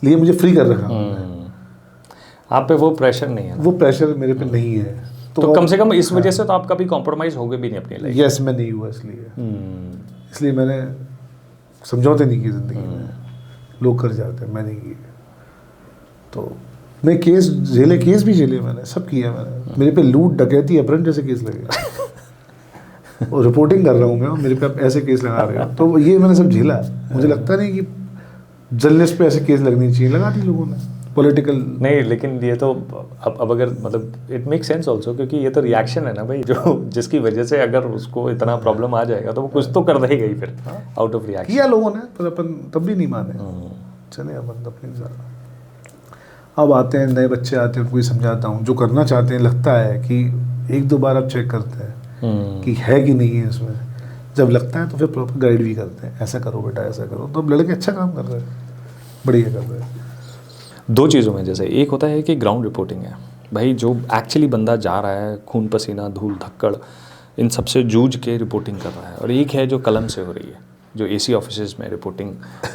लिए मुझे फ्री कर रखा है। आप पे वो प्रेशर नहीं है? वो प्रेशर मेरे पे नहीं है। तो कम से कम इस वजह से तो आप कभी कॉम्प्रोमाइज़ हो गए भी नहीं अपनी लाइफ? यस, मैं नहीं हुआ इसलिए मैंने समझौते नहीं किए ज़िंदगी में। लोग कर जाते हैं, मैं नहीं किए। तो मैं केस भी झेले मैंने, सब किया मैंने। मेरे पे लूट, डकैती, अपहरण जैसे केस लगे और रिपोर्टिंग कर रहा हूँ मैं, और मेरे पे आप ऐसे केस लगा रहे हो, तो ये मैंने सब झेला। मुझे लगता नहीं कि जर्नलिस्ट पे ऐसे केस लगनी चाहिए, लगा दी लोगों ने, पॉलिटिकल नहीं। लेकिन ये तो अब अगर मतलब इट मेक सेंस ऑल्सो, क्योंकि ये तो रिएक्शन है ना भाई, जो जिसकी वजह से अगर उसको इतना प्रॉब्लम आ जाएगा तो वो कुछ तो कर देगा ही फिर, आउट ऑफ रिएक्शन। किया लोगों ने, पर अपन तब भी नहीं माने, चले अपन अपनी सारा। अब आते हैं नए बच्चे आते हैं, उनको समझाता हूँ, जो करना चाहते हैं, लगता है कि 1-2 बार अब चेक करते हैं कि है कि नहीं है इसमें। जब लगता है तो फिर प्रॉपर गाइड भी करते हैं, ऐसा करो बेटा, ऐसा करो। तो अब लड़के अच्छा काम कर रहे हैं, बढ़िया कर रहे हैं। 2 चीज़ों में, जैसे एक होता है कि ग्राउंड रिपोर्टिंग है भाई, जो एक्चुअली बंदा जा रहा है, खून पसीना धूल धक्कड़ इन सबसे जूझ के रिपोर्टिंग कर रहा है, और एक है जो कलम से हो रही है, जो AC ऑफिसेज में रिपोर्टिंग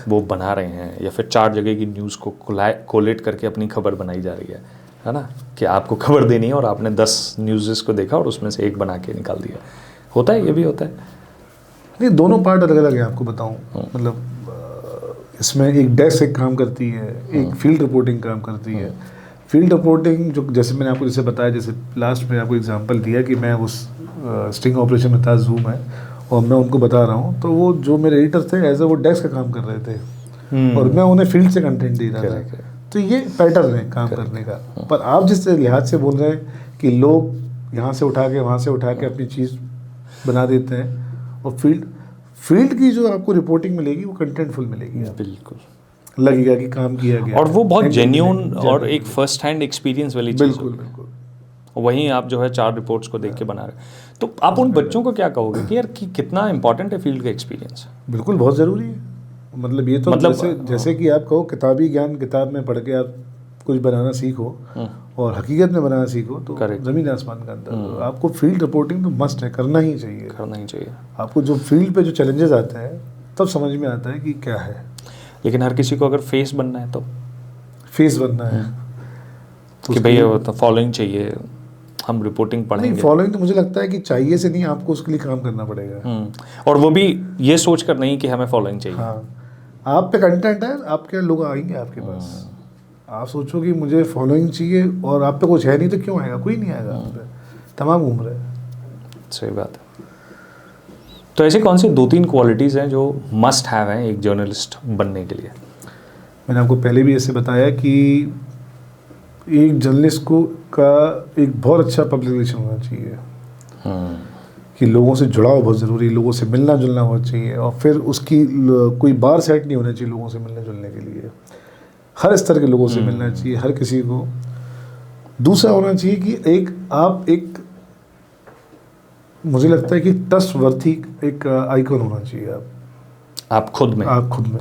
वो बना रहे हैं, या फिर 4 जगह की न्यूज़ को कोलेट करके अपनी खबर बनाई जा रही है ना, कि आपको खबर देनी है और आपने 10 न्यूज़ को देखा और उसमें से एक बना के निकाल दिया। होता है, ये भी होता है। नहीं, दोनों पार्ट अलग अलग हैं, आपको बताऊँ। मतलब इसमें एक डेस्क एक काम करती है, एक फील्ड रिपोर्टिंग काम करती है। फील्ड रिपोर्टिंग जो, जैसे मैंने आपको बताया, जैसे लास्ट में आपको एग्जांपल दिया कि मैं उस स्टिंग ऑपरेशन में था, जूम है, और मैं उनको बता रहा हूँ, तो वो जो मेरे एडिटर थे एज ए वो डेस्क का काम कर रहे थे और मैं उन्हें फील्ड से कंटेंट दे रहा था। तो ये पैटर्न है काम करने का। पर आप जिस लिहाज से बोल रहे हैं कि लोग यहाँ से उठा के वहाँ से उठा के अपनी चीज़ बना देते हैं, और फील्ड की जो आपको रिपोर्टिंग मिलेगी वो कंटेंटफुल मिलेगी, बिल्कुल लगेगा कि काम किया गया और वो बहुत जेन्युइन और एक फर्स्ट हैंड एक्सपीरियंस वाली चीज़। बिल्कुल बिल्कुल। वहीं आप जो है 4 रिपोर्ट्स को देख के बना रहे हैं। तो आप उन बच्चों को क्या कहोगे कि यार कि कितना इंपॉर्टेंट है फील्ड का एक्सपीरियंस? बिल्कुल बहुत ज़रूरी है। मतलब ये तो जैसे कि आप कहो किताबी ज्ञान किताब में पढ़ के आप कुछ बनाना सीखो और हकीकत में बनाना सीखो तो ज़मीन आसमान का अंतर। आपको फील्ड रिपोर्टिंग तो मस्ट है, करना ही चाहिए। आपको जो फील्ड पे जो चैलेंजेस आते हैं तब समझ में आता है कि क्या है। लेकिन हर किसी को अगर फेस बनना है तो फेस बनना है तो कि भैया तो फॉलोइंग चाहिए, हम रिपोर्टिंग पढ़ेंगे। नहीं, फॉलोइंग तो मुझे लगता है कि चाहिए से नहीं, आपको उसके लिए काम करना पड़ेगा। और वो भी ये सोच कर नहीं कि हमें फॉलोइंग चाहिए। हाँ, आप पे कंटेंट है, आपके लोग आएंगे आपके पास। आप सोचो कि मुझे फॉलोइंग चाहिए और आप पे कुछ है नहीं तो क्यों आएगा? कोई नहीं आएगा आप पे, तमाम घूम रहे हैं। सही बात है। तो ऐसी कौन सी 2-3 क्वालिटीज़ हैं जो मस्ट हैव हैं एक जर्नलिस्ट बनने के लिए? मैंने आपको पहले भी ऐसे बताया कि एक जर्नलिस्ट को का एक बहुत अच्छा पब्लिक रिलेशन होना चाहिए, कि लोगों से जुड़ाव बहुत ज़रूरी, लोगों से मिलना जुलना बहुत चाहिए, और फिर उसकी कोई बार सेट नहीं होना चाहिए लोगों से मिलने जुलने के लिए। हर स्तर के लोगों से मिलना चाहिए, हर किसी को। दूसरा होना चाहिए कि मुझे लगता है कि ट्रस्टवर्थी एक आइकन होना चाहिए आप खुद में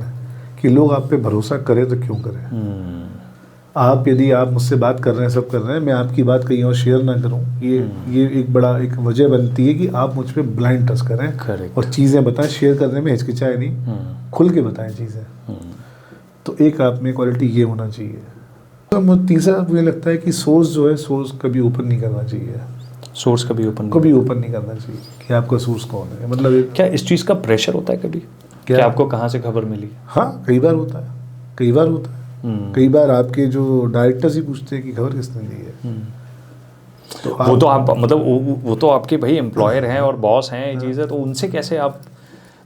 कि लोग आप पे भरोसा करें तो क्यों करें। आप यदि आप मुझसे बात कर रहे हैं, सब कर रहे हैं, मैं आपकी बात कहीं और शेयर ना करूं, ये एक बड़ा एक वजह बनती है कि आप मुझ पे ब्लाइंड ट्रस्ट करें और चीज़ें बताएं, शेयर करने में हिचकिचाए नहीं, खुल के बताएं चीज़ें। तो एक आप में क्वालिटी ये होना चाहिए। तो तीसरा मुझे लगता है कि सोर्स जो है, सोर्स कभी ओपन नहीं करना चाहिए। सोर्स कभी ओपन नहीं करना चाहिए कि आपका सोर्स कौन है। मतलब क्या इस चीज़ का प्रेशर होता है कभी क्या आपको कहाँ से खबर मिली? हाँ, कई बार होता है। कई बार आपके जो डायरेक्टर्स ही पूछते हैं कि खबर किसने दी है। तो वो तो आप मतलब वो तो आपके भाई एम्प्लॉयर हैं और बॉस हैं, ये चीज़ है, तो उनसे कैसे आप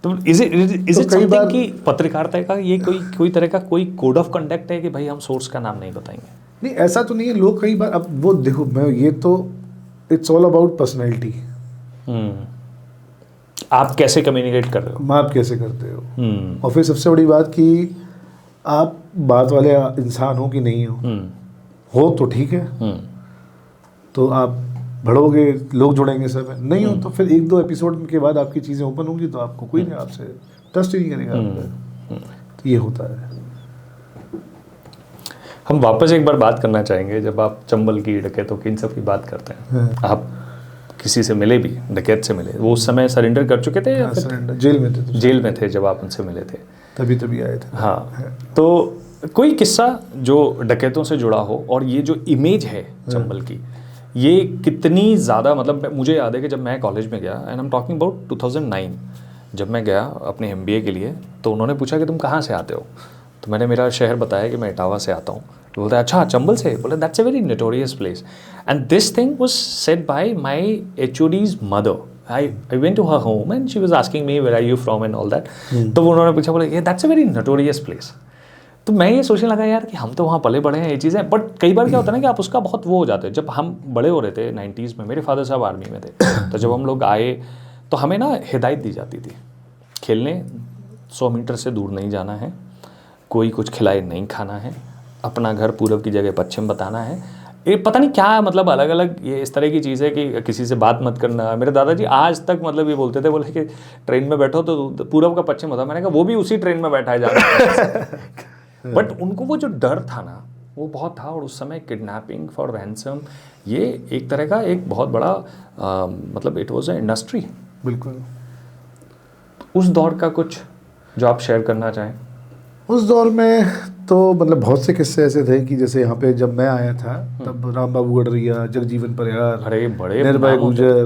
तो इज इट समथिंग कि पत्रकारिता का ये कोई तरह का कोई कोड ऑफ कंडक्ट है कि भाई हम सोर्स का नाम नहीं बताएंगे? नहीं, ऐसा तो नहीं है। लोग कई बार, अब वो देखो, मैं ये तो इट्स ऑल अबाउट पर्सनैलिटी। आप कैसे कम्युनिकेट कर रहे हो, आप कैसे करते हो, और फिर सबसे बड़ी बात कि आप बात वाले इंसान हो कि नहीं हो तो ठीक है, तो आप बढ़ोगे, लोग जुड़ेंगे, सब नहीं हो तो फिर 1-2 एपिसोड के बाद आपकी चीज़ें ओपन होंगी तो आपको कोई नहीं आपसे ट्रस्ट ही नहीं करेगा आप पे। तो ये होता है। हम वापस एक बार बात करना चाहेंगे, जब आप चंबल की डकैतों की इन सब की बात करते हैं, आप किसी से मिले भी, डकैत से मिले, वो उस समय सरेंडर कर चुके थे या फिर जेल में थे जब आप उनसे मिले थे? तभी आए थे। हाँ, तो कोई किस्सा जो डकैतों से जुड़ा हो, और ये जो इमेज है चंबल की, ये कितनी ज़्यादा, मतलब मुझे याद है कि जब मैं कॉलेज में गया, and I am talking about 2009, जब मैं गया अपने MBA के लिए, तो उन्होंने पूछा कि तुम कहाँ से आते हो, तो मैंने मेरा शहर बताया कि मैं इटावा से आता हूँ। तो बोलते हैं अच्छा चंबल से? बोले that's a very notorious place, and this thing was said bye my HOD's mother. I went to her home and she was asking me where are you from and all that. तो उन्होंने पूछा, बोले that's a very notorious place. तो मैं ये सोचने लगा यार कि हम तो वहाँ पले बड़े हैं, ये चीज़ें, बट कई बार क्या होता है ना कि आप उसका बहुत वो हो जाते हैं। जब हम बड़े हो रहे थे 90s में, मेरे फादर साहब आर्मी में थे, तो जब हम लोग आए तो हमें ना हिदायत दी जाती थी, खेलने 100 मीटर से दूर नहीं जाना है, कोई कुछ खिलाए नहीं खाना है, अपना घर पूरब की जगह पश्चिम बताना है। ये पता नहीं क्या, मतलब अलग अलग ये इस तरह की चीज़ है कि किसी से बात मत करना। मेरे दादाजी आज तक मतलब ये बोलते थे, बोले कि ट्रेन में बैठो तो पूरब का पश्चिम होता। मैंने कहा वो भी उसी ट्रेन में बैठा है जाना। बट उनको वो जो डर था ना, वो बहुत था। और उस समय किडनैपिंग फॉर रैंसम ये एक तरह का एक बहुत बड़ा मतलब इट वॉज अ इंडस्ट्री। बिल्कुल। उस दौर का कुछ जो आप शेयर करना चाहें? उस दौर में तो मतलब बहुत से किस्से ऐसे थे कि जैसे यहाँ पे जब मैं आया था तब राम बाबू गडरिया, जगजीवन परिहार, अरे बड़े निर्भय गुजर,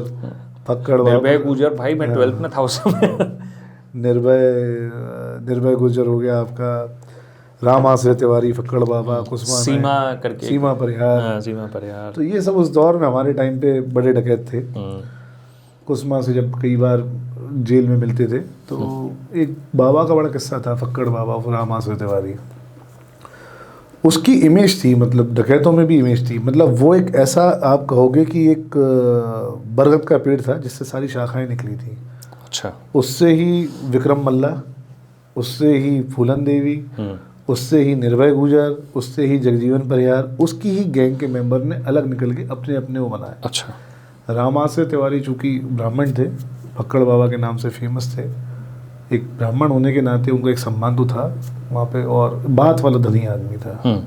फक्कड़ निर्भय गुजर, भाई मैं 12th में था उस समय। निर्भय गुजर हो गया आपका, राम आश्रय तिवारी, फक्कड़ बाबा, कुसुमा, सीमा परिहार। सीमा परिहार। तो ये सब उस दौर में हमारे टाइम पे बड़े डकैत थे। कुसमा से जब कई बार जेल में मिलते थे तो एक बाबा का बड़ा किस्सा था, फक्कड़ बाबा रामासुर तिवारी। उसकी इमेज थी, मतलब डकैतों में भी इमेज थी, मतलब वो एक ऐसा आप कहोगे कि एक बरगद का पेड़ था जिससे सारी शाखाएं निकली थी। अच्छा। उससे ही विक्रम मल्ला, उससे ही फूलन देवी, उससे ही निर्भय गुजर, उससे ही जगजीवन परिहार, उसकी ही गैंग के मेंबर ने अलग निकल के अपने अपने वो बनाए। अच्छा। रामासुर तिवारी चूँकि ब्राह्मण थे, फक्कड़ बाबा के नाम से फेमस थे, एक ब्राह्मण होने के नाते उनको एक सम्मान तो था वहाँ पे, और बात वाला धनी आदमी था।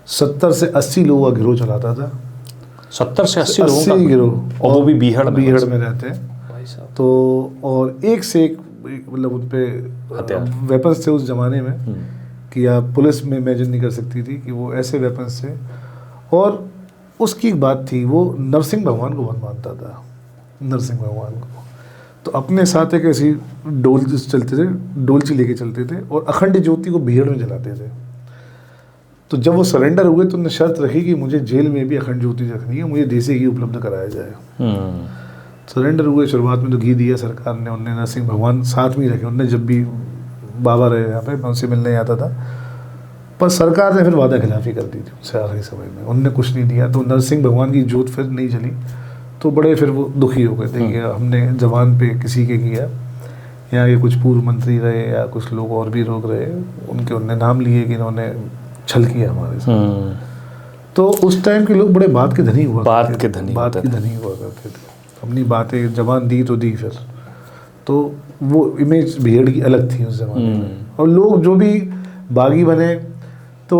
70 से 80 लोगों का गिरोह चलाता था। 70 से 80 लोगों का गिरोह, और वो भी बीहड़ में रहते हैं भाई साहब। तो और एक से एक मतलब उन पे वेपन्स थे उस जमाने में कि आप पुलिस में इमेजिन नहीं कर सकती थी कि वो ऐसे वेपन्स थे। और उसकी एक बात थी, वो नरसिंह भगवान को बहुत मानता था, नरसिंह भगवान को। तो अपने साथ एक ऐसी डोलची लेके चलते थे और अखंड ज्योति को भीड़ में जलाते थे। तो जब वो सरेंडर हुए तो उन्होंने शर्त रखी कि मुझे जेल में भी अखंड ज्योति रखनी है, मुझे देसी घी उपलब्ध कराया जाए। सरेंडर हुए, शुरुआत में तो घी दिया सरकार ने, उनने नरसिंह भगवान साथ में ही रखे। उनने जब भी बाबा रहे यहाँ पे, मैं उनसे मिलने आता था, पर सरकार ने फिर वादा खिलाफी कर दी थी उनसे आखिरी समय में, उनने कुछ नहीं दिया। तो नरसिंह भगवान की जोत फिर नहीं जली, तो बड़े फिर वो दुखी हो गए थे कि हमने जवान पे किसी के किया, यहाँ के कुछ पूर्व मंत्री रहे या कुछ लोग और भी लोग रहे, उनने नाम लिए कि इन्होंने छल किया हमारे साथ। तो उस टाइम के लोग बड़े बात के धनी हुआ करते थे, अपनी बातें जवान दी तो दी फिर। तो वो इमेज भीड़ की अलग थी उस जमाने में। और लोग जो भी बागी बने तो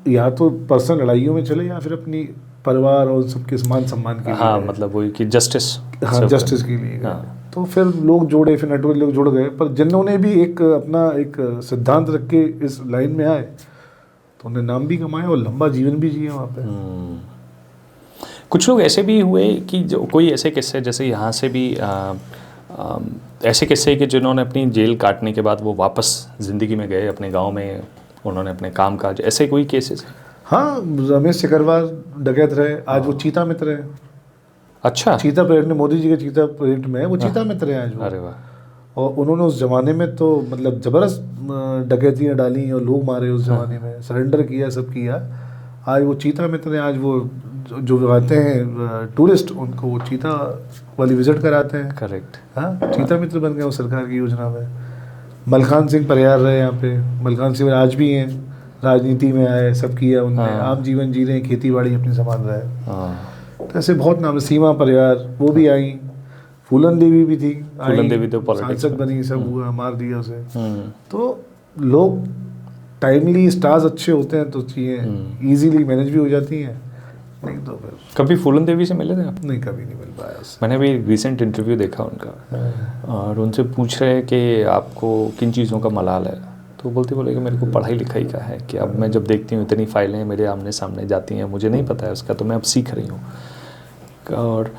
या तो पर्सनल लड़ाइयों में चले या फिर अपनी परिवार और सबके मान सम्मान के लिए। हाँ, मतलब वही कि जस्टिस, हाँ जस्टिस के लिए। हाँ। तो फिर लोग जोड़े, फिर नेटवर्क लोग जुड़ गए, पर जिन्होंने भी एक अपना एक सिद्धांत रख के इस लाइन में आए तो उन्हें नाम भी कमाया और लंबा जीवन भी जिए वहाँ पे। कुछ लोग ऐसे भी हुए कि जो कोई ऐसे किस्से, जैसे यहाँ से भी ऐसे किस्से कि जिन्होंने अपनी जेल काटने के बाद वो वापस ज़िंदगी में गए, अपने गांव में उन्होंने अपने काम काज, ऐसे कोई केसेस? हाँ, रमेश सिकरवार डकैत रहे, आज वो चीता मित्र है। अच्छा। चीता परेड में, मोदी जी के चीता परेड में वो चीता मित्र है आज वो। अरे वाह। और उन्होंने उस जमाने में तो मतलब ज़बरदस्त डकैतियाँ डाली और लोग मारे उस जमाने में, सरेंडर किया, सब किया। आज वो चीता मित्र हैं, आज वो जो आते हैं टूरिस्ट, उनको वो चीता वाली विजिट कराते हैं। करेक्ट। हाँ, चीता मित्र बन गए वो सरकार की योजना में। मलखान सिंह परिहार रहे यहाँ पे, मलखान सिंह आज भी हैं, राजनीति में आए, सब किया उनने। आम जीवन जी रहे हैं, खेती बाड़ी अपनी संभाल रहे हैं। तो ऐसे बहुत नाम है। सीमा परिहार वो भी आई, फूलन देवी भी थी, फूलन देवी तो सांसद बनी, सब हुआ, मार दिया उसे। तो लोग टाइमली, स्टार्स अच्छे होते हैं तो चीज़ें ईजीली मैनेज भी हो जाती हैं, नहीं तो फिर। कभी फूलन देवी से मिले थे आप? नहीं, कभी नहीं मिल पाया उससे। मैंने भी रिसेंट इंटरव्यू देखा उनका, और उनसे पूछ रहे हैं कि आपको किन चीज़ों का मलाल है, तो बोले कि मेरे को पढ़ाई लिखाई का है, कि अब मैं जब देखती हूँ इतनी फाइलें मेरे आमने सामने जाती हैं, मुझे नहीं पता है उसका, तो मैं अब सीख रही हूँ। और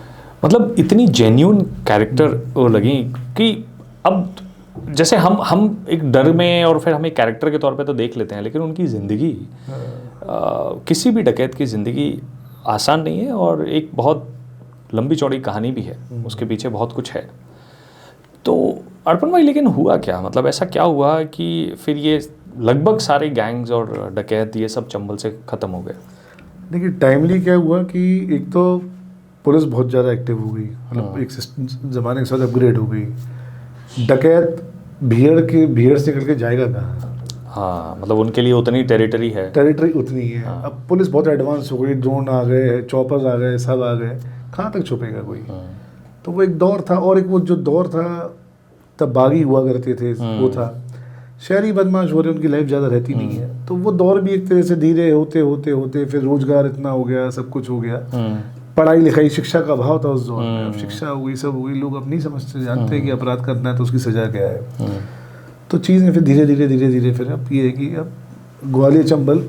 मतलब इतनी जेन्यून कैरेक्टर वो लगी कि अब जैसे हम एक डर में और फिर हम एक कैरेक्टर के तौर पे तो देख लेते हैं, लेकिन उनकी ज़िंदगी, किसी भी डकैत की ज़िंदगी आसान नहीं है, और एक बहुत लंबी चौड़ी कहानी भी है, उसके पीछे बहुत कुछ है। तो अर्पण भाई, लेकिन हुआ क्या, मतलब ऐसा क्या हुआ कि फिर ये लगभग सारे गैंग्स और डकैत ये सब चंबल से ख़त्म हो गए? देखिए, टाइमली क्या हुआ कि एक तो पुलिस बहुत ज़्यादा एक्टिव हो गई, मतलब एक ज़माने के साथ अपग्रेड हो गई। डकैत भीड़ से निकल के जाएगा कहाँ? हाँ, मतलब उनके लिए उतनी टेरिटरी है, टेरिटरी उतनी है। अब पुलिस बहुत एडवांस हो गई, ड्रोन आ गए, चॉपर्स आ गए, सब आ गए, कहाँ तक छुपेगा कोई? तो वो एक दौर था, और एक वो जो दौर था तब बागी हुआ करते थे, वो था। शहरी बदमाश हो रहे, उनकी लाइफ ज़्यादा रहती नहीं है, तो वो दौर भी एक तरह से धीरे होते होते होते फिर रोजगार इतना हो गया, सब कुछ हो गया, पढ़ाई लिखाई, शिक्षा का अभाव था उस दौर में। अब शिक्षा हो गई, सब हो गई, लोग अब नहीं समझते, जानते हैं कि अपराध करना है तो उसकी सज़ा क्या है। तो चीज़ें फिर धीरे धीरे फिर अब ये है कि अब ग्वालियर चंबल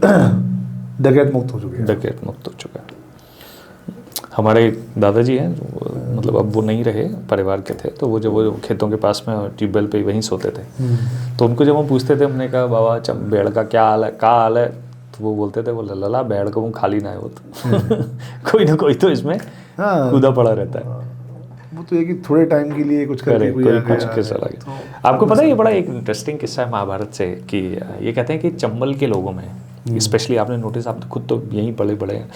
डकैत मुक्त हो चुके हैं। डकैत मुक्त हो चुका है। हमारे दादाजी हैं, मतलब अब वो नहीं रहे, परिवार के थे, तो वो जब वो खेतों के पास में ट्यूबवेल पे वहीं सोते थे, तो उनको जब हम पूछते थे, हमने कहा बाबा भेड़ का क्या हाल है, तो वो बोलते थे, वो लला भेड़ को वो खाली ना हो, तो कोई ना कोई तो इसमें कूदा पड़ा रहता है। वो तो है कि थोड़े टाइम के लिए कुछ करके कोई आ कुछ गया किस्सा लगे। आपको पता है ये बड़ा एक इंटरेस्टिंग किस्सा है महाभारत से कि ये कहते हैं कि चंबल के लोगों में स्पेशली आपने नोटिस, आप खुद तो यहीं पड़े बड़े हैं,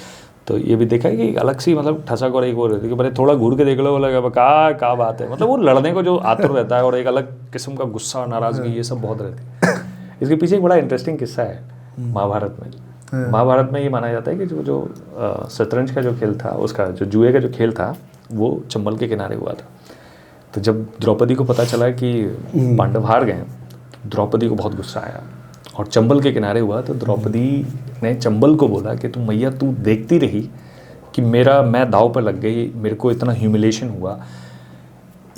तो ये भी देखा है कि अलग सी मतलब ठसक और एक वो रहती है कि भाई थोड़ा घूर के देख लो, वो लगा क्या बात है, मतलब वो लड़ने को जो आतुर रहता है और एक अलग किस्म का गुस्सा और नाराजगी ये सब बहुत रहती है। इसके पीछे एक बड़ा इंटरेस्टिंग किस्सा है महाभारत में। महाभारत में ये माना जाता है कि जो शतरंज का जो खेल था, उसका जो जुए का जो खेल था वो चंबल के किनारे हुआ था। तो जब द्रौपदी को पता चला कि पांडव हार गए, तो द्रौपदी को बहुत गुस्सा आया और चंबल के किनारे हुआ। तो द्रौपदी ने चंबल को बोला कि तुम मैया तू देखती रही कि मैं दाव पर लग गई, मेरे को इतना ह्यूमिलेशन हुआ,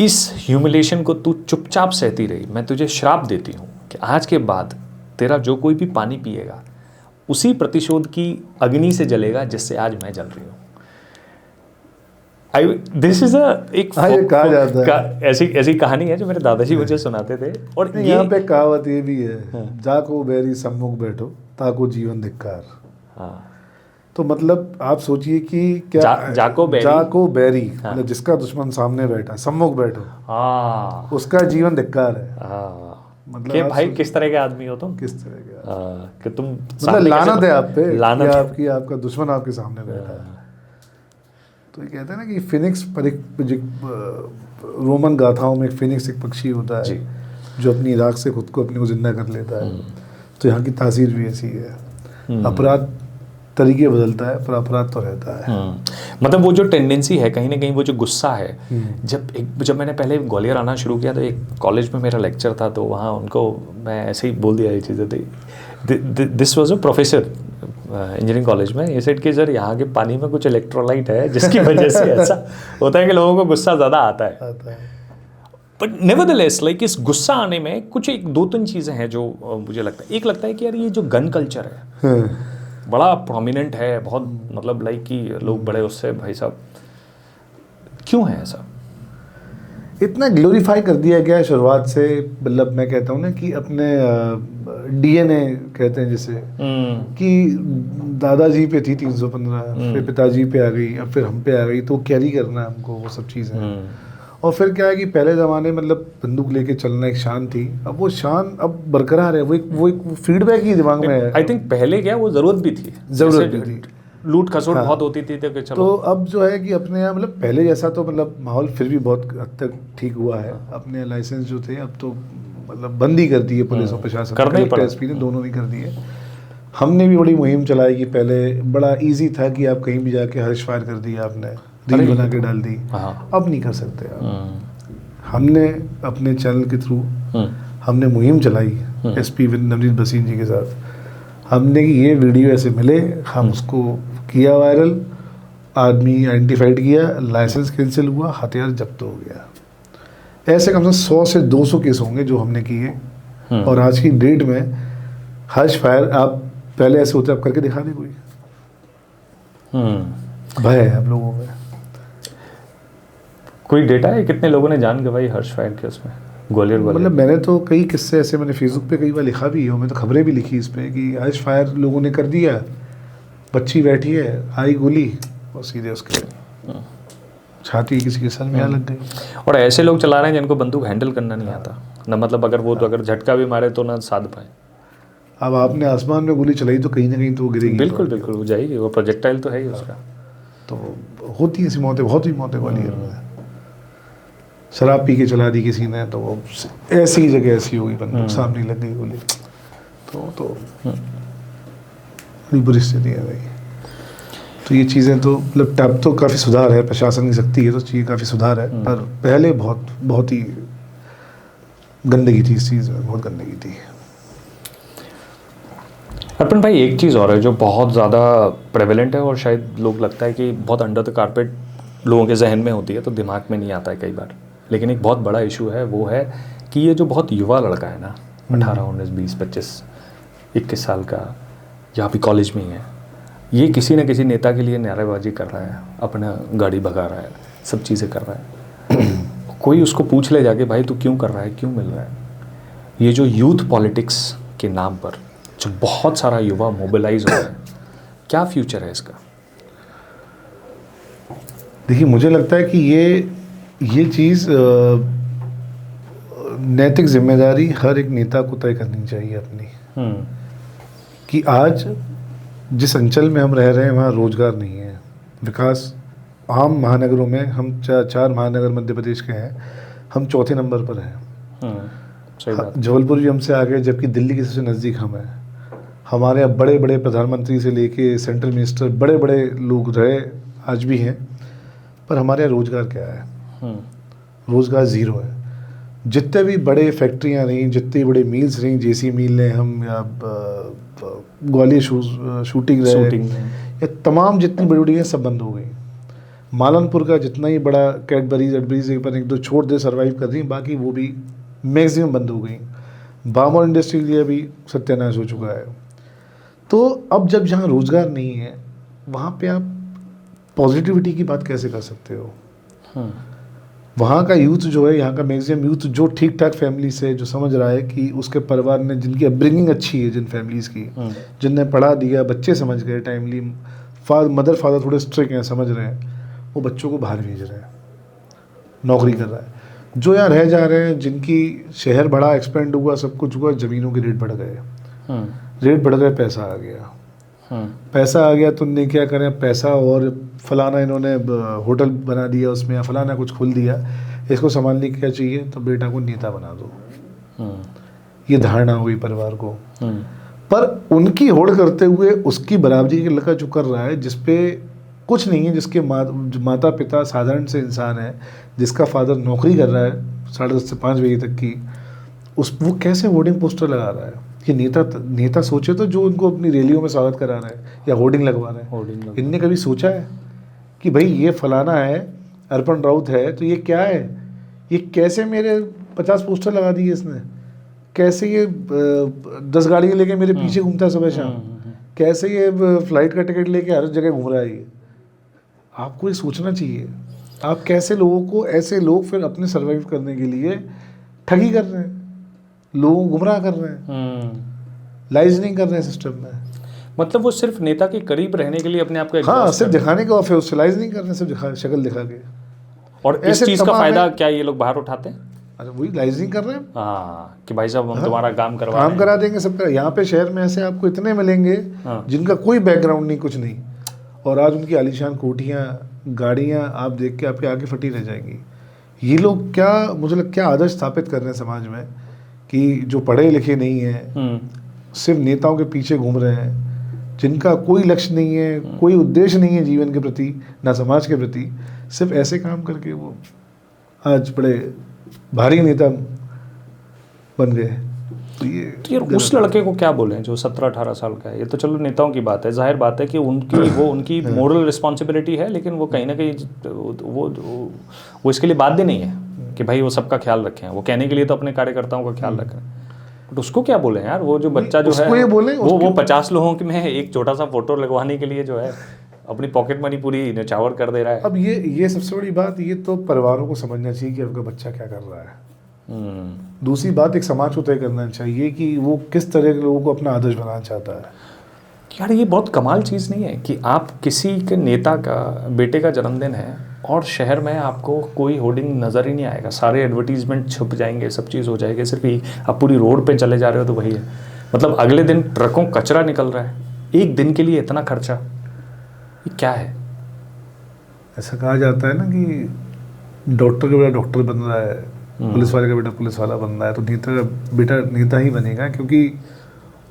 इस ह्यूमिलेशन को तू चुपचाप सहती रही, मैं तुझे श्राप देती हूँ कि आज के बाद तेरा जो कोई भी पानी पिएगा उसी प्रतिशोध की अग्नि से जलेगा जिससे आज मैं जल रही हूँ। दिस इज एक कहा जाता है, ऐसी कहानी है जो मेरे दादाजी मुझे सुनाते थे। और यहाँ पे कहावत ये भी है, जाको बैरी सम्मुख बैठो ताको जीवन धिक्कार। हाँ, तो मतलब आप सोचिए कि क्या जाको बैरी मतलब जिसका दुश्मन सामने बैठा, सम्मुख बैठो, हाँ, उसका जीवन धिक्कार है। हाँ, मतलब कि भाई किस तरह के आदमी हो तुम, किस तरह के कि तुम मतलब लानत है आप पे, लानत आपका दुश्मन आपके सामने बैठा है। तो ये कहते हैं ना कि फिनिक्स रोमन गाथाओं में फिनिक्स एक पक्षी होता है जो अपनी राख से खुद को अपने को जिंदा कर लेता है। तो यहाँ की तासीर भी ऐसी है, अपराध तरीके बदलता है पर अपराध तो रहता है। मतलब वो जो टेंडेंसी है कहीं ना कहीं, वो जो गुस्सा है, जब मैंने पहले ग्वालियर आना शुरू किया तो एक कॉलेज में मेरा लेक्चर था, तो वहाँ उनको मैं ऐसे ही बोल दिया ये चीज़ें थी। This was a professor engineering college में, ये सेट कि सर यहाँ के पानी में कुछ इलेक्ट्रोलाइट है जिसकी वजह से ऐसा होता है कि लोगों को गुस्सा ज़्यादा आता है। बट नेवरदलेस लाइक इस गुस्सा आने में कुछ एक दो तीन चीज़ें हैं जो मुझे लगता है। एक लगता है कि यार ये जो गन कल्चर है बड़ा प्रोमिनेंट है, बहुत मतलब लाइक कि लोग बड़े उससे भाई साहब क्यों है ऐसा, इतना ग्लोरीफाई कर दिया गया है शुरुआत से। मतलब मैं कहता हूँ ना कि अपने डीएनए कहते हैं जिसे कि दादाजी पे थी 315, फिर पिताजी पे आ गई, अब फिर हम पे आ गई, तो कैरी करना है हमको वो सब चीज़ें। और फिर क्या है कि पहले ज़माने मतलब बंदूक लेके चलना एक शान थी, अब वो शान अब बरकरार है, वो एक फीडबैक ही दिमाग में है। आई थिंक पहले क्या वो ज़रूरत भी थी, लूट खसोट बहुत होती थी तो चलो। तो अब जो है कि अपने यहाँ मतलब पहले जैसा तो मतलब माहौल फिर भी बहुत हद तक ठीक हुआ है। अपने लाइसेंस जो थे अब तो मतलब बंद ही कर दिए पुलिस और प्रशासन, एसपी ने दोनों ही कर दिए। हमने भी बड़ी मुहिम चलाई कि पहले बड़ा इजी था कि आप कहीं भी जाके हर्ष फायर कर दिया, आपने रील बना के डाल दी, अब नहीं कर सकते आप। हमने अपने चैनल के थ्रू हमने मुहिम चलाई एसपी नवनीत भसीन जी के साथ। हमने कि ये वीडियो ऐसे मिले, हम उसको किया वायरल, आदमी आइडेंटिफाइड किया, लाइसेंस कैंसिल हुआ, हथियार जब्त हो गया। ऐसे कम से कम 100 से 200 केस होंगे जो हमने किए। और आज की डेट में हर्ष फायर आप पहले ऐसे होते आप करके दिखा दें, कोई भय है आप लोगों में। कोई डेटा है कितने लोगों ने जान गवाई हर्ष फायर के उसमें ग्वालियर? मतलब मैंने तो कई किस्से ऐसे मैंने फेसबुक पे कई बार लिखा भी है, मैं तो खबरें भी लिखी इस पे कि हर्ष फायर लोगों ने कर दिया, बच्ची बैठी है, आई गोली और सीधे उसके छाती किसी के सर में लग गई। और ऐसे लोग चला रहे हैं जिनको बंदूक हैंडल करना नहीं आता ना, मतलब अगर वो तो अगर झटका भी मारे तो ना साध पाए। अब आपने आसमान में गोली चलाई तो कहीं ना कहीं तो वो गिरेगी। बिल्कुल बिल्कुल वो जाएगी, वो प्रोजेक्टाइल तो है ही उसका। तो होती ऐसी मौतें, बहुत ही मौतें ग्वालियर में। शराब पी के चला दी किसी ने तो वो ऐसी जगह ऐसी होगी, बंदूक सामने लग गई गोली, तो बड़ी बुरी स्थिति है भाई। तो ये चीज़ें तो मतलब टब तो काफ़ी सुधार है, प्रशासन की शक्ति है तो चीज़ें काफ़ी सुधार है, पर पहले बहुत ही गंदगी थी इस चीज़ में, बहुत गंदगी थी। अर्पण भाई एक चीज़ और है जो बहुत ज़्यादा प्रेवलेंट है और शायद लोग लगता है कि बहुत अंडर द कारपेट लोगों के जहन में होती है तो दिमाग में नहीं आता है कई बार, लेकिन एक बहुत बड़ा इशू है, वो है कि ये जो बहुत युवा लड़का है ना 18, 19, 20, 25, 21 साल का, या अभी कॉलेज में ही है, ये किसी न किसी नेता के लिए नारेबाजी कर रहा है, अपना गाड़ी भगा रहा है, सब चीज़ें कर रहा है। कोई उसको पूछ ले जाके भाई तू क्यों कर रहा है, क्यों मिल रहा है? ये जो यूथ पॉलिटिक्स के नाम पर जो बहुत सारा युवा मोबिलाइज हो रहा है, क्या फ्यूचर है इसका? देखिए मुझे लगता है कि ये ये चीज़ नैतिक जिम्मेदारी हर एक नेता को तय करनी चाहिए अपनी, कि आज जिस अंचल में हम रह रहे हैं वहाँ रोजगार नहीं है, विकास आम महानगरों में हम 4 महानगर मध्य प्रदेश के हैं, हम चौथे नंबर पर हैं। जबलपुर भी हमसे आगे, जबकि दिल्ली के सबसे नज़दीक हम हैं। हमारे यहाँ बड़े बड़े प्रधानमंत्री से लेके सेंट्रल मिनिस्टर बड़े बड़े लोग रहे, आज भी हैं, पर हमारे यहाँ रोज़गार क्या है? रोज़गार ज़ीरो है। जितने भी बड़े फैक्ट्रियाँ रहीं, जितनी बड़े मिल्स रहीं, जेसी मिल हैं हम, या ग्वालियर शूटिंग रहे, या तमाम जितनी बड़ी बड़ी हैं सब बंद हो गई। मालनपुर का जितना ही बड़ा कैडबरीज एडबरीज एक पर एक दो छोड़ दे सर्वाइव कर रही, बाकी वो भी मैक्सिमम बंद हो गई। बामर इंडस्ट्री के लिए भी सत्यानाश हो चुका है। तो अब जब जहाँ रोज़गार नहीं है वहाँ पे आप पॉजिटिविटी की बात कैसे कर सकते हो? वहाँ का यूथ जो है, यहाँ का मैक्सिमम यूथ जो ठीक ठाक फैमिली से, जो समझ रहा है कि उसके परिवार ने, जिनकी अपब्रिंगिंग अच्छी है, जिन फैमिलीज़ की, जिनने पढ़ा दिया, बच्चे समझ गए टाइमली, मदर फादर थोड़े स्ट्रिक्ट हैं, समझ रहे हैं, वो बच्चों को बाहर भेज रहे हैं, नौकरी कर रहा है। जो यहाँ रह जा रहे हैं, जिनकी शहर बड़ा एक्सपेंड हुआ, सब कुछ हुआ, ज़मीनों के रेट बढ़ गए, रेट बढ़ गए, पैसा आ गया, पैसा आ गया तो उनने क्या करें, पैसा और फलाना इन्होंने होटल बना दिया उसमें, या फलाना कुछ खोल दिया, इसको संभालने की क्या चाहिए, तो बेटा को नेता बना दो। ये धारणा हुई परिवार को। पर उनकी होड़ करते हुए उसकी बराबरी का लड़का जो कर रहा है, जिसपे कुछ नहीं है, जिसके माता पिता साधारण से इंसान है, जिसका फादर नौकरी कर रहा है 10:30 से 5 बजे तक की, वो कैसे होर्डिंग पोस्टर लगा रहा है? कि नेता सोचे तो जो उनको अपनी रैलियों में स्वागत करा रहा है या होर्डिंग लगवा रहा है। इनने कभी सोचा है कि भाई ये फलाना है, अर्पण राउत है, तो ये क्या है, ये कैसे मेरे 50 पोस्टर लगा दिए इसने, कैसे ये 10 गाड़ियाँ लेके मेरे पीछे घूमता है सुबह शाम, कैसे ये फ्लाइट का टिकट लेके हर जगह घूम रहा है। ये आपको ये सोचना चाहिए। आप कैसे लोगों को, ऐसे लोग फिर अपने सर्वाइव करने के लिए ठगी कर रहे हैं, लोगों को गुमराह कर रहे हैं, लाइज नहीं कर रहे हैं सिस्टम में। मतलब वो सिर्फ नेता के करीब रहने के लिए अपने आप को, हाँ, सिर्फ दिखाने के, फिर उससे लाइज नहीं कर रहे, सिर्फ शक्ल दिखा के। और इस चीज़ का फायदा क्या ये लोग बाहर उठाते हैं? अरे वही लाइजिंग कर रहे हैं। हाँ, कि भाई साहब हम तुम्हारा काम करा देंगे सबका। यहाँ पे शहर में ऐसे आपको इतने मिलेंगे जिनका कोई बैकग्राउंड नहीं, कुछ नहीं, और आज उनकी आलीशान कोठियाँ, गाड़ियाँ आप देख के आपके आगे फटी रह जाएंगी। ये लोग क्या, मुझे लगता क्या आदर्श स्थापित कर रहे हैं समाज में, कि जो पढ़े लिखे नहीं हैं, सिर्फ नेताओं के पीछे घूम रहे हैं, जिनका कोई लक्ष्य नहीं है, कोई उद्देश्य नहीं है जीवन के प्रति, ना समाज के प्रति, सिर्फ ऐसे काम करके वो आज बड़े भारी नेता बन गए। तो ये उस लड़के को क्या बोलें जो 17-18 साल का है? ये तो चलो नेताओं की बात है, जाहिर बात है कि उनकी मोरल रिस्पॉन्सिबिलिटी है, लेकिन वो कहीं ना कहीं वो इसके लिए बाध्य नहीं है कि भाई वो सबका ख्याल रखें। वो कहने के लिए तो अपने कार्यकर्ताओं का ख्याल रखें, बट उसको क्या बोले यार? वो जो बच्चा जो है वो 50 लोगों की में एक छोटा सा फोटो लगवाने के लिए जो है अपनी पॉकेट मनी पूरी न्यौछावर कर दे रहा है। अब ये सबसे बड़ी बात, ये तो परिवारों को समझना चाहिए कि आपका बच्चा क्या कर रहा है। दूसरी बात, एक समाज को तय करना चाहिए कि वो किस तरह के लोगों को अपना आदर्श बनाना चाहता है। यार ये बहुत कमाल चीज़ नहीं है कि आप किसी के नेता का बेटे का जन्मदिन है और शहर में आपको कोई होर्डिंग नज़र ही नहीं आएगा, सारे एडवर्टीजमेंट छुप जाएंगे, सब चीज़ हो जाएगी, सिर्फ ही आप पूरी रोड पे चले जा रहे हो तो वही है। मतलब अगले दिन ट्रकों कचरा निकल रहा है, एक दिन के लिए इतना खर्चा, ये क्या है? ऐसा कहा जाता है ना कि डॉक्टर का बेटा डॉक्टर बन रहा है, पुलिस वाले का बेटा पुलिस वाला बन रहा है, तो नेता का बेटा नेता ही बनेगा, क्योंकि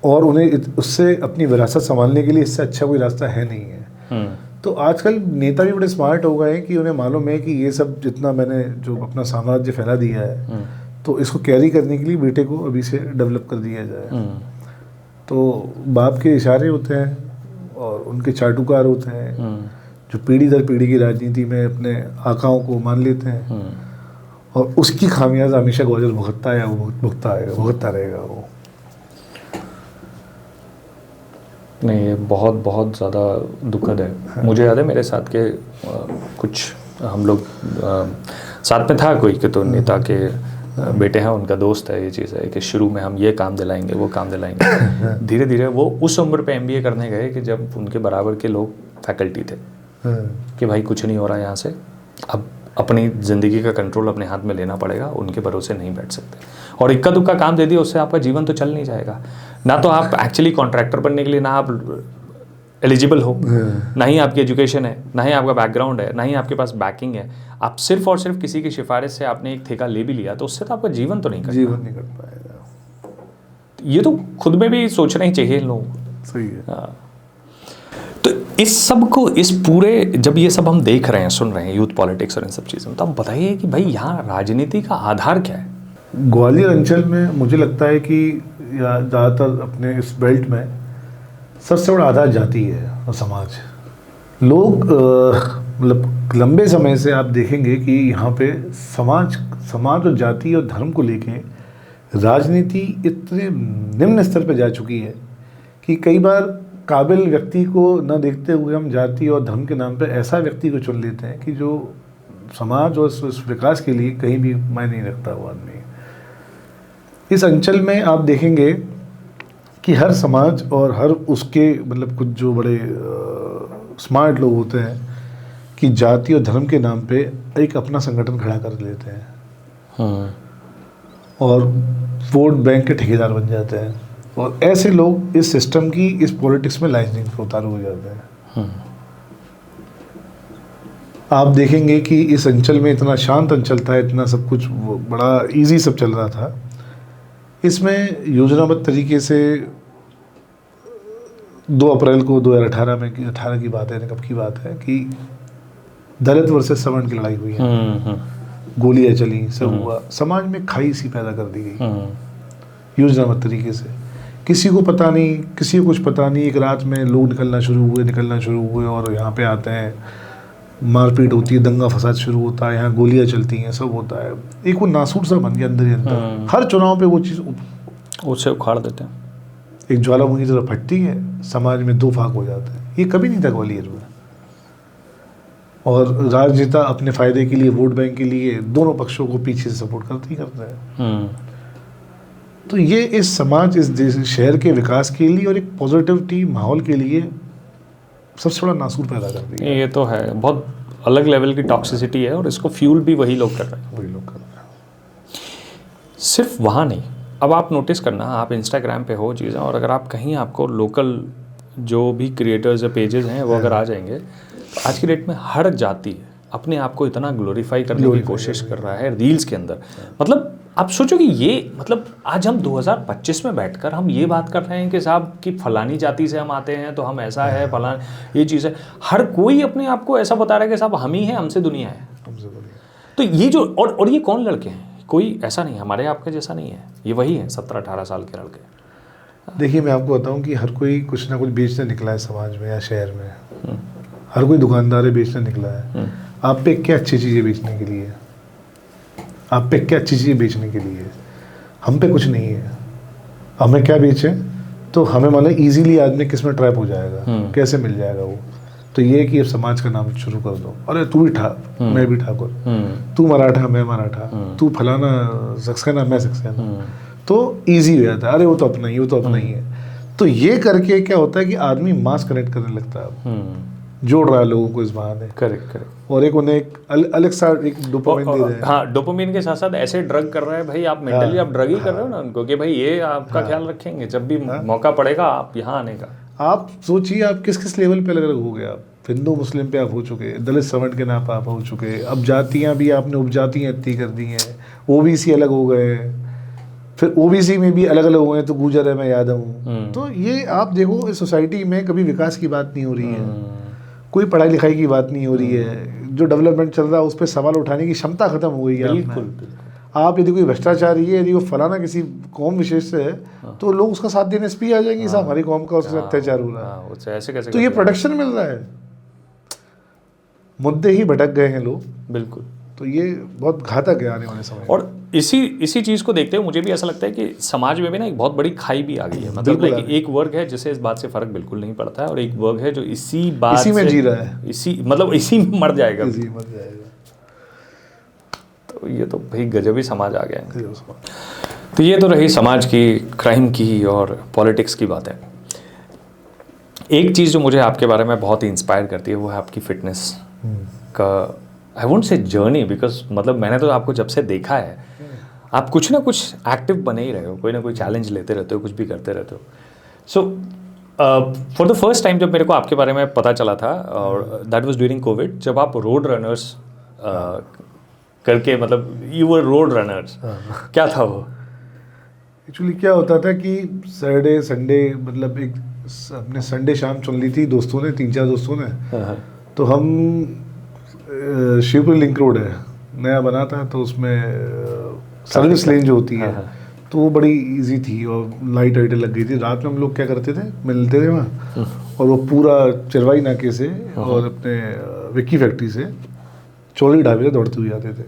और उन्हें उससे अपनी विरासत संभालने के लिए इससे अच्छा कोई रास्ता है नहीं है। तो आजकल नेता भी बड़े स्मार्ट हो गए हैं कि उन्हें मालूम है कि ये सब जितना मैंने जो अपना साम्राज्य फैला दिया है, तो इसको कैरी करने के लिए बेटे को अभी से डेवलप कर दिया जाए। तो बाप के इशारे होते हैं और उनके चाटुकार होते हैं, जो पीढ़ी दर पीढ़ी की राजनीति में अपने आकाओं को मान लेते हैं, और उसकी खामियाजा हमेशा ग्वालियर भुगतता है, वो भुगतता रहेगा वो। नहीं, ये बहुत बहुत ज़्यादा दुखद है। मुझे याद है मेरे साथ के कुछ हम लोग साथ में था कोई कि तो नेता के बेटे हैं, उनका दोस्त है, ये चीज़ है कि शुरू में हम ये काम दिलाएंगे, वो काम दिलाएंगे। धीरे धीरे वो उस उम्र पे MBA करने गए कि जब उनके बराबर के लोग फैकल्टी थे कि भाई कुछ नहीं हो रहा यहाँ से, अपनी ज़िंदगी का कंट्रोल अपने हाथ में लेना पड़ेगा, उनके भरोसे नहीं बैठ सकते। और इक्का दुक्का काम दे दिया उससे आपका जीवन तो चल नहीं जाएगा। ना तो आप एक्चुअली कॉन्ट्रैक्टर बनने के लिए ना आप एलिजिबल हो, ना ही आपकी एजुकेशन है, ना ही आपका बैकग्राउंड है, ना ही आपके पास बैकिंग है। आप सिर्फ और सिर्फ किसी की सिफारिश से आपने एक ठेका ले भी लिया तो उससे तो आपका जीवन तो नहीं कर पाएगा। ये तो खुद में भी सोचना ही चाहिए लोगों को। सही है। हाँ। तो इस सब को, इस पूरे, जब ये सब हम देख रहे हैं, सुन रहे हैं, यूथ पॉलिटिक्स और इन सब चीज़ों में, तो हम बताइए कि भाई यहाँ राजनीति का आधार क्या है? ग्वालियर अंचल में मुझे लगता है कि ज़्यादातर अपने इस बेल्ट में सबसे बड़ा आधार जाति है और समाज। लोग मतलब लंबे समय से आप देखेंगे कि यहाँ पे समाज और जाति और धर्म को लेके राजनीति इतने निम्न स्तर पर जा चुकी है कि कई बार काबिल व्यक्ति को न देखते हुए हम जाति और धर्म के नाम पे ऐसा व्यक्ति को चुन लेते हैं कि जो समाज और उस विकास के लिए कहीं भी मायने नहीं रखता वो आदमी। इस अंचल में आप देखेंगे कि हर समाज और हर उसके मतलब कुछ जो बड़े स्मार्ट लोग होते हैं कि जाति और धर्म के नाम पे एक अपना संगठन खड़ा कर लेते हैं। हाँ। और वोट बैंक के ठेकेदार बन जाते हैं और ऐसे लोग इस सिस्टम की, इस पॉलिटिक्स में लाइजनिंग पे उतारू हो जाते हैं। हाँ। आप देखेंगे कि इस अंचल में इतना शांत अंचल था, इतना सब कुछ बड़ा इजी सब चल रहा था। इसमें योजनाबद्ध तरीके से 2 अप्रैल को 2018 में 18 की बात है, कब की बात है कि दलित वर्सेस सवर्ण की लड़ाई हुई है। गोलियां चली, सब हुआ, समाज में खाई सी पैदा कर दी गई योजनाबद्ध तरीके से। किसी को पता नहीं, किसी को कुछ पता नहीं, एक रात में लोग निकलना शुरू हुए और यहाँ पे आते हैं, मारपीट होती है, दंगा फसाद शुरू होता है, यहाँ गोलियां चलती हैं, सब होता है। एक वो नासूर सा बन गया अंदर ही अंदर। हर चुनाव पे वो चीज़ उसे उखाड़ देते हैं। एक ज्वालामुखी तरह फटती है, समाज में 2 फाक हो जाते हैं। ये कभी नहीं था ग्वालियर में। और राजनेता अपने फायदे के लिए, वोट बैंक के लिए दोनों पक्षों को पीछे से सपोर्ट करते हैं। तो ये इस समाज, इस देश, शहर के विकास के लिए और एक पॉजिटिविटी माहौल के लिए सबसे बड़ा नासूर पैदा कर दिया। ये तो है, बहुत अलग लेवल की टॉक्सिसिटी है और इसको फ्यूल भी वही लोग कर रहे हैं। सिर्फ वहाँ नहीं, अब आप नोटिस करना, आप इंस्टाग्राम पे हो चीज़ें, और अगर आप कहीं, आपको लोकल जो भी क्रिएटर्स या पेजेस हैं वो अगर आ जाएंगे, तो आज की डेट में हर जाति अपने आप को इतना ग्लोरीफाई करने की कोशिश कर रहा है रील्स के अंदर। मतलब आप सोचो कि ये, मतलब आज हम 2025 में बैठकर हम ये बात कर रहे हैं कि साहब कि फलानी जाति से हम आते हैं तो हम ऐसा है, फलान ये चीज़ है। हर कोई अपने आप को ऐसा बता रहा है कि साहब हम ही हैं, हमसे दुनिया है। तो ये जो, और ये कौन लड़के हैं? कोई ऐसा नहीं, हमारे आपके जैसा नहीं है, ये वही है 17-18 साल के लड़के। देखिए, मैं आपको बताऊं कि हर कोई कुछ ना कुछ बेचने निकला है समाज में या शहर में। हर कोई दुकानदार है, बेचने निकला है। आप पे क्या अच्छी चीज़ें बेचने के लिए? आप पे क्या अच्छी चीज़ें बेचने के लिए? हम पे कुछ नहीं है। हमें क्या बेचें तो हमें मतलब इजीली आदमी किस में ट्रैप हो जाएगा, कैसे मिल जाएगा वो। तो ये कि अब समाज का नाम शुरू कर दो। अरे तू भी मैं भी ठाकुर, तू मराठा मैं मराठा, तू फलाना सक्सेना मैं सक्सेना, तो ईजी हो जाता है। अरे वो तो अपना ही, वो तो अपना ही है। तो ये करके क्या होता है कि आदमी मास कनेक्ट करने लगता है, जोड़ रहा है लोगों को इस बहाने। करेक्ट। और एक उन्हें एक अलग सा एक डोपामिन दे रहे हैं। हाँ, डोपामिन के साथ साथ ऐसे ड्रग कर रहे हैं भाई, आप मेंटली आप ड्रग ही कर रहे हो ना उनको, कि भाई ये आपका ख्याल रखेंगे, जब भी मौका पड़ेगा आप यहाँ आने का। आप सोचिए आप किस किस लेवल पे अलग अलग हो गए। आप हिंदू मुस्लिम पे आप हो चुके, दलित सवर्ण के नाम पे आप हो चुके, अब जातियाँ भी आपने उपजातियाँ इतनी कर दी हैं, ओबीसी अलग हो गए, फिर ओबीसी में भी अलग अलग हुए, तो गुजर है, मैं यादव हूँ। तो ये आप देखो, इस सोसाइटी में कभी विकास की बात नहीं हो रही है, कोई पढ़ाई लिखाई की बात नहीं हो रही है। जो डेवलपमेंट चल रहा है उस पर सवाल उठाने की क्षमता खत्म हो गई है। बिल्कुल। आप यदि कोई भ्रष्टाचारी है, यदि वो फलाना किसी कौम विशेष से है, तो लोग उसका साथ देने से भी आ जाएंगे, साहब हमारी कौम का उससे अत्याचार हो रहा है। ऐसे कैसे? तो ये प्रोटेक्शन मिल रहा है, मुद्दे ही भटक गए हैं लोग। बिल्कुल। तो ये बहुत घातक है आने वाले समय। और इसी चीज़ को देखते हुए मुझे भी ऐसा लगता है कि समाज में भी ना एक बहुत बड़ी खाई भी आ गई है। मतलब एक वर्ग है जिसे इस बात से फर्क बिल्कुल नहीं पड़ता है, और एक वर्ग है जो इसी में जी रहा है, इसी में मर जाएगा। तो ये तो भाई गजब ही समाज आ गया है। तो ये तो रही समाज की, क्राइम की और पॉलिटिक्स की बात है। एक चीज़ जो मुझे आपके बारे में बहुत ही इंस्पायर करती है वो है आपकी फिटनेस का I won't say journey, because मतलब मैंने तो आपको जब से देखा है आप कुछ ना कुछ एक्टिव बने ही रहे हो, कोई ना कोई चैलेंज लेते रहते हो, कुछ भी करते रहते हो. So for the first time जब मेरे को आपके बारे में पता चला था, और दैट वाज ड्यूरिंग कोविड, जब आप रोड रनर्स करके, मतलब यू वर रोड रनर्स, क्या था वो? एक्चुअली क्या होता था कि सैटरडे संडे, मतलब एक अपने संडे शाम चुन ली थी दोस्तों ने, 3-4 दोस्तों ने. तो हम शिवपुरी लिंक रोड है, नया बना था, तो उसमें सर्विस लेन जो होती है तो वो बड़ी इजी थी और लाइट वाइटें लग गई थी. रात में हम लोग क्या करते थे, मिलते थे वहाँ, और वो पूरा चिरवाई नाके से और अपने विक्की फैक्ट्री से चौली ढाबे से दौड़ते हुए आते थे.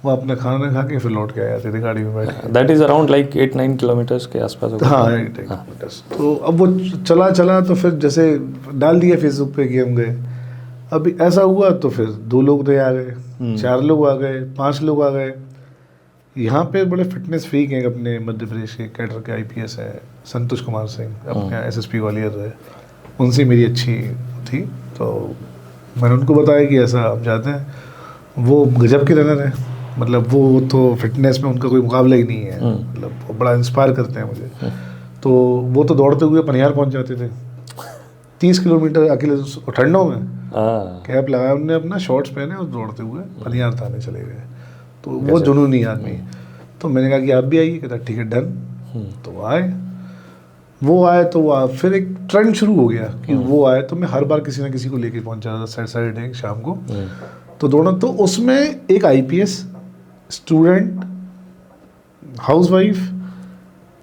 वहाँ अपना खाना खा के फिर लौट के आते थे गाड़ी में बैठ. That is around like 8-9 kilometres के आसपास होगा. हाँ, 8 किलोमीटर्स. तो अब वो चला तो फिर जैसे डाल दिया फेसबुक पे कि हम गए. अभी ऐसा हुआ तो फिर 2 लोग नए आ गए, 4 लोग आ गए, 5 लोग आ गए. यहाँ पे बड़े फिटनेस फ्रीक हैं अपने मध्य प्रदेश के, कैडर के IPS है संतोष कुमार सिंह, अपने SSP ग्वालियर रहे, उनसे मेरी अच्छी थी. तो मैंने उनको बताया कि ऐसा हम जाते हैं. वो गजब के रनर हैं, मतलब वो तो फिटनेस में उनका कोई मुकाबला ही नहीं है, मतलब वो बड़ा इंस्पायर करते हैं मुझे. तो वो तो दौड़ते हुए पनिहार पहुंच जाते थे 30 किलोमीटर अकेले ठंडों में. कैप लगाया उन्होंने अपना, शॉर्ट्स पहने और दौड़ते हुए पनिहार थाने चले गए. तो वो जुनूनी आदमी. तो मैंने कहा कि आप भी आइए, कहता ठीक है डन. तो वो आए तो फिर एक ट्रेंड शुरू हो गया कि वो आए तो मैं हर बार किसी ना किसी को लेके पहुंच जाता था सैटरडे शाम को. तो दोनों, तो उसमें एक IPS स्टूडेंट, हाउसवाइफ,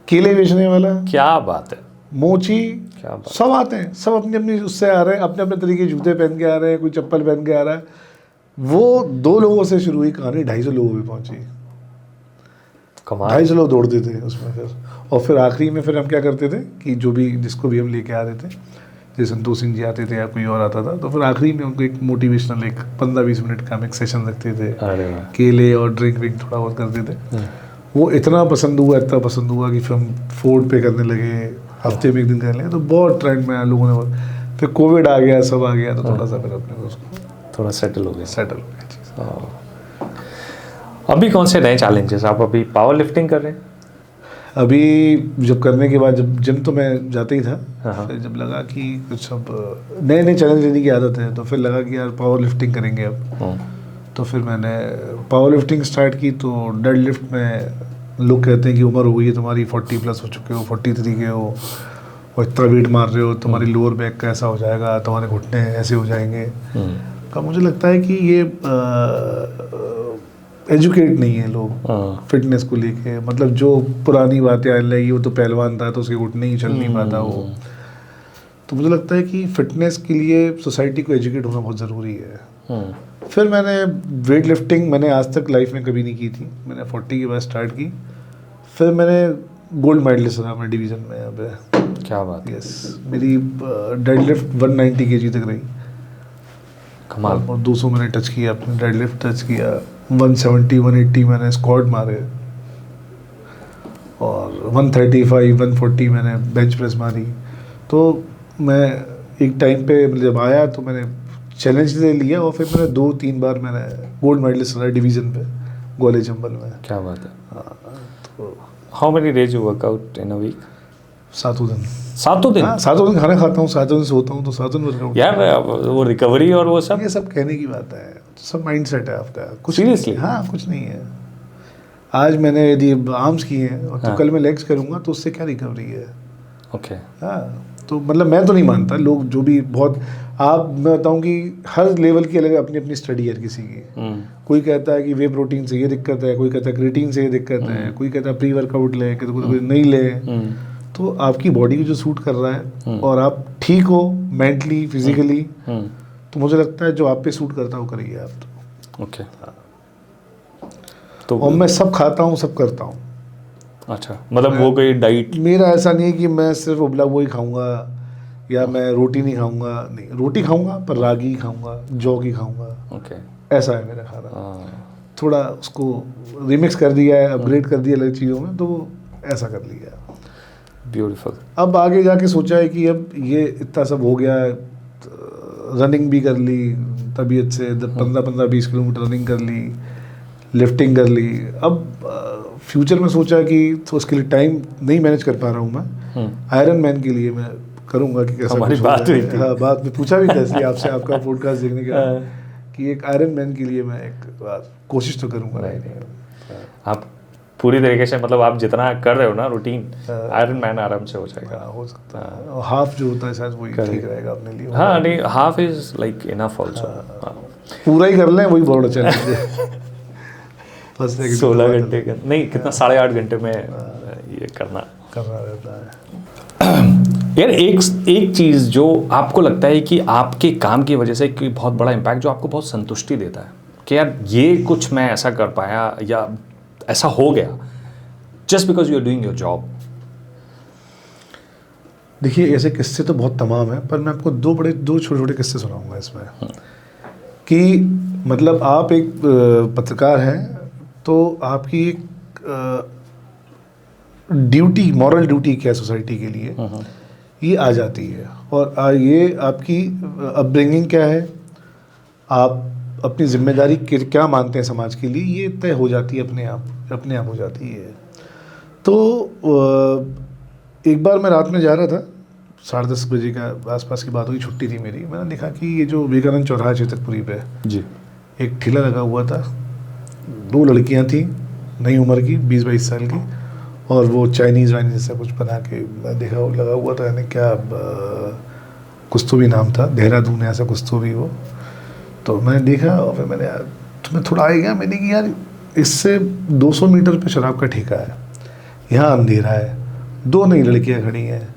केले बेचने वाला, क्या बात है, मोची, क्या बात, सब आते हैं, सब अपनी अपनी उससे आ रहे हैं, अपने अपने तरीके जूते पहन के आ रहे हैं, कोई चप्पल पहन के आ रहा है. वो 2 लोगों से शुरू हुई कहानी 250 लोगों पे पहुंची. 250 लोग दौड़ते थे उसमें फिर. और फिर आखिरी में फिर हम क्या करते थे कि जो भी जिसको भी हम लेके आ रहे थे, जैसे संतोष सिंह जी आते थे या कोई और आता था, तो फिर आखिरी में उनको एक मोटिवेशनल एक 15-20 मिनट का हम एक सेशन रखते थे. केले और ड्रिंक विंक थोड़ा बहुत करते थे. वो इतना पसंद हुआ कि फिर हम फोर्ड पे करने लगे, हफ्ते में 1 दिन करने लगे. तो बहुत ट्रेंड में लोगों ने. फिर कोविड आ गया, सब आ गया, तो थोड़ा सा फिर अपने उसको थोड़ा सेटल हो गया चीज़. अभी कौन से नए चैलेंजेस? आप अभी पावर लिफ्टिंग कर रहे हैं? अभी जब करने के बाद, जब जिम तो मैं जाते ही था, फिर जब लगा कि कुछ अब नए नए चैलेंज लेने की आदत है, तो फिर लगा कि यार पावर लिफ्टिंग करेंगे अब. तो फिर मैंने पावर लिफ्टिंग स्टार्ट की. तो डेड लिफ्ट में लोग कहते हैं कि उम्र हो गई है तुम्हारी, 40+ हो चुके हो, 43 के हो, और इतना वेट मार रहे हो, तुम्हारी लोअर बैक का ऐसा हो जाएगा, तुम्हारे घुटने ऐसे हो जाएंगे. का मुझे लगता है कि ये एजुकेट नहीं है लोग फिटनेस को लेके. मतलब जो पुरानी बातें आने लगी, वो तो पहलवान था तो उसके घुटने ही चल नहीं पाता वो. तो मुझे लगता है कि फिटनेस के लिए सोसाइटी को एजुकेट होना बहुत ज़रूरी है. फिर मैंने वेट लिफ्टिंग मैंने आज तक लाइफ में कभी नहीं की थी. मैंने 40 के बाद स्टार्ट की. फिर मैंने गोल्ड मेडलिस्ट रहा मैं डिवीज़न में यहाँ पे. क्या बात. यस, मेरी डेड लिफ्ट 190 kg तक रही. कमाल. और 200 मैंने टच किया, अपने डेड लिफ्ट टच किया. 170-180 मैंने स्क्वाट मारे, और 135-140 मैंने बेंच प्रेस मारी. तो मैं एक टाइम पे जब आया तो मैंने चैलेंज ले लिया, और फिर मैंने 2-3 बार मैंने गोल्ड मेडलिस्ट रहा डिवीज़न पे ग्वालियर चंबल में. क्या बात है. तो how many days you workout in a week? 7 दिन. 7 दिन? हाँ, 7 दिन खाना खाता हूँ, 7 दिन सोता हूँ, तो 7 दिन वर्कआउट. यार वो रिकवरी और वो सब, ये सब कहने की बात है, सब माइंडसेट है आपका. कुछ सीरियसली? हाँ, कुछ नहीं है. आज मैंने यदि आर्म्स किए हैं और तो कल मैं लेग्स करूँगा, तो उससे क्या रिकवरी है? ओके. हाँ, तो मतलब मैं तो नहीं मानता. लोग जो भी बहुत, मैं बताऊँ कि हर लेवल की अलग अपनी अपनी स्टडी है किसी की. कोई कहता है कि वे प्रोटीन से ये दिक्कत है, कोई कहता है क्रिएटिन से ये दिक्कत है, कोई कहता है प्री वर्कआउट ले, कोई नहीं ले. तो आपकी बॉडी को जो सूट कर रहा है और आप ठीक हो मेंटली फिजिकली, तो मुझे लगता है जो आप पे सूट करता है वो करिए आप. तो ओके. तो और मैं सब खाता हूँ, सब करता हूँ. अच्छा, मतलब वो कोई डाइट? मेरा ऐसा नहीं है कि मैं सिर्फ उबला हुआ ही खाऊंगा या मैं रोटी नहीं खाऊंगा. नहीं, रोटी खाऊंगा पर रागी खाऊंगा, जौ की खाऊंगा. ओके. ऐसा है मेरा खाना. थोड़ा उसको रिमिक्स कर दिया है, अपग्रेड कर दिया अलग चीज़ों में, तो ऐसा कर लिया. ब्यूटीफुल. अब आगे जाके सोचा है कि अब ये इतना सब हो गया, रनिंग भी कर ली, तबीयत से 15-20 किलोमीटर रनिंग कर ली, लिफ्टिंग कर ली। अब फ्यूचर में सोचा कि तो उसके लिए टाइम नहीं मैनेज कर पा रहा हूँ मैं, आयरन मैन के लिए मैं करूँगा कि कैसा हमारी कुछ बात होता है। हुई थी। हाँ, बात में पूछा भी था इसलिए आपसे, आपका पॉडकास्ट देखने के बाद कि एक आयरन मैन के लिए मैं एक कोशिश तो करूँगा। आप पूरी तरीके से मतलब आप जितना कर रहे हो ना रूटीन, आयरन मैन आराम से हो जाएगा। हो सकता है, और हाफ जो होता है शायद वही ठीक रहेगा अपने लिए। हाँ नहीं, half is like enough also. पूरा ही कर लें वही बहुत अच्छा चैलेंज है। 16 घंटे का नहीं, कितना 8.5 घंटे में ये करना रहता है। यार एक चीज़ जो आपको लगता है कि आपके काम की वजह से कोई बहुत बड़ा इम्पैक्ट जो आपको बहुत संतुष्टि देता है कि यार ये कुछ मैं ऐसा कर पाया या ऐसा हो गया just because you are doing your job. देखिए ऐसे किस्से तो बहुत तमाम हैं, पर मैं आपको दो छोटे छोटे किस्से सुनाऊंगा इसमें। कि मतलब आप एक पत्रकार हैं तो आपकी एक ड्यूटी, मॉरल ड्यूटी क्या सोसाइटी के लिए, ये आ जाती है। और ये आपकी अपब्रिंगिंग क्या है, आप अपनी जिम्मेदारी क्या मानते हैं समाज के लिए, ये तय हो जाती है अपने आप हो जाती है। तो एक बार मैं रात में जा रहा था, 10:30 बजे का आसपास की बात हुई, छुट्टी थी मेरी। मैंने देखा कि ये जो विवेकानंद चौराहा चेतकपुरी पे जी एक ठेला लगा हुआ था, 2 लड़कियां थी नई उम्र की, 20-22 साल की, और वो चाइनीज़ वाइनीज जैसा कुछ बना के मैं देखा वो लगा हुआ था। यानी क्या कुछ तो भी नाम था, देहरादून ऐसा कुछ तो भी वो। तो मैंने देखा और फिर मैंने यार, तो मैं थोड़ा आ गया, मैंने कि यार इससे 200 मीटर पे शराब का ठेका है, यहाँ अंधेरा है, 2 नई लड़कियाँ खड़ी हैं,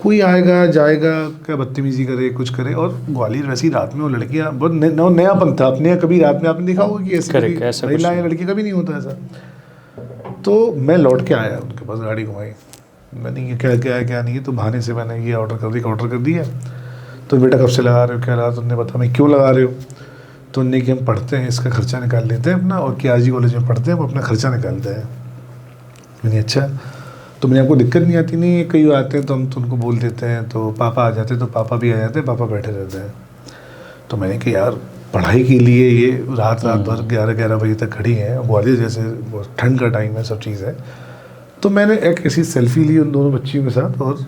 कोई आएगा जाएगा क्या बदतमीजी करे कुछ करे। और ग्वालियर वैसी रात में वो लड़कियाँ बहुत नयापन था अपने, कभी रात में आपने देखा होगा कि ऐसी महिलाएं लड़की कभी नहीं होता ऐसा। तो मैं लौट के आया, उनके पास गाड़ी घुमाई, मैंने ये क्या है क्या नहीं है, तो बहाने से मैंने ये ऑर्डर कर दिया। तो बेटा कब से लगा रहे हो, क्या लगा, तो उन्होंने बताया मैं क्यों लगा रहे हो, तो उनने कि हम पढ़ते हैं इसका खर्चा निकाल लेते हैं अपना, और KRG कॉलेज में पढ़ते हैं, हम अपना खर्चा निकालते हैं। मैंने अच्छा, तो मैंने आपको दिक्कत नहीं आती? नहीं, कई आते हैं तो हम तो उनको बोल देते हैं, तो पापा आ जाते हैं, तो पापा भी आ जाते हैं, पापा बैठे रहते हैं। तो मैंने कहा यार पढ़ाई के लिए ये रात भर 11 बजे तक खड़ी हैं, ग्वालियर जैसे ठंड का टाइम है, सब चीज़ है। तो मैंने एक ऐसी सेल्फी ली उन दोनों बच्चियों के साथ, और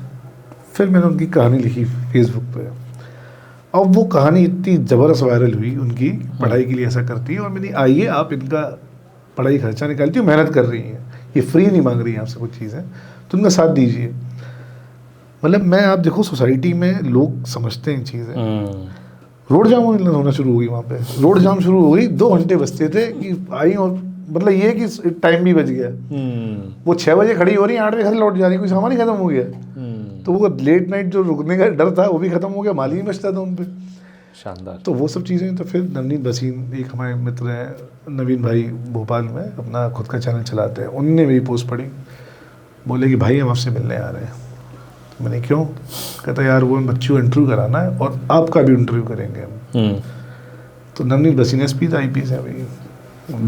फिर मैंने उनकी कहानी लिखी फेसबुक पे। अब वो कहानी इतनी ज़बरदस्त वायरल हुई उनकी, पढ़ाई के लिए ऐसा करती है, और मैंने आइए आप इनका पढ़ाई खर्चा निकालती हो, मेहनत कर रही हैं, ये फ्री नहीं मांग रही है आपसे कुछ चीज़ें, तो उनका साथ दीजिए। मतलब मैं, आप देखो सोसाइटी में लोग समझते हैं चीज़ें। रोड जाम होना शुरू हो गई वहाँ पे, रोड जाम शुरू हो गई, 2 घंटे बचते थे कि आई, और मतलब ये कि टाइम भी बच गया। वो 6 बजे खड़ी हो रही है, 8 बजे घर लौट जा रही है, कोई सामान ही खत्म हो गया। तो वो लेट नाइट जो रुकने का डर था वो भी खत्म हो गया, माल ही नहीं बचता था उन पर। शानदार। तो वो सब चीज़ें। तो फिर नवनीत भसीन एक हमारे मित्र हैं, नवीन भाई भोपाल में अपना खुद का चैनल चलाते हैं, उनने मेरी पोस्ट पढ़ी, बोले कि भाई हम आपसे मिलने आ रहे हैं। तो मैंने क्यों? कहता यार वो बच्चों को इंटरव्यू कराना है और आपका भी इंटरव्यू करेंगे हम। तो नवनीत भसीन SP था, IPS है भाई,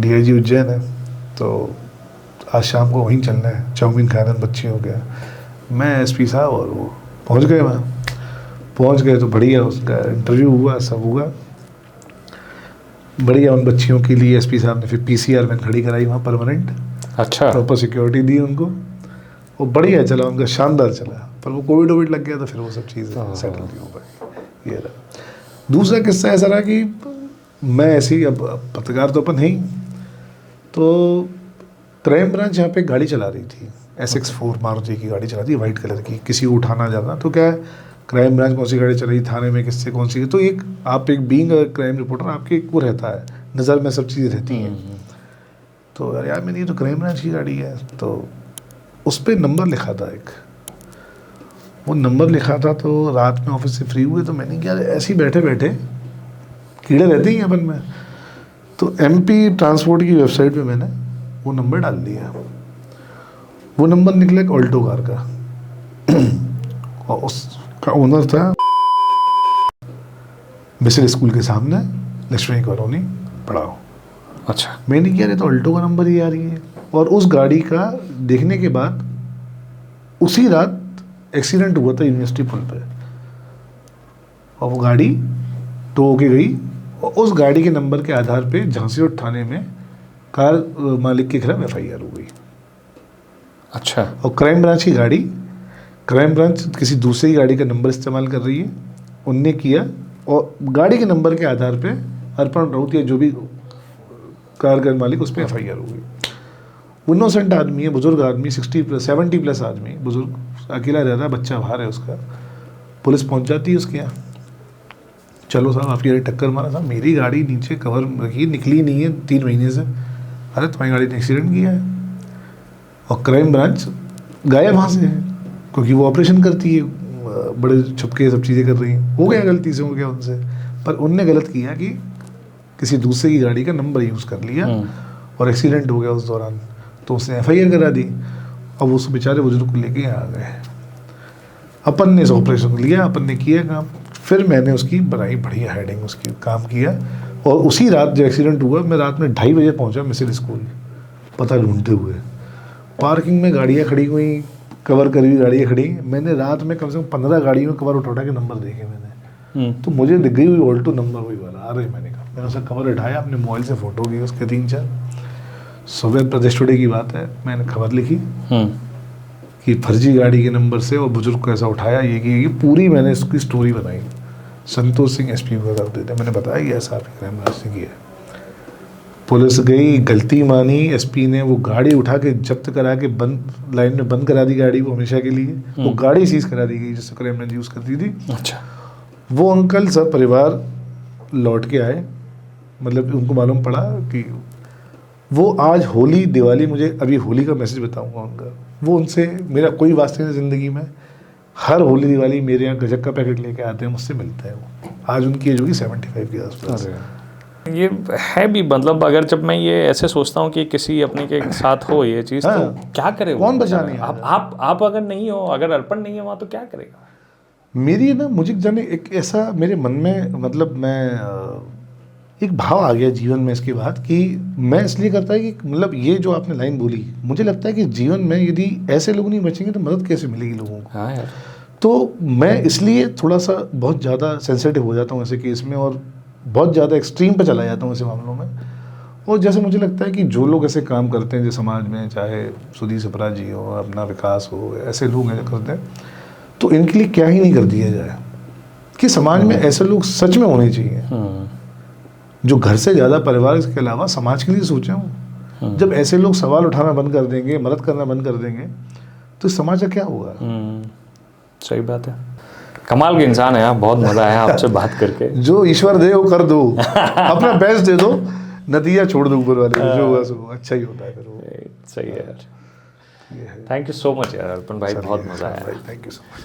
DIG उज्जैन है। तो आज शाम को वहीं चलना है, चाउमीन खाना बच्ची हो गया, मैं SP साहब और वो पहुँच गए वहाँ। पहुँच गए तो बढ़िया उसका इंटरव्यू हुआ, सब हुआ बढ़िया। उन बच्चियों के लिए SP साहब ने फिर PCR वैन खड़ी कराई वहाँ परमानेंट, अच्छा, प्रॉपर सिक्योरिटी दी उनको, वो बढ़िया चला उनका, शानदार चला। पर वो कोविड लग गया तो फिर वो सब चीज़ें सेटल नहीं हो पाई। ये रहा। दूसरा किस्सा ऐसा रहा कि मैं ऐसे ही, अब पत्रकार तो अपन है ही, तो क्राइम ब्रांच यहाँ पे गाड़ी चला रही थी, SX4 मारुति की गाड़ी चला रही थी, वाइट कलर की, किसी को उठाना जाना। तो क्या है, क्राइम ब्रांच कौन सी गाड़ी चल रही, थाने में किससे कौन सी, तो एक आप एक बीइंग क्राइम रिपोर्टर, आपके एक वो रहता है, नज़र में सब चीज़ें रहती हैं। तो यार मैंने, ये तो क्राइम ब्रांच की गाड़ी है, तो उस पर नंबर लिखा था एक, वो नंबर लिखा था। तो रात में ऑफिस से फ्री हुए तो मैंने क्या, ऐसे ही बैठे बैठे, कीड़े रहते ही अपन में, तो MP ट्रांसपोर्ट की वेबसाइट पे मैंने वो नंबर डाल दिया। वो नंबर निकला एक ऑल्टो कार का और उसका ओनर था मिसिल स्कूल के सामने, लक्ष्मी कॉलोनी, पड़ाव। अच्छा। मैंने किया, तो ऑल्टो का नंबर ही आ रही है। और उस गाड़ी का देखने के बाद उसी रात एक्सीडेंट हुआ था यूनिवर्सिटी पुल पे, और वो गाड़ी टो होके गई और उस गाड़ी के नंबर के आधार पे झांसी रोड थाने में कार मालिक के खिलाफ FIR हो गई। अच्छा। और क्राइम ब्रांच किसी दूसरी गाड़ी का नंबर इस्तेमाल कर रही है, उनने किया और गाड़ी के नंबर के आधार पे अर्पण राउत या जो भी कार का मालिक उस पर FIR हो गई। इनोसेंट आदमी है, बुजुर्ग आदमी, 70 प्लस आदमी, बुजुर्ग, अकेला रहता है, बच्चा बाहर है उसका। पुलिस पहुंच जाती है उसके यहाँ, चलो साहब आपकी गाड़ी टक्कर मारा। साहब मेरी गाड़ी नीचे कवर रखी, निकली नहीं है 3 महीने से। अरे तुम्हारी गाड़ी ने एक्सीडेंट किया है। और क्राइम ब्रांच गायब वहाँ से है, क्योंकि वो ऑपरेशन करती है, बड़े छुपके सब चीज़ें कर रही हैं। हो गया, गलती से हो गया उनसे, पर उनने गलत किया कि किसी दूसरे की गाड़ी का नंबर यूज़ कर लिया और एक्सीडेंट हो गया उस दौरान, तो उसने FIR करा दी। अब उस बेचारे बुजुर्ग को लेके यहाँ आ गए। अपन ने इस ऑपरेशन लिया, अपन ने किया काम, फिर मैंने उसकी बनाई बढ़िया हेडिंग, उसकी काम किया। और उसी रात जो एक्सीडेंट हुआ, मैं रात में 2:30 बजे पहुंचा मिसिल स्कूल, पता ढूंढते हुए। पार्किंग में गाड़ियाँ खड़ी हुई, कवर करी हुई गाड़ियाँ खड़ी, मैंने रात में कम से कम 15 गाड़ियों में कवर उठा के नंबर देखे मैंने। तो मुझे दिख गई हुई ऑल्टो नंबर वही वाला आ रही। मैंने उसका कवर उठाया, अपने मोबाइल से फ़ोटो की उसके 3-4। सुबह प्रदेश टुडे की बात है, मैंने खबर लिखी कि फर्जी गाड़ी के नंबर से और बुजुर्ग को ऐसा उठाया, ये पूरी मैंने इसकी स्टोरी बनाई। संतोष सिंह SP को कर देते, मैंने बताया कि ऐसा आपकी क्राइम ब्रांच ने किया। पुलिस गई, गलती मानी, SP ने वो गाड़ी उठा के जब्त करा के बंद लाइन में बंद करा दी गाड़ी को हमेशा के लिए। वो गाड़ी सीज करा दी गई जिससे क्राइम ब्रांच यूज़ करती थी। अच्छा। वो अंकल सब परिवार लौट के आए, मतलब उनको मालूम पड़ा कि वो आज होली दिवाली, मुझे अभी होली का मैसेज बताऊंगा उनका, वो उनसे मेरा कोई वास्ते नहीं ज़िंदगी में। हर होली दिवाली मेरे यहाँ गजक का पैकेट लेके आते हैं, मुझसे मिलते हैं वो। आज उनकी एज होगी 75 के आसपास। ये है भी, मतलब अगर जब मैं ये ऐसे सोचता हूँ कि किसी अपने के साथ हो ये चीज़, हाँ, तो क्या करे वो? कौन बचाने आप अगर नहीं हो, अगर अर्पण नहीं है वहाँ, तो क्या करेगा? मेरी ना मुझे जाने एक ऐसा मेरे मन में, मतलब मैं एक भाव आ गया जीवन में इसके बाद कि मैं इसलिए करता है कि मतलब ये जो आपने लाइन बोली, मुझे लगता है कि जीवन में यदि ऐसे लोग नहीं बचेंगे तो मदद कैसे मिलेगी लोगों को। हाँ यार। तो मैं इसलिए थोड़ा सा बहुत ज़्यादा सेंसिटिव हो जाता हूँ ऐसे केस में, और बहुत ज़्यादा एक्सट्रीम पे चला जाता हूँ ऐसे मामलों में। और जैसे मुझे लगता है कि जो लोग ऐसे काम करते हैं जो समाज में, चाहे सुधीर सपरा जी हो, अपना विकास हो, ऐसे लोग हैं जो करते हैं, तो इनके लिए क्या ही नहीं कर दिया जाए कि समाज में ऐसे लोग सच में होने चाहिए जो घर से ज़्यादा परिवार के अलावा समाज के लिए सोचे हों। जब ऐसे लोग सवाल उठाना बंद कर देंगे, मदद करना बंद कर देंगे, तो समाज का क्या होगा? सही बात है। कमाल के इंसान है आप, बहुत मज़ा आया आपसे बात करके। जो ईश्वर दे वो कर दो, अपना बेस्ट दे दो, नतीजा छोड़ दो ऊपर वाले, जो होगा सो अच्छा ही होता है फिर वो। सही है यार। थैंक यू सो मच यार अर्पण भाई, बहुत मज़ा आया। Thank you so much.